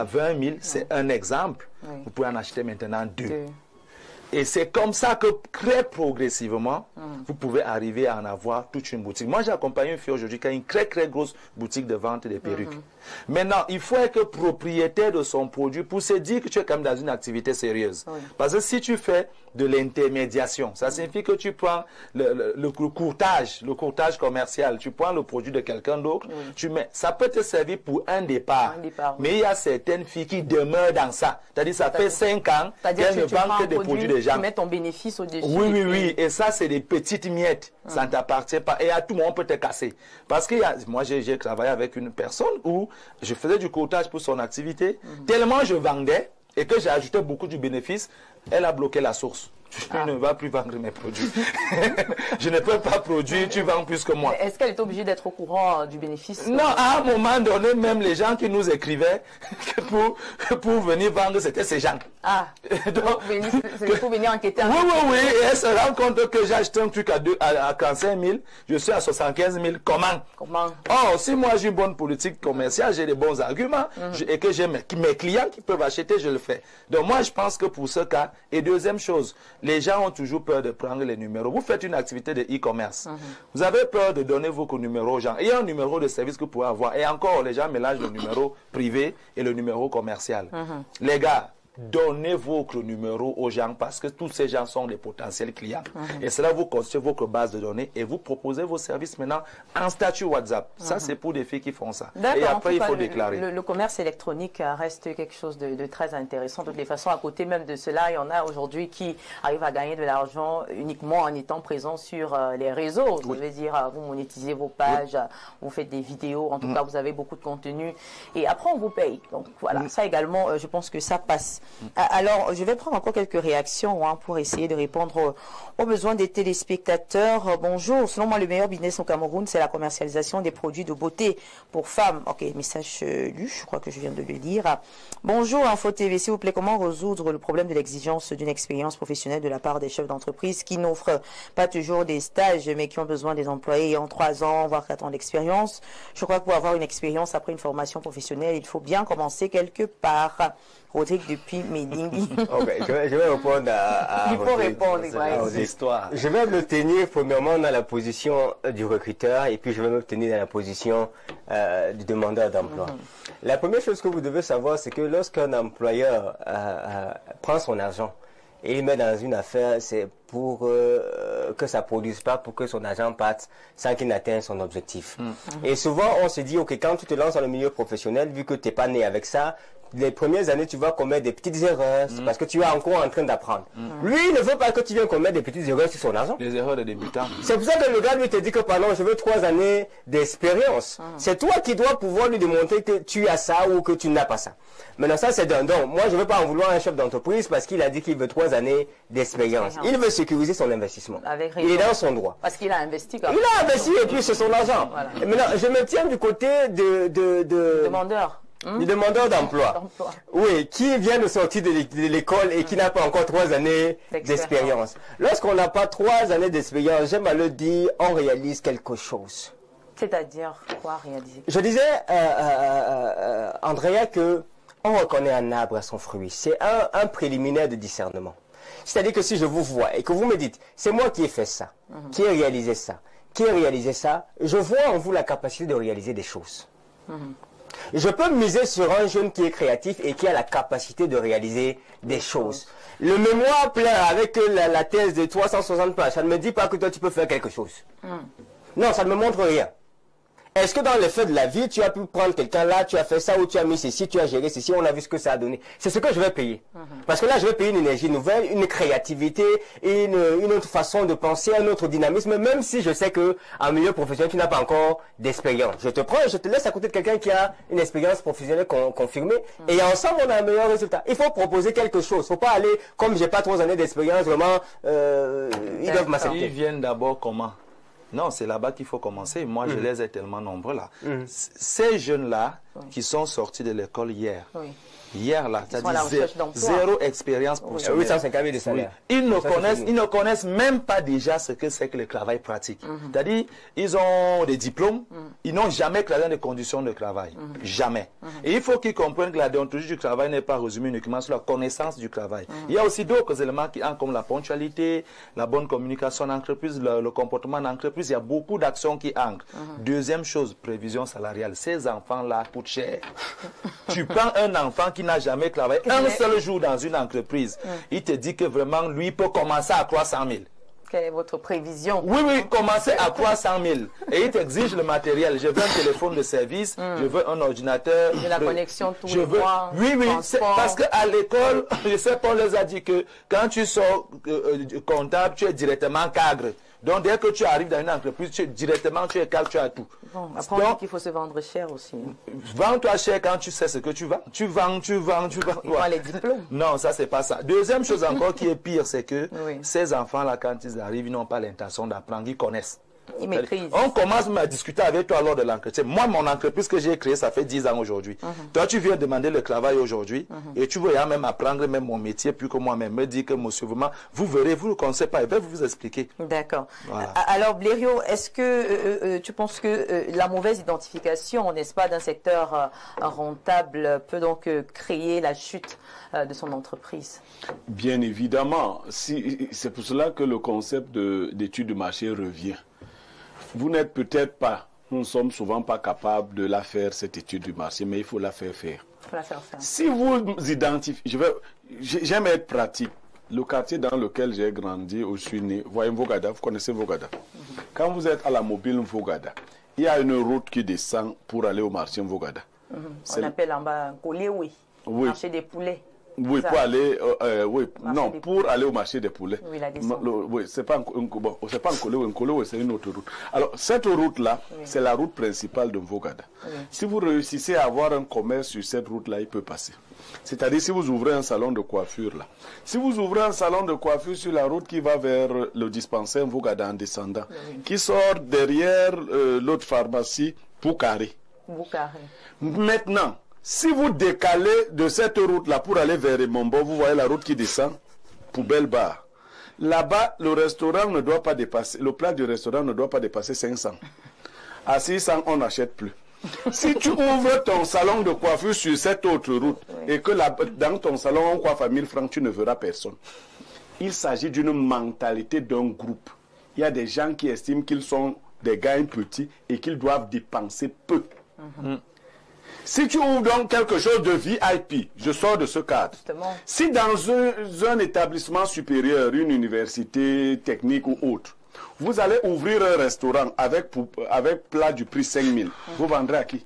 20 000, c'est un exemple. Vous pouvez en acheter maintenant 2. Et c'est comme ça que très progressivement, vous pouvez arriver à en avoir toute une boutique. Moi, j'ai accompagné une fille aujourd'hui qui a une très grosse boutique de vente de perruques. Maintenant, il faut être propriétaire de son produit pour se dire que tu es quand même dans une activité sérieuse. Parce que si tu fais de l'intermédiation, ça signifie que tu prends le courtage commercial, tu prends le produit de quelqu'un d'autre, ça peut te servir pour un départ. Mais il y a certaines filles qui demeurent dans ça. C'est-à-dire ça fait 5 ans qu'elles ne vendent que des produits de gens. Tu mets ton bénéfice au-dessus. Oui. Et ça, c'est des petites miettes. Ça ne t'appartient pas. Et à tout moment, on peut te casser. Parce que moi, j'ai travaillé avec une personne où je faisais du courtage pour son activité. Tellement je vendais et que j'ai ajouté beaucoup du bénéfice, elle a bloqué la source. Je ne vais plus vendre mes produits. Je ne peux pas produire, tu vends plus que moi. Est-ce qu'elle est obligée d'être au courant du bénéfice? Non, à un moment donné, même les gens qui nous écrivaient que pour venir vendre, c'était ces gens. Donc, c'est pour venir enquêter. Oui, et elle se rend compte que j'ai acheté un truc à 45 000, je suis à 75 000. Comment? Oh, si moi j'ai une bonne politique commerciale, j'ai des bons arguments, et que j'ai mes clients qui peuvent acheter, je le fais. Donc moi, je pense que pour ce cas, et deuxième chose, les gens ont toujours peur de prendre les numéros. Vous faites une activité de e-commerce. Vous avez peur de donner vos numéros aux gens. Il y a un numéro de service que vous pouvez avoir. Et encore, les gens mélangent le numéro privé et le numéro commercial. Les gars, donnez votre numéro aux gens parce que tous ces gens sont des potentiels clients. Et cela vous constitue votre base de données et vous proposez vos services maintenant en statut WhatsApp. Ça, c'est pour des filles qui font ça. Et après, il faut déclarer. Le commerce électronique reste quelque chose de très intéressant. De toutes les façons, à côté même de cela, il y en a aujourd'hui qui arrivent à gagner de l'argent uniquement en étant présents sur les réseaux. Ça veut dire, vous monétisez vos pages, vous faites des vidéos, en tout cas, vous avez beaucoup de contenu. Et après, on vous paye. Donc voilà, ça également, je pense que ça passe. Alors, je vais prendre encore quelques réactions pour essayer de répondre aux besoins des téléspectateurs. Bonjour, selon moi, le meilleur business au Cameroun, c'est la commercialisation des produits de beauté pour femmes. Ok, message lu, je crois que je viens de le lire. Bonjour, Info TV, s'il vous plaît, comment résoudre le problème de l'exigence d'une expérience professionnelle de la part des chefs d'entreprise qui n'offrent pas toujours des stages, mais qui ont besoin des employés ayant 3 ans, voire 4 ans d'expérience? Je crois que pour avoir une expérience après une formation professionnelle, il faut bien commencer quelque part. Rodrigue depuis Médingi. Je vais répondre à il faut répondre, aux histoires. Je vais me tenir premièrement dans la position du recruteur et puis je vais me tenir dans la position du demandeur d'emploi. La première chose que vous devez savoir, c'est que lorsqu'un employeur prend son argent et il met dans une affaire, c'est pour que ça ne produise pas, pour que son argent parte sans qu'il n'atteigne son objectif. Et souvent, on se dit, ok, quand tu te lances dans le milieu professionnel, vu que tu n'es pas né avec ça, les premières années, tu vas commettre des petites erreurs parce que tu es encore en train d'apprendre. Lui, il ne veut pas que tu viennes commettre des petites erreurs sur son argent. Les erreurs de débutants. C'est pour ça que le gars lui te dit que pardon, je veux 3 années d'expérience. C'est toi qui dois pouvoir lui démontrer que tu as ça ou que tu n'as pas ça. Maintenant, ça, c'est d'un don. Moi, je ne veux pas en vouloir un chef d'entreprise parce qu'il a dit qu'il veut 3 années d'expérience. Il veut sécuriser son investissement. Il est dans son droit. Parce qu'il a investi. Il a investi et puis c'est son argent. Voilà. Et maintenant, je me tiens du côté demandeur. Du demandeur d'emploi. Oui, qui vient de sortir de l'école et qui n'a pas encore 3 années d'expérience. Lorsqu'on n'a pas 3 années d'expérience, j'aime à le dire, on réalise quelque chose. C'est-à-dire quoi réaliser? Je disais, Andrea, que on reconnaît un arbre à son fruit. C'est un préliminaire de discernement. C'est-à-dire que si je vous vois et que vous me dites, c'est moi qui ai fait ça, qui ai réalisé ça, je vois en vous la capacité de réaliser des choses. Je peux miser sur un jeune qui est créatif et qui a la capacité de réaliser des choses. Le mémoire plein avec la thèse de 360 pages, ça ne me dit pas que toi tu peux faire quelque chose. Non, ça ne me montre rien. Est-ce que dans les faits de la vie, tu as pu prendre quelqu'un là, tu as fait ça, ou tu as mis ceci, tu as géré ceci, on a vu ce que ça a donné. C'est ce que je vais payer. Parce que là, je vais payer une énergie nouvelle, une créativité, une autre façon de penser, un autre dynamisme, même si je sais que en milieu professionnel, tu n'as pas encore d'expérience. Je te prends et je te laisse à côté de quelqu'un qui a une expérience professionnelle confirmée, et ensemble, on a un meilleur résultat. Il faut proposer quelque chose. Il ne faut pas aller, comme j'ai pas 3 années d'expérience, vraiment, ils doivent m'accepter. Ils viennent d'abord comment? Non, c'est là-bas qu'il faut commencer. Moi, je les ai tellement nombreux là. Ces jeunes-là qui sont sortis de l'école hier, hier là, c'est-à-dire zéro expérience professionnelle. 850 000 de salaire. Ils ne connaissent même pas déjà ce que c'est que le travail pratique. C'est-à-dire, ils ont des diplômes, ils n'ont jamais créé dans des conditions de travail. Jamais. Et il faut qu'ils comprennent que la déontologie du travail n'est pas résumée uniquement sur la connaissance du travail. Il y a aussi d'autres éléments qui entrent comme la ponctualité, la bonne communication en entreprise, le comportement en entreprise. Il y a beaucoup d'actions qui entrent. Deuxième chose, prévision salariale. Ces enfants-là coûtent cher. Tu prends un enfant qui n'a jamais travaillé un seul jour dans une entreprise, il te dit que vraiment, lui, peut commencer à 300 000. Quelle est votre prévision? Oui, commencer à 300 000. Et il t'exige le matériel. Je veux un téléphone de service, je veux un ordinateur. De la connexion tous les mois. Oui, parce qu'à l'école, je sais pas, on les a dit que quand tu sors comptable, tu es directement cadre. Donc, dès que tu arrives dans une entreprise, tu es cadre, tu as tout. Bon, après, on dit qu'il faut se vendre cher aussi. Vends-toi cher quand tu sais ce que tu vends. Tu vends. Ils ont les diplômes. Non, ça, c'est pas ça. Deuxième chose encore qui est pire, c'est que ces enfants-là, quand ils arrivent, ils n'ont pas l'intention d'apprendre, ils connaissent. Ils maîtrisent. On commence à discuter avec toi lors de l'entretien. Moi, mon entreprise que j'ai créée, ça fait 10 ans aujourd'hui. Toi, tu viens demander le travail aujourd'hui et tu veux même apprendre même mon métier plus que moi-même. Me dire que, monsieur, vraiment, vous verrez, vous ne connaissez pas, je vais vous expliquer. D'accord. Voilà. Alors, Blériot, est-ce que tu penses que la mauvaise identification, n'est-ce pas, d'un secteur rentable peut donc créer la chute de son entreprise? Bien évidemment. C'est pour cela que le concept d'étude de marché revient. Vous n'êtes peut-être pas, nous ne sommes souvent pas capables de la faire, cette étude du marché, mais il faut la faire faire. Si vous identifiez, j'aime être pratique. Le quartier dans lequel j'ai grandi, où je suis né, voyez Mvogada, vous connaissez Mvogada. Quand vous êtes à la mobile Mvogada, il y a une route qui descend pour aller au marché Mvogada. On appelle en bas Kolé, marché des poulets. Oui, pour aller, pour aller au marché des poulets. Oui, la descente. Oui, c'est pas un Kolé, c'est une autre route. Alors, cette route-là, c'est la route principale de Mvogada. Si vous réussissez à avoir un commerce sur cette route-là, il peut passer. C'est-à-dire, si vous ouvrez un salon de coiffure, là. Si vous ouvrez un salon de coiffure sur la route qui va vers le dispensaire Mvogada en descendant, qui sort derrière l'autre pharmacie, Boukaré. Maintenant, si vous décalez de cette route-là pour aller vers Mombo, vous voyez la route qui descend, Poubelle Bar. Là-bas, le restaurant ne doit pas dépasser, le plat du restaurant ne doit pas dépasser 500. À 600, on n'achète plus. Si tu ouvres ton salon de coiffure sur cette autre route et que dans ton salon on coiffe à 1000 francs, tu ne verras personne. Il s'agit d'une mentalité d'un groupe. Il y a des gens qui estiment qu'ils sont des gars petits et qu'ils doivent dépenser peu. Si tu ouvres donc quelque chose de VIP, je sors de ce cadre. Justement. Si dans un établissement supérieur, une université technique ou autre, vous allez ouvrir un restaurant avec plat du prix 5 000, vous vendrez à qui?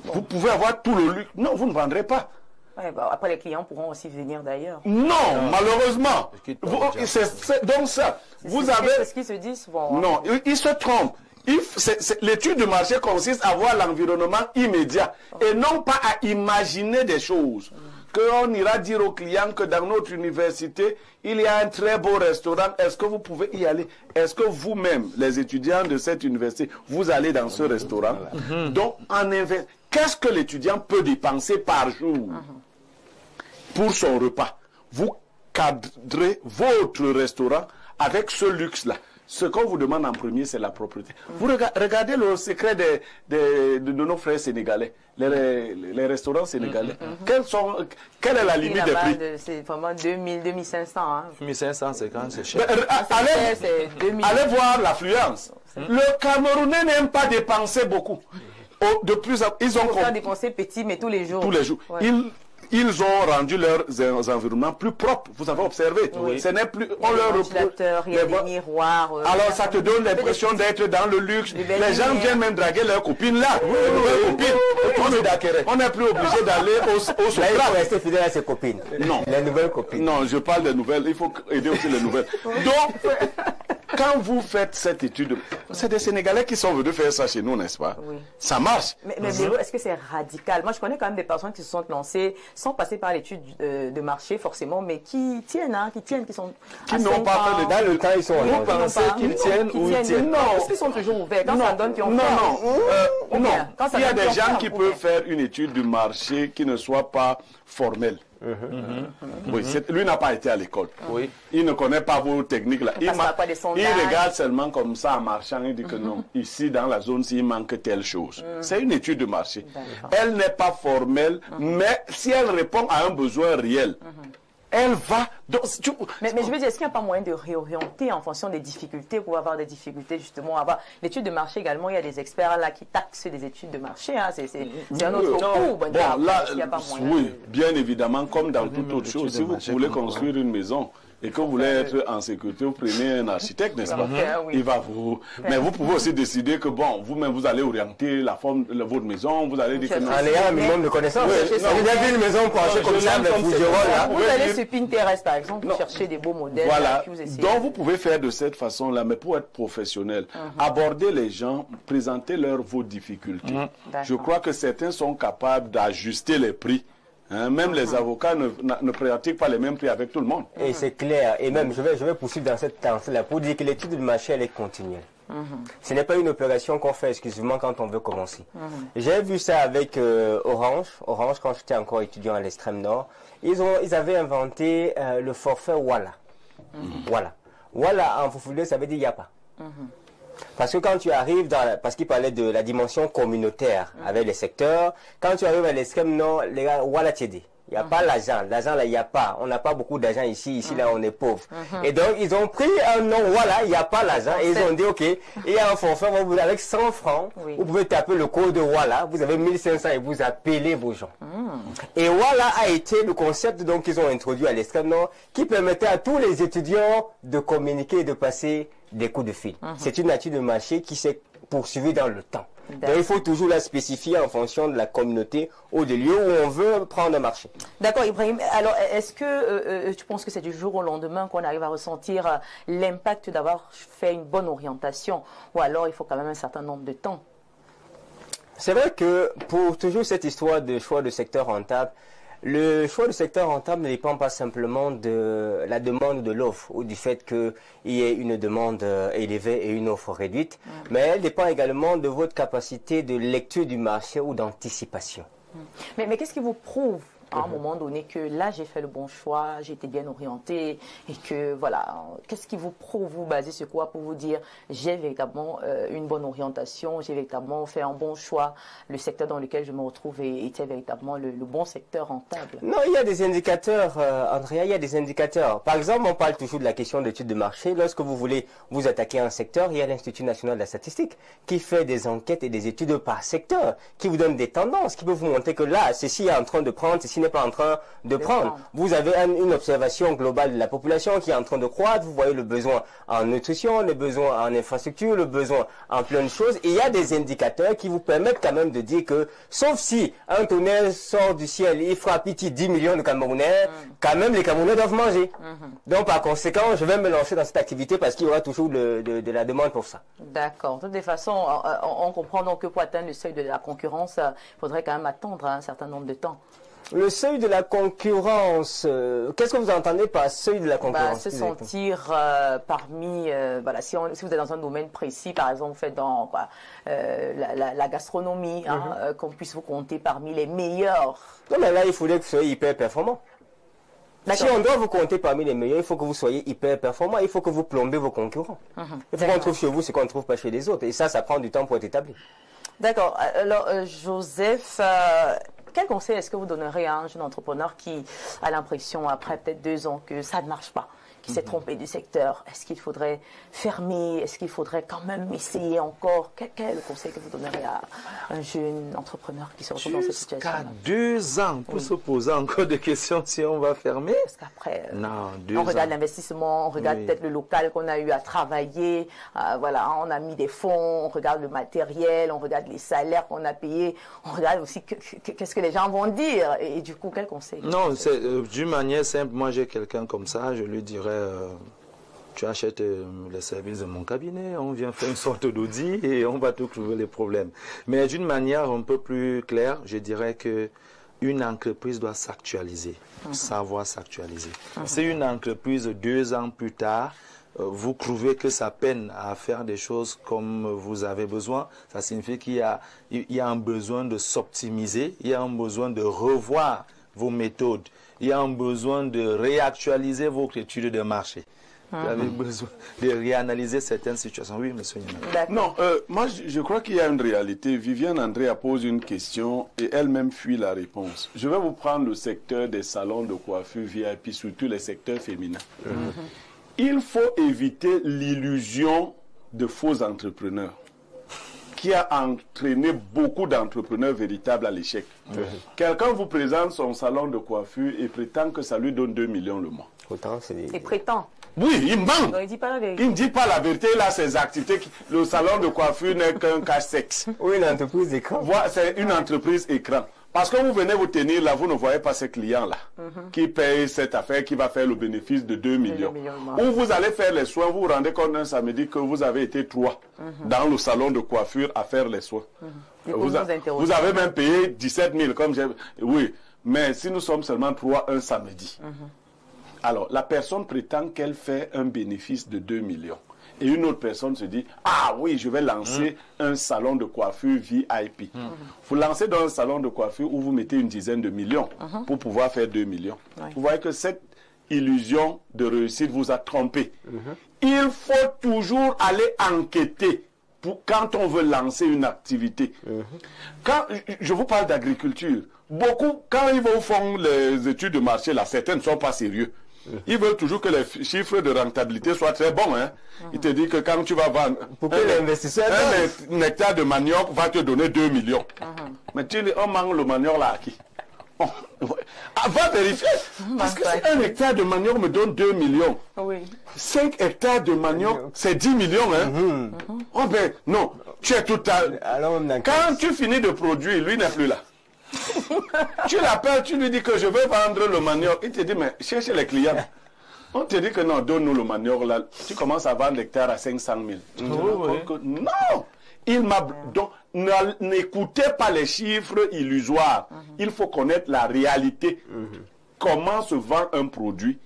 Vous pouvez avoir tout le luxe. Non, vous ne vendrez pas. Ouais, bah, après, les clients pourront aussi venir d'ailleurs. Non, malheureusement. C'est donc ça. C'est ce qu'ils se disent souvent. Non, ils se trompent. L'étude de marché consiste à voir l'environnement immédiat et non pas à imaginer des choses. Qu'on ira dire aux clients que dans notre université, il y a un très beau restaurant. Est-ce que vous pouvez y aller? Est-ce que vous-même, les étudiants de cette université, vous allez dans ce restaurant? Donc, qu'est-ce que l'étudiant peut dépenser par jour pour son repas? Vous cadrez votre restaurant avec ce luxe-là. Ce qu'on vous demande en premier, c'est la propreté. Vous regardez le secret de nos frères sénégalais, les restaurants sénégalais. Quelle est la limite des prix? C'est vraiment 2000, 2500. Hein. 1500, c'est quand c'est cher. Allez voir l'affluence. Le Camerounais n'aime pas dépenser beaucoup. Ils ont dépenser petit, mais tous les jours. Tous les jours. Ouais. ils ont rendu leurs environnements plus propres. Vous avez observé. Oui. Ce n'est plus... Il y a des ventilateurs, il y a des miroirs. Alors ça te donne l'impression d'être dans le luxe. Les gens viennent même draguer leurs copines là. On n'est plus obligé d'aller au Là, il faut rester fidèle à ses copines. Non. Les nouvelles copines. Non, je parle des nouvelles. Il faut aider aussi les nouvelles. Donc, quand vous faites cette étude, c'est des Sénégalais qui sont venus faire ça chez nous, n'est-ce pas? Oui. Ça marche. Mais est-ce que c'est radical? Moi, je connais quand même des personnes qui se sont lancées sans passer par l'étude de marché, forcément, mais qui tiennent, qui sont... Qui n'ont pas fait Dans le temps, ils sont Vous pensez qu'ils tiennent ou ils tiennent? Non, parce qu'ils sont toujours ouverts. Quand ça donne, puis on Non. Quand Il y a ça donne, des puis on gens fait, qui on peuvent fait. faire une étude du marché qui ne soit pas formelle. Oui, lui n'a pas été à l'école. Oui. Il ne connaît pas vos techniques là. passe par quoi, des sondages? Il regarde seulement comme ça en marchant. Il dit que non, ici dans la zone, il manque telle chose. C'est une étude de marché. Elle n'est pas formelle, mais si elle répond à un besoin réel, elle va... Donc, Mais je veux dire, est-ce qu'il n'y a pas moyen de réorienter en fonction des difficultés pour avoir des difficultés justement à avoir l'étude de marché également? Il y a des experts là qui taxent des études de marché. Hein, c'est un autre coup. Bon, là, est-ce qu'il n'y a pas moyen oui, bien évidemment, comme dans toute autre chose, si vous voulez construire une maison et que vous voulez être en sécurité, vous prenez un architecte, n'est-ce pas? Oui. Il va vous... Mais vous pouvez aussi décider que, bon, vous-même, vous allez orienter la forme de votre maison, vous allez dire que non. En ayant un minimum de connaissances. Oui, Vous avez vu une maison penchée comme ça, avec Fougerolles, là. Vous allez sur Pinterest par exemple, vous cherchez des beaux modèles. Voilà. Puis vous essayez. Donc vous pouvez faire de cette façon-là, mais pour être professionnel, aborder les gens, présenter vos difficultés. Je crois que certains sont capables d'ajuster les prix. Hein, même les avocats ne pratiquent pas les mêmes prix avec tout le monde. Et c'est clair. Et même, je vais poursuivre dans cette tendance-là pour dire que l'étude de marché, elle est continuelle. Ce n'est pas une opération qu'on fait exclusivement quand on veut commencer. J'ai vu ça avec Orange. Orange, quand j'étais encore étudiant à l'extrême nord, ils avaient inventé le forfait Walla. Walla, en foufoulé, ça veut dire il n'y a pas. Parce que quand tu arrives parce qu'il parlait de la dimension communautaire avec les secteurs, quand tu arrives à l'extrême nord, les gars, voilà t'aider. Il n'y a pas l'argent. L'argent, là, il n'y a pas. On n'a pas beaucoup d'argent ici. Ici, là, on est pauvre. Et donc, ils ont pris un nom, voilà, il n'y a pas l'argent. Et ils ont dit, OK, il y a un forfait, avec 100 francs, vous pouvez taper le code de voilà, vous avez 1500 et vous appelez vos gens. Et voilà a été le concept donc qu'ils ont introduit à l'extrême nord qui permettait à tous les étudiants de communiquer et de passer des coups de fil. C'est une nature de marché qui s'est poursuivie dans le temps. Donc il faut toujours la spécifier en fonction de la communauté ou des lieux où on veut prendre un marché. D'accord, Ibrahim. Alors, est-ce que tu penses que c'est du jour au lendemain qu'on arrive à ressentir l'impact d'avoir fait une bonne orientation, ou alors il faut quand même un certain nombre de temps? C'est vrai que pour toujours cette histoire de choix de secteur rentable, le choix de secteur rentable ne dépend pas simplement de la demande de l'offre ou du fait qu'il y ait une demande élevée et une offre réduite, mais elle dépend également de votre capacité de lecture du marché ou d'anticipation. Mais qu'est-ce qui vous prouve à un moment donné que là j'ai fait le bon choix, j'ai été bien orienté et que voilà, qu'est-ce qui vous prouve, vous basez sur quoi pour vous dire j'ai véritablement une bonne orientation, j'ai véritablement fait un bon choix, le secteur dans lequel je me retrouve était véritablement le bon secteur rentable? Non, il y a des indicateurs, Andrea, il y a des indicateurs. Par exemple, on parle toujours de la question d'études de marché. Lorsque vous voulez vous attaquer à un secteur, il y a l'Institut national de la statistique qui fait des enquêtes et des études par secteur, qui vous donne des tendances, qui peut vous montrer que là, ceci est en train de prendre, ceci n'est pas en train de prendre. Vous avez une observation globale de la population qui est en train de croître, vous voyez le besoin en nutrition, le besoin en infrastructure, le besoin en plein de choses, et il y a des indicateurs qui vous permettent quand même de dire que, sauf si un tonnerre sort du ciel, il frappe 10 millions de Camerounais, quand même les Camerounais doivent manger. Donc par conséquent, je vais me lancer dans cette activité parce qu'il y aura toujours de la demande pour ça. D'accord. De toute façon, on comprend donc que pour atteindre le seuil de la concurrence, il faudrait quand même attendre un certain nombre de temps. Le seuil de la concurrence, qu'est-ce que vous entendez par seuil de la concurrence? Se sentir parmi, voilà, si vous êtes dans un domaine précis, par exemple, vous faites dans la gastronomie, qu'on puisse vous compter parmi les meilleurs. Non, mais là, il faudrait que vous soyez hyper performant. Si on doit vous compter parmi les meilleurs, il faut que vous soyez hyper performant, il faut que vous plombez vos concurrents. Il faut qu'on trouve chez vous ce qu'on ne trouve pas chez les autres. Et ça prend du temps pour être établi. D'accord. Alors, Joseph, quel conseil est-ce que vous donnerez à un jeune entrepreneur qui a l'impression, après peut-être 2 ans, que ça ne marche pas, s'est trompé du secteur? Est-ce qu'il faudrait fermer? Est-ce qu'il faudrait quand même essayer encore? Quel est le conseil que vous donnerez à un jeune entrepreneur qui se retrouve dans cette situation? Jusqu'à 2 ans pour se poser encore des questions si on va fermer. Parce qu'après, Non, 2 on ans. regarde l'investissement, on regarde peut-être le local qu'on a eu à travailler. Voilà, on a mis des fonds, on regarde le matériel, on regarde les salaires qu'on a payés, on regarde aussi qu'est-ce que les gens vont dire. Et du coup, quel conseil? Non, d'une manière simple, moi j'ai quelqu'un comme ça, je lui dirais, tu achètes les services de mon cabinet, on vient faire une sorte d'audit et on va te trouver les problèmes. Mais d'une manière un peu plus claire, je dirais que une entreprise doit s'actualiser, savoir s'actualiser. Si une entreprise 2 ans plus tard, vous trouvez que ça peine à faire des choses comme vous avez besoin, ça signifie qu'il y a un besoin de s'optimiser, il y a un besoin de revoir vos méthodes, il y a un besoin de réactualiser vos études de marché. Vous avez besoin de réanalyser certaines situations. Oui, monsieur Yéna. Non, moi je crois qu'il y a une réalité. Viviane Andrea pose une question et elle-même fuit la réponse. Je vais vous prendre le secteur des salons de coiffure VIP, surtout les secteurs féminins. Il faut éviter l'illusion de faux entrepreneurs qui a entraîné beaucoup d'entrepreneurs véritables à l'échec. Quelqu'un vous présente son salon de coiffure et prétend que ça lui donne 2 millions le mois. Autant, c'est des... Et prétend. Oui, il ment. Donc, il dit pas la vérité. Il ne dit pas la vérité, il a ses activités. Le salon de coiffure n'est qu'un cache-sexe. Oui, une entreprise d'écran. C'est une entreprise écran. Parce que vous venez vous tenir là, vous ne voyez pas ces clients-là qui payent cette affaire, qui va faire le bénéfice de 2 millions. Ou vous allez faire les soins, vous vous rendez compte un samedi que vous avez été 3 dans le salon de coiffure à faire les soins. Vous avez même payé 17 000, comme j'ai... Oui, mais si nous sommes seulement 3 un samedi, alors la personne prétend qu'elle fait un bénéfice de 2 millions. Et une autre personne se dit, ah oui, je vais lancer un salon de coiffure VIP. Vous lancez dans un salon de coiffure où vous mettez une dizaine de millions pour pouvoir faire 2 millions. Vous voyez que cette illusion de réussite vous a trompé. Il faut toujours aller enquêter quand on veut lancer une activité. Quand je vous parle d'agriculture, beaucoup, quand ils vont faire les études de marché, là, certains ne sont pas sérieux. Ils veulent toujours que les chiffres de rentabilité soient très bons. Hein. Ils te disent que quand tu vas vendre un hectare de manioc va te donner 2 millions. Mais on manque le manioc là à qui? Va vérifier. Parce que si un hectare de manioc me donne 2 millions, 5 hectares de manioc, c'est 10 millions. Hein. Oh ben non, tu es tout à... Quand tu finis de produire, lui n'est plus là. Tu l'appelles, tu lui dis que je veux vendre le manioc. Il te dit, mais cherchez les clients. On te dit que non, donne-nous le manioc là. Tu commences à vendre l'hectare à 500 000. Tu te rends compte que non! Il m'a... Donc, n'écoutez pas les chiffres illusoires. Il faut connaître la réalité. Comment se vend un produit?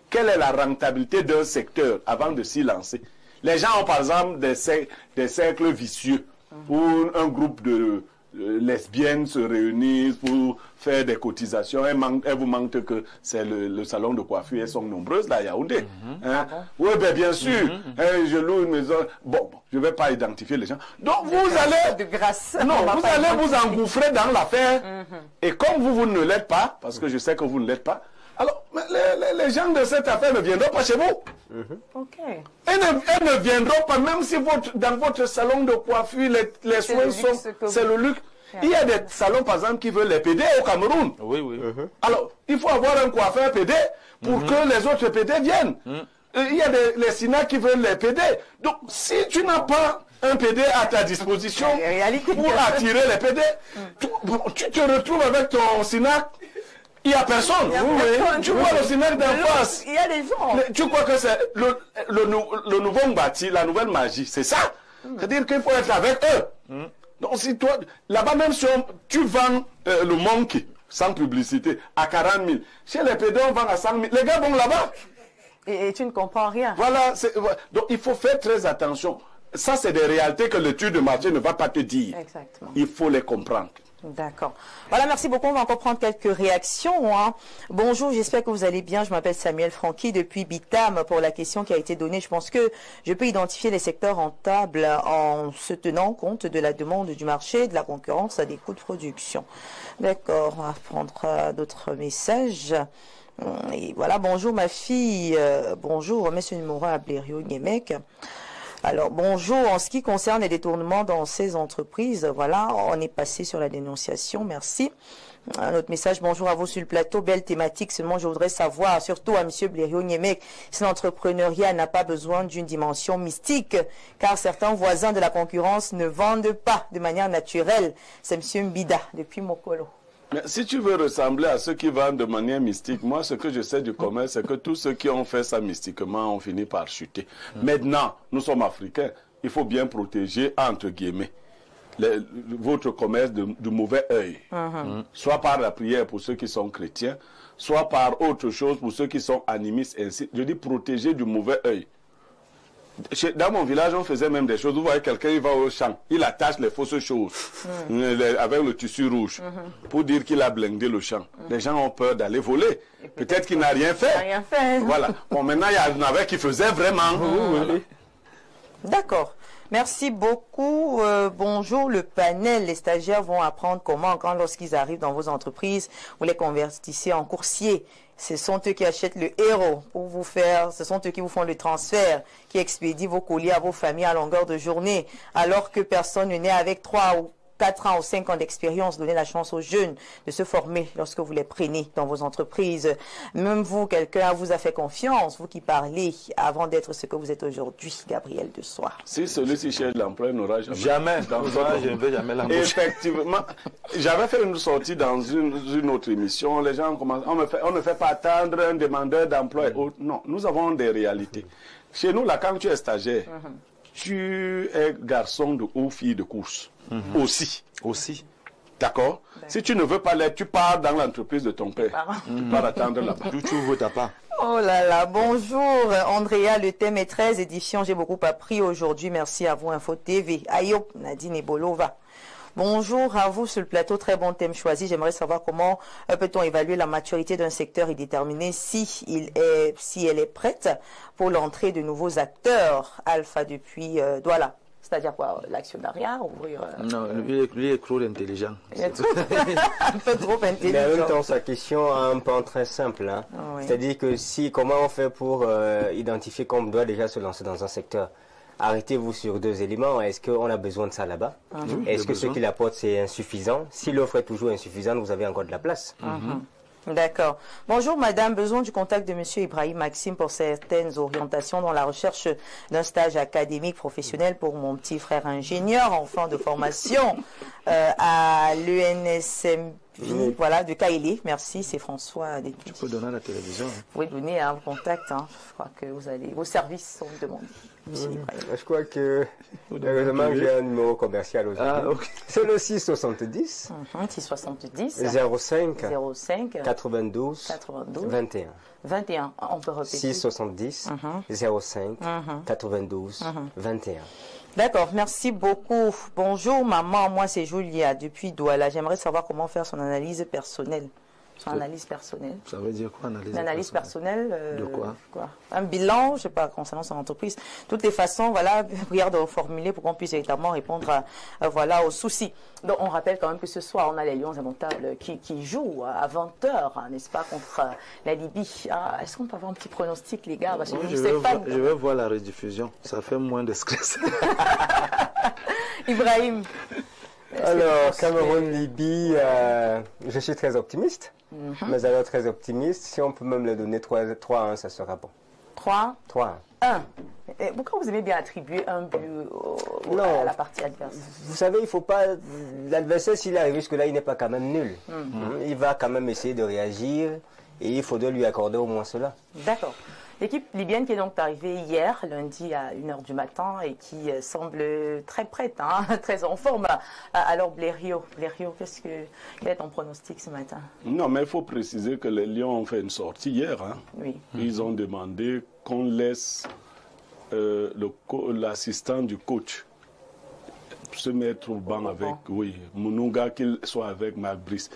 Quelle est la rentabilité d'un secteur avant de s'y lancer? Les gens ont par exemple des cercles vicieux où un groupe de lesbiennes se réunissent pour faire des cotisations. Elles vous mentent que c'est le salon de coiffure. Elles sont nombreuses là à Yaoundé. Oui, ben, bien sûr. Je loue une maison. Bon, je ne vais pas identifier les gens. Donc vous allez... De grâce. Non, vous allez vous engouffrer dans l'affaire. Et comme vous ne l'êtes pas, parce que je sais que vous ne l'êtes pas, alors les gens de cette affaire ne viendront pas chez vous. Elles ne viendront pas, même si dans votre salon de coiffure, les soins sont... C'est le luxe. Il y a des salons, par exemple, qui veulent les PD au Cameroun. Oui, oui. Alors, il faut avoir un coiffeur PD pour que les autres PD viennent. Il y a les SINA qui veulent les PD. Donc, si tu n'as pas un PD à ta disposition pour attirer les PD, tu te retrouves avec ton SINA. Il n'y a personne. Tu vois le SINA d'en face. Il y a des gens. Tu crois que c'est le nouveau bâti, la nouvelle magie, c'est ça. C'est-à-dire qu'il faut être avec eux. Donc, si toi, là-bas, même si tu vends le monkey, sans publicité, à 40 000, chez les PD, on vend à 100 000. Les gars vont là-bas. Et tu ne comprends rien. Voilà. Donc, il faut faire très attention. Ça, c'est des réalités que l'étude de marché ne va pas te dire. Exactement. Il faut les comprendre. D'accord. Voilà, merci beaucoup. On va encore prendre quelques réactions. Bonjour, j'espère que vous allez bien. Je m'appelle Samuel Franqui depuis Bitam pour la question qui a été donnée. Je pense que je peux identifier les secteurs rentables en se tenant compte de la demande du marché, de la concurrence, des coûts de production. D'accord, on va prendre d'autres messages. Et voilà, bonjour ma fille, bonjour, monsieur numéro à Blériot Niemek. Alors, bonjour, en ce qui concerne les détournements dans ces entreprises, voilà, on est passé sur la dénonciation, merci. Un autre message, bonjour à vous sur le plateau, belle thématique, seulement je voudrais savoir, surtout à monsieur Blériot Niemek, si l'entrepreneuriat n'a pas besoin d'une dimension mystique, car certains voisins de la concurrence ne vendent pas de manière naturelle. C'est monsieur Mbida, depuis Mokolo. Mais si tu veux ressembler à ceux qui vendent de manière mystique, moi, ce que je sais du commerce, c'est que tous ceux qui ont fait ça mystiquement ont fini par chuter. Maintenant, nous sommes africains. Il faut bien protéger, entre guillemets, votre commerce du mauvais œil. Soit par la prière pour ceux qui sont chrétiens, soit par autre chose pour ceux qui sont animistes. Ainsi. Je dis protéger du mauvais œil. Dans mon village, on faisait même des choses. Vous voyez, quelqu'un, il va au champ, il attache les fausses choses avec le tissu rouge pour dire qu'il a blindé le champ. Les gens ont peur d'aller voler. Peut-être qu'il n'a rien fait. Voilà. Bon, maintenant, il y en avait qui faisaient vraiment. Voilà. D'accord. Merci beaucoup. Bonjour le panel. Les stagiaires vont apprendre comment, lorsqu'ils arrivent dans vos entreprises, vous les convertissez en coursiers. Ce sont eux qui achètent le héros pour vous faire, ce sont eux qui vous font le transfert, qui expédient vos colis à vos familles à longueur de journée, alors que personne n'est avec 3 ou 4 ans ou 5 ans d'expérience. Donnez la chance aux jeunes de se former lorsque vous les prenez dans vos entreprises. Même vous, quelqu'un vous a fait confiance, vous qui parlez avant d'être ce que vous êtes aujourd'hui, Gabriel de Soir. Si celui-ci cherche l'emploi, il n'aura jamais. Jamais. Je ne veux jamais l'embaucher. Effectivement. J'avais fait une sortie dans une autre émission. Les gens commencent, on ne fait pas attendre un demandeur d'emploi et autres. Non, nous avons des réalités. Chez nous, là, quand tu es stagiaire, tu es garçon ou fille de course. Aussi. D'accord. Si tu ne veux pas l'être, tu pars dans l'entreprise de ton père. Tu pars attendre là-bas. Tu ouvres ta part. Oh là là, bonjour Andrea, le thème est très édifiant, j'ai beaucoup appris aujourd'hui, merci à vous Info TV. Ayo, Nadine Ebolova. Bonjour à vous sur le plateau, très bon thème choisi. J'aimerais savoir comment peut-on évaluer la maturité d'un secteur et déterminer si elle est prête pour l'entrée de nouveaux acteurs. Alpha depuis Douala. C'est-à-dire quoi, l'actionnariat, ouvrir... Non, lui est trop intelligent. Un peu trop intelligent. Mais en même temps, sa question a un point très simple. Hein. Oui. C'est-à-dire que comment on fait pour identifier qu'on doit déjà se lancer dans un secteur? Arrêtez-vous sur 2 éléments. Est-ce qu'on a besoin de ça là-bas? Est-ce que ce qu'il apporte, c'est insuffisant? Si l'offre est toujours insuffisante, vous avez encore de la place. D'accord. Bonjour madame, besoin du contact de monsieur Ibrahim Maxime pour certaines orientations dans la recherche d'un stage académique professionnel pour mon petit frère ingénieur en fin de formation à l'ENSM. Voilà, de Kaili. Merci, c'est François. Tu peux donner à la télévision. Vous pouvez donner un contact. Hein. Je crois que vos services sont demandés. Je crois que, heureusement, j'ai un numéro commercial aujourd'hui. Ah, okay. C'est le 670. 670. 05. 92. 21. 21. On peut répéter. 670. 05. 92. 21. D'accord, merci beaucoup. Bonjour maman, moi c'est Julia depuis Douala. J'aimerais savoir comment faire son analyse personnelle. Son analyse personnelle. Ça veut dire quoi, analyse personnelle? Analyse personnelle. De quoi? Un bilan, je sais pas, concernant son entreprise. Toutes les façons, voilà, prière de formuler pour qu'on puisse véritablement répondre voilà, aux soucis. Donc on rappelle quand même que ce soir, on a les Lions indomptables qui jouent à 20h, n'est-ce pas, contre la Libye. Est-ce qu'on peut avoir un petit pronostic, les gars? Parce que je vais voir la rediffusion. Ça fait moins de stress. Ibrahim. Alors, Cameroun-Libye, je suis très optimiste. Mais alors très optimiste, si on peut même le donner 3-1, ça sera bon. 3-1. 3-1. Pourquoi vous aimez bien attribuer un but à la partie adverse? Vous savez, il faut pas... L'adversaire, s'il arrive jusque-là, il n'est pas quand même nul. Il va quand même essayer de réagir et il faudrait lui accorder au moins cela. D'accord. L'équipe libyenne qui est donc arrivée hier, lundi à 1h du matin et qui semble très prête, hein, très en forme. Alors Blériot, quel est ton pronostic ce matin? Non, mais il faut préciser que les Lions ont fait une sortie hier. Hein. Oui. Ils ont demandé qu'on laisse l'assistant du coach se mettre au banc avec, Mounouga, qu'il soit avec Marc Brice.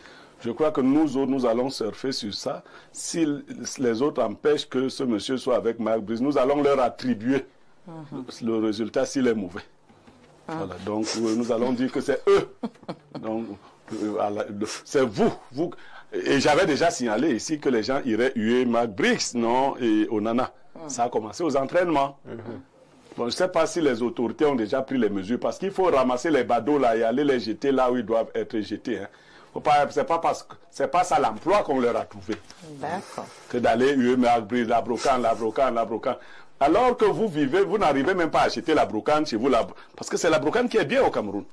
Je crois que nous autres, nous allons surfer sur ça. Si les autres empêchent que ce monsieur soit avec Marc Brice, nous allons leur attribuer le résultat s'il est mauvais. Voilà, donc nous allons dire que c'est eux. Donc c'est vous. Et j'avais déjà signalé ici que les gens iraient huer McBriggs, non, et Onana. Ça a commencé aux entraînements. Bon, je ne sais pas si les autorités ont déjà pris les mesures, parce qu'il faut ramasser les badauds là et aller les jeter là où ils doivent être jetés. Hein. C'est pas ça l'emploi qu'on leur a trouvé. D'accord. Que d'aller huer McBriggs, la brocante. Alors que vous vivez, vous n'arrivez même pas à acheter la brocante chez vous, parce que c'est la brocante qui est bien au Cameroun.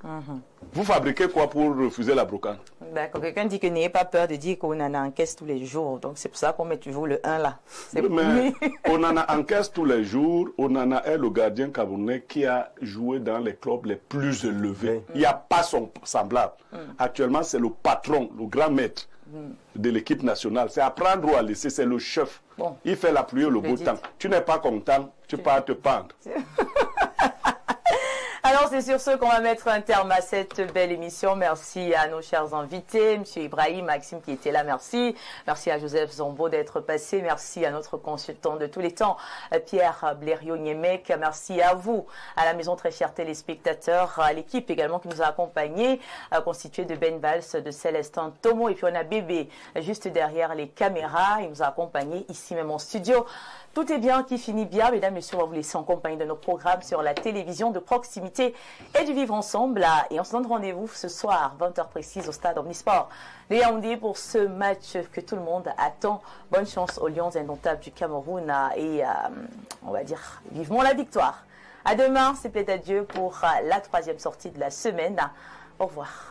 Vous fabriquez quoi pour refuser la brocante? D'accord. Quelqu'un dit que n'ayez pas peur de dire qu'on en encaisse tous les jours. Donc c'est pour ça qu'on met toujours le 1 là. Mais on en encaisse tous les jours. Onana est le gardien camerounais qui a joué dans les clubs les plus élevés. Il n'y a pas son semblable. Actuellement, c'est le patron, le grand maître de l'équipe nationale. C'est à prendre ou à laisser, c'est le chef. Bon. Il fait la pluie et le beau temps. Tu n'es pas content, tu pars te pendre. Alors c'est sur ce qu'on va mettre un terme à cette belle émission. Merci à nos chers invités, M. Ibrahim, Maxime qui était là, merci. Merci à Joseph Zombo d'être passé. Merci à notre consultant de tous les temps, Pierre Blériot-Niemek. Merci à vous, à la maison, très chers téléspectateurs, à l'équipe également qui nous a accompagnés, constituée de Ben Valls, de Célestin Tomo, et puis on a Bébé juste derrière les caméras. Il nous a accompagnés ici même en studio. Tout est bien qui finit bien. Mesdames, Messieurs, on va vous laisser en compagnie de nos programmes sur la télévision de proximité et du vivre ensemble. Et on se donne rendez-vous ce soir, 20h précise, au stade Omnisport de Yaoundé pour ce match que tout le monde attend. Bonne chance aux Lions indomptables du Cameroun et on va dire vivement la victoire. À demain, c'est plaît à Dieu pour la 3e sortie de la semaine. Au revoir.